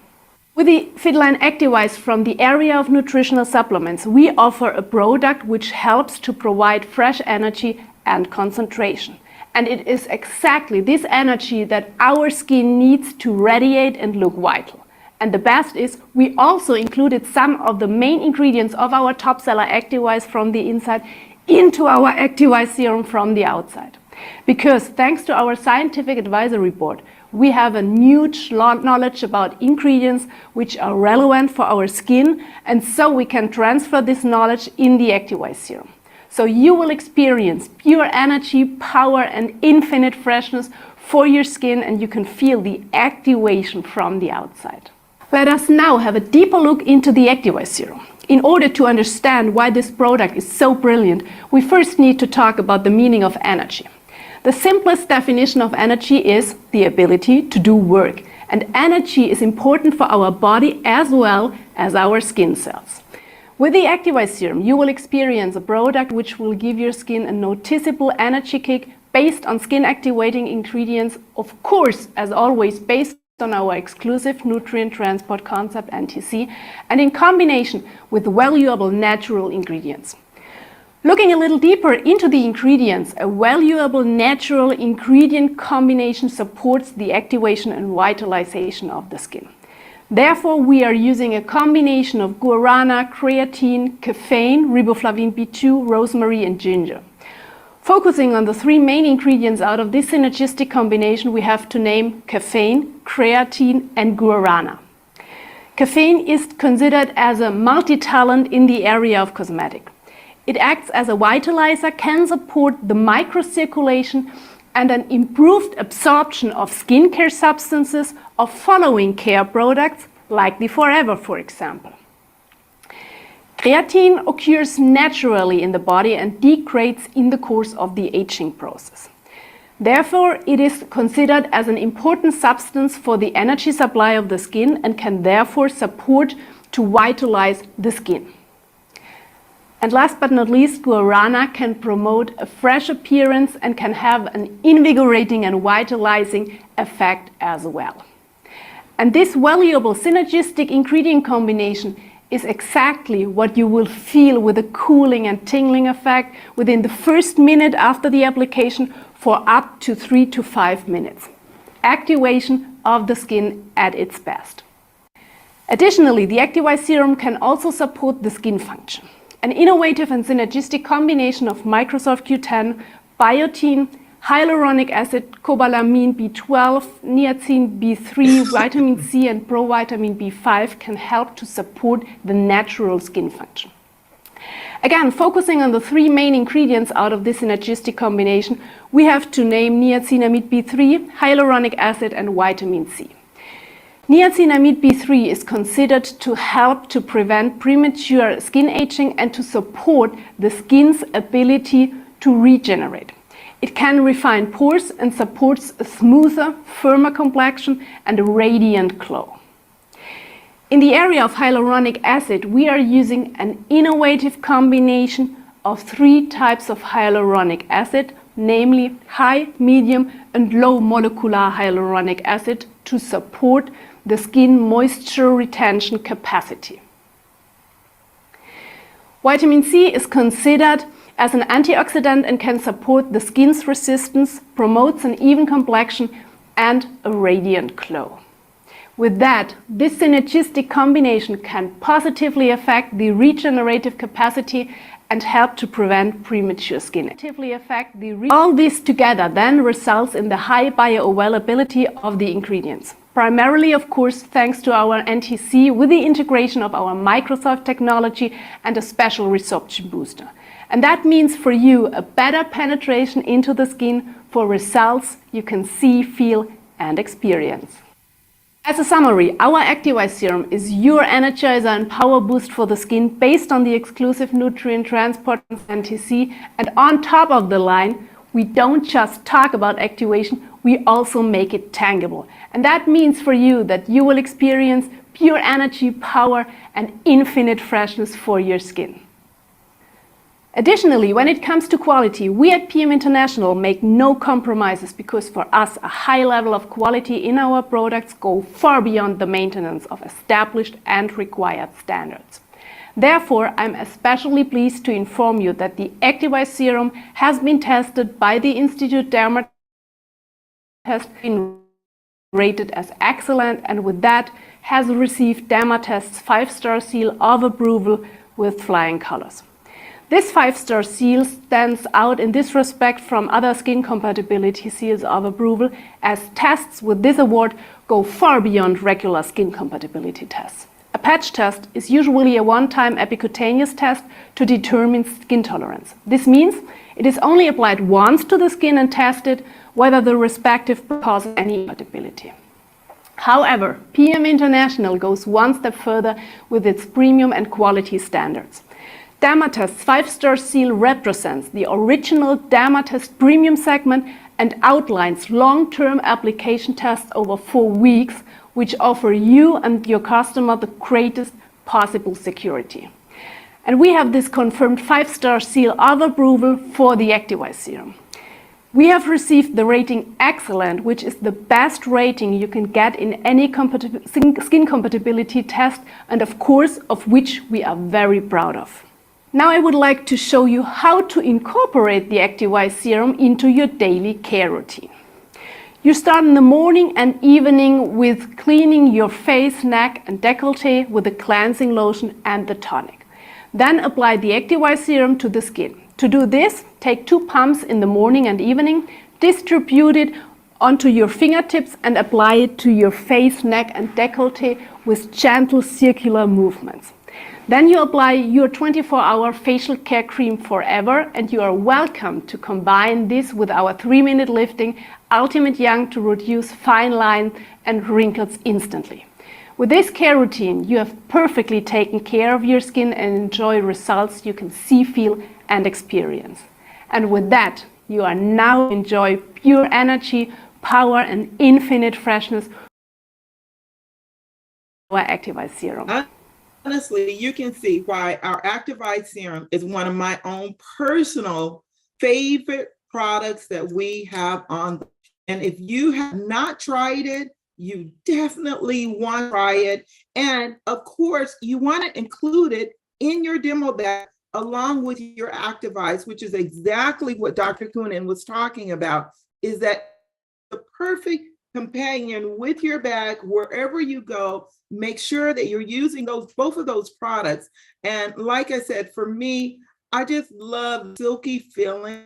With the Fitline Activise from the area of nutritional supplements, we offer a product which helps to provide fresh energy and concentration. And it is exactly this energy that our skin needs to radiate and look vital. And the best is, we also included some of the main ingredients of our top seller Activise from the inside into our Activise Serum from the outside. Because thanks to our scientific advisory board, we have a huge knowledge about ingredients which are relevant for our skin, and so we can transfer this knowledge in the Activise Serum. So you will experience pure energy, power and infinite freshness for your skin, and you can feel the activation from the outside. Let us now have a deeper look into the Activise Serum. In order to understand why this product is so brilliant, we first need to talk about the meaning of energy. The simplest definition of energy is the ability to do work, and energy is important for our body as well as our skin cells. With the Activise Serum, you will experience a product which will give your skin a noticeable energy kick based on skin activating ingredients, of course, as always, based on our exclusive nutrient transport concept NTC, and in combination with valuable natural ingredients. Looking a little deeper into the ingredients, a valuable natural ingredient combination supports the activation and vitalization of the skin. Therefore, we are using a combination of guarana, creatine, caffeine, riboflavin B2, rosemary and ginger. Focusing on the three main ingredients out of this synergistic combination, we have to name caffeine, creatine and guarana. Caffeine is considered as a multi-talent in the area of cosmetic. It acts as a vitalizer, can support the microcirculation and an improved absorption of skincare substances of following care products like the Forever, for example. Creatine occurs naturally in the body and degrades in the course of the aging process. Therefore, it is considered as an important substance for the energy supply of the skin and can therefore support to vitalize the skin. And last but not least, guarana can promote a fresh appearance and can have an invigorating and vitalizing effect as well. And this valuable synergistic ingredient combination is exactly what you will feel with a cooling and tingling effect within the first minute after the application for up to 3 to 5 minutes. Activation of the skin at its best. Additionally, the Activise Serum can also support the skin function. An innovative and synergistic combination of Microsoft Q10, biotin, hyaluronic acid, cobalamin B12, niacin B3, vitamin C and provitamin B5 can help to support the natural skin function. Again, focusing on the three main ingredients out of this synergistic combination, we have to name niacinamide B3, hyaluronic acid and vitamin C. Niacinamide B3 is considered to help to prevent premature skin aging and to support the skin's ability to regenerate. It can refine pores and supports a smoother, firmer complexion and a radiant glow. In the area of hyaluronic acid, we are using an innovative combination of 3 types of hyaluronic acid, namely high, medium and low molecular hyaluronic acid, to support the skin moisture retention capacity. Vitamin C is considered as an antioxidant and can support the skin's resistance, promotes an even complexion and a radiant glow. With that, this synergistic combination can positively affect the regenerative capacity and help to prevent premature skin. All this together then results in the high bioavailability of the ingredients. Primarily, of course, thanks to our NTC with the integration of our Microsoft technology and a special resorption booster. And that means for you a better penetration into the skin for results you can see, feel and experience. As a summary, our Activise Serum is your energizer and power boost for the skin based on the exclusive nutrient transport NTC, and on top of the line, we don't just talk about activation, we also make it tangible. And that means for you that you will experience pure energy, power, and infinite freshness for your skin. Additionally, when it comes to quality, we at PM International make no compromises, because for us a high level of quality in our products go far beyond the maintenance of established and required standards. Therefore, I'm especially pleased to inform you that the Activise Serum has been tested by the Institute Dermatology, has been rated as excellent, and with that has received Dermatest's 5-star seal of approval with flying colors. This 5-star seal stands out in this respect from other skin compatibility seals of approval, as tests with this award go far beyond regular skin compatibility tests. A patch test is usually a one-time epicutaneous test to determine skin tolerance. This means it is only applied once to the skin and tested whether the respective causes any compatibility. However, PM International goes one step further with its premium and quality standards. Dermatest's 5-star seal represents the original Dermatest premium segment and outlines long-term application tests over 4 weeks, which offer you and your customer the greatest possible security. And we have this confirmed 5-star seal of approval for the Activise Serum. We have received the rating excellent, which is the best rating you can get in any skin compatibility test, and of course of which we are very proud of. Now I would like to show you how to incorporate the Activise Serum into your daily care routine. You start in the morning and evening with cleaning your face, neck and décolleté with the cleansing lotion and the tonic. Then apply the Activise Serum to the skin. To do this, take 2 pumps in the morning and evening, distribute it onto your fingertips and apply it to your face, neck and décolleté with gentle circular movements. Then you apply your 24-hour facial care cream forever, and you are welcome to combine this with our 3-minute lifting Ultimate Young to reduce fine lines and wrinkles instantly. With this care routine, you have perfectly taken care of your skin and enjoy results you can see, feel and experience. And with that, you are now enjoy pure energy, power and infinite freshness our Activise Serum. Honestly, you can see why our Activise Serum is one of my own personal favorite products that we have on. And if you have not tried it, you definitely want to try it. And of course, you want to include it in your demo bag along with your Activise, which is exactly what Dr. Kühne was talking about, is that the perfect companion with your bag wherever you go. Make sure that you're using both of those products. And like I said, for me, I just love silky feeling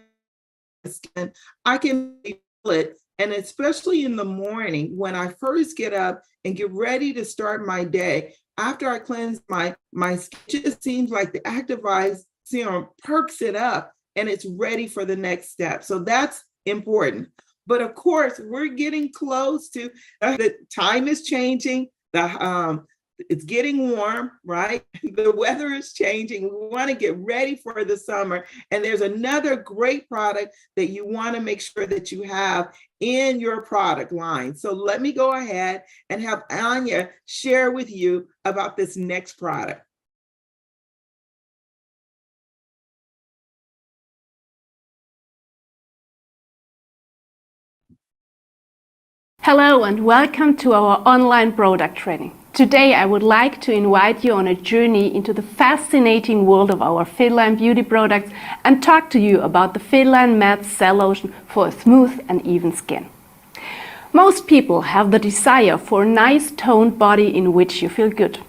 skin. I can feel it, and especially in the morning when I first get up and get ready to start my day. After I cleanse my skin, it just seems like the Activise Serum perks it up and it's ready for the next step. So that's important. But of course, we're getting close to the time is changing. It's getting warm, right? The weather is changing. We want to get ready for the summer. And there's another great product that you want to make sure that you have in your product line. So let me go ahead and have Anya share with you about this next product. Hello and welcome to our online product training. Today I would like to invite you on a journey into the fascinating world of our Fitline beauty products and talk to you about the Fitline Matte Cell Lotion for a smooth and even skin. Most people have the desire for a nice toned body in which you feel good.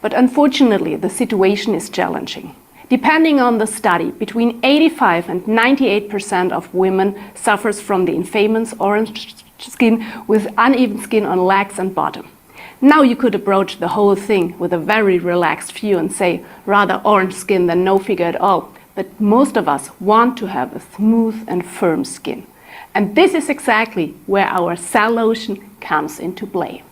But unfortunately the situation is challenging. Depending on the study, between 85 and 98% of women suffers from the infamous orange skin with uneven skin on legs and bottom. Now you could approach the whole thing with a very relaxed view and say rather orange skin than no figure at all. But most of us want to have a smooth and firm skin. And this is exactly where our cell lotion comes into play.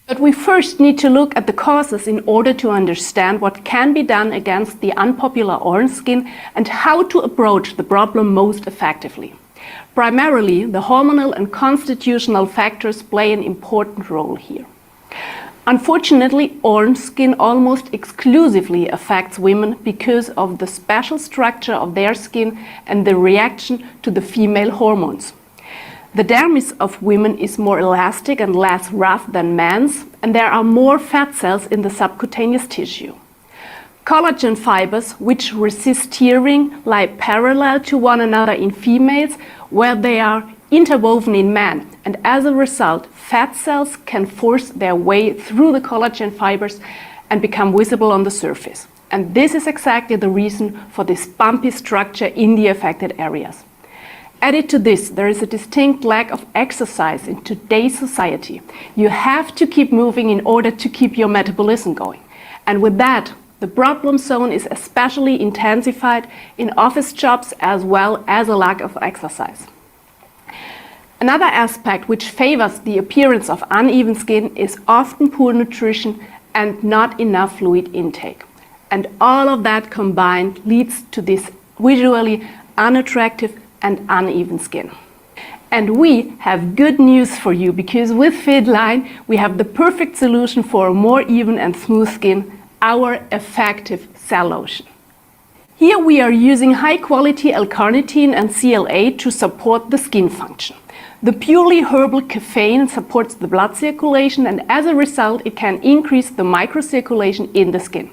But we first need to look at the causes in order to understand what can be done against the unpopular orange skin and how to approach the problem most effectively. Primarily, the hormonal and constitutional factors play an important role here. Unfortunately, orange skin almost exclusively affects women because of the special structure of their skin and the reaction to the female hormones. The dermis of women is more elastic and less rough than men's, and there are more fat cells in the subcutaneous tissue. Collagen fibers, which resist tearing, lie parallel to one another in females, where they are interwoven in men, and as a result, fat cells can force their way through the collagen fibers and become visible on the surface. And this is exactly the reason for this bumpy structure in the affected areas. Added to this, there is a distinct lack of exercise in today's society. You have to keep moving in order to keep your metabolism going. And with that, the problem zone is especially intensified in office jobs as well as a lack of exercise. Another aspect which favors the appearance of uneven skin is often poor nutrition and not enough fluid intake. And all of that combined leads to this visually unattractive and uneven skin. And we have good news for you, because with Fitline we have the perfect solution for a more even and smooth skin, our effective cell lotion. Here we are using high quality L-carnitine and CLA to support the skin function. The purely herbal caffeine supports the blood circulation, and as a result it can increase the microcirculation in the skin.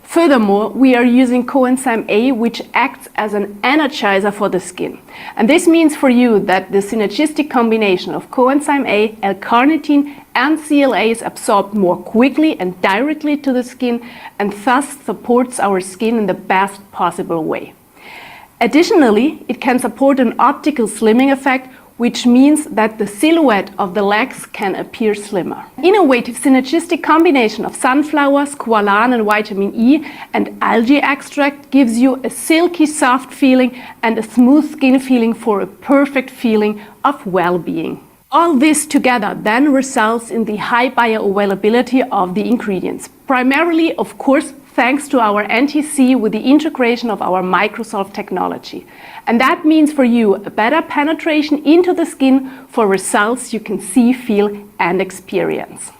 Furthermore, we are using coenzyme A, which acts as an energizer for the skin. And this means for you that the synergistic combination of coenzyme A, L-carnitine and CLA is absorbed more quickly and directly to the skin, and thus supports our skin in the best possible way. Additionally, it can support an optical slimming effect, which means that the silhouette of the legs can appear slimmer. Innovative synergistic combination of sunflower, squalane and vitamin E and algae extract gives you a silky soft feeling and a smooth skin feeling for a perfect feeling of well-being. All this together then results in the high bioavailability of the ingredients. Primarily, of course, thanks to our NTC with the integration of our Microsolve technology. And that means for you a better penetration into the skin for results you can see, feel and experience.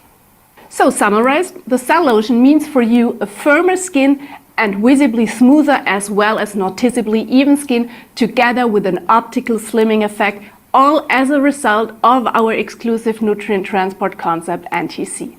So summarized, the cell lotion means for you a firmer skin and visibly smoother as well as noticeably even skin, together with an optical slimming effect, all as a result of our exclusive nutrient transport concept NTC.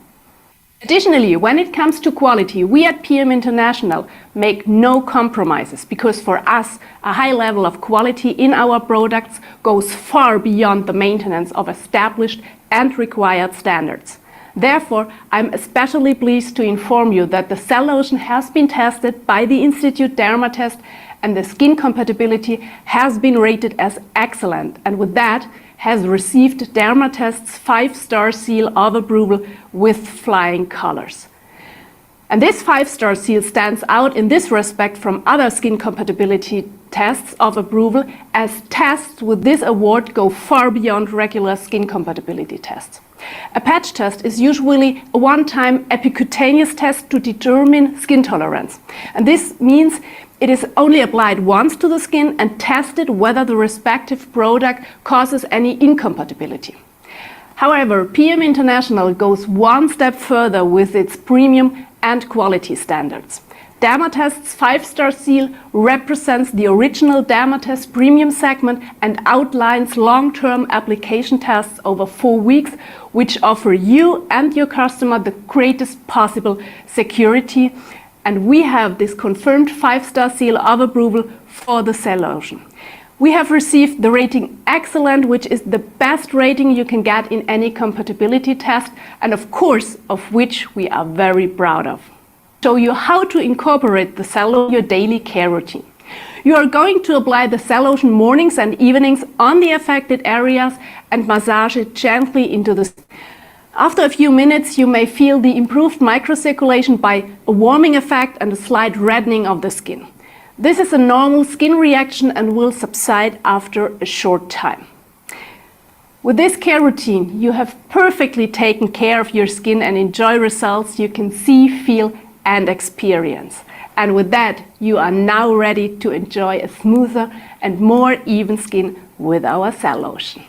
Additionally, when it comes to quality, we at PM International make no compromises, because for us, a high level of quality in our products goes far beyond the maintenance of established and required standards. Therefore, I'm especially pleased to inform you that the cell lotion has been tested by the Institute Dermatest, and the skin compatibility has been rated as excellent, and with that, has received Dermatest's 5-star seal of approval with flying colors. And this 5-star seal stands out in this respect from other skin compatibility tests of approval, as tests with this award go far beyond regular skin compatibility tests. A patch test is usually a one-time epicutaneous test to determine skin tolerance. And this means it is only applied once to the skin and tested whether the respective product causes any incompatibility. However, PM International goes one step further with its premium and quality standards. Dermatest's 5-star seal represents the original Dermatest premium segment and outlines long-term application tests over 4 weeks, which offer you and your customer the greatest possible security. And we have this confirmed 5-star seal of approval for the cell lotion. We have received the rating excellent, which is the best rating you can get in any compatibility test, and of course, of which we are very proud of. Show you how to incorporate the cell lotion in your daily care routine. You are going to apply the cell lotion mornings and evenings on the affected areas and massage it gently into the skin. After a few minutes, you may feel the improved microcirculation by a warming effect and a slight reddening of the skin. This is a normal skin reaction and will subside after a short time. With this care routine, you have perfectly taken care of your skin and enjoy results you can see, feel, and experience. And with that, you are now ready to enjoy a smoother and more even skin with our cell lotion.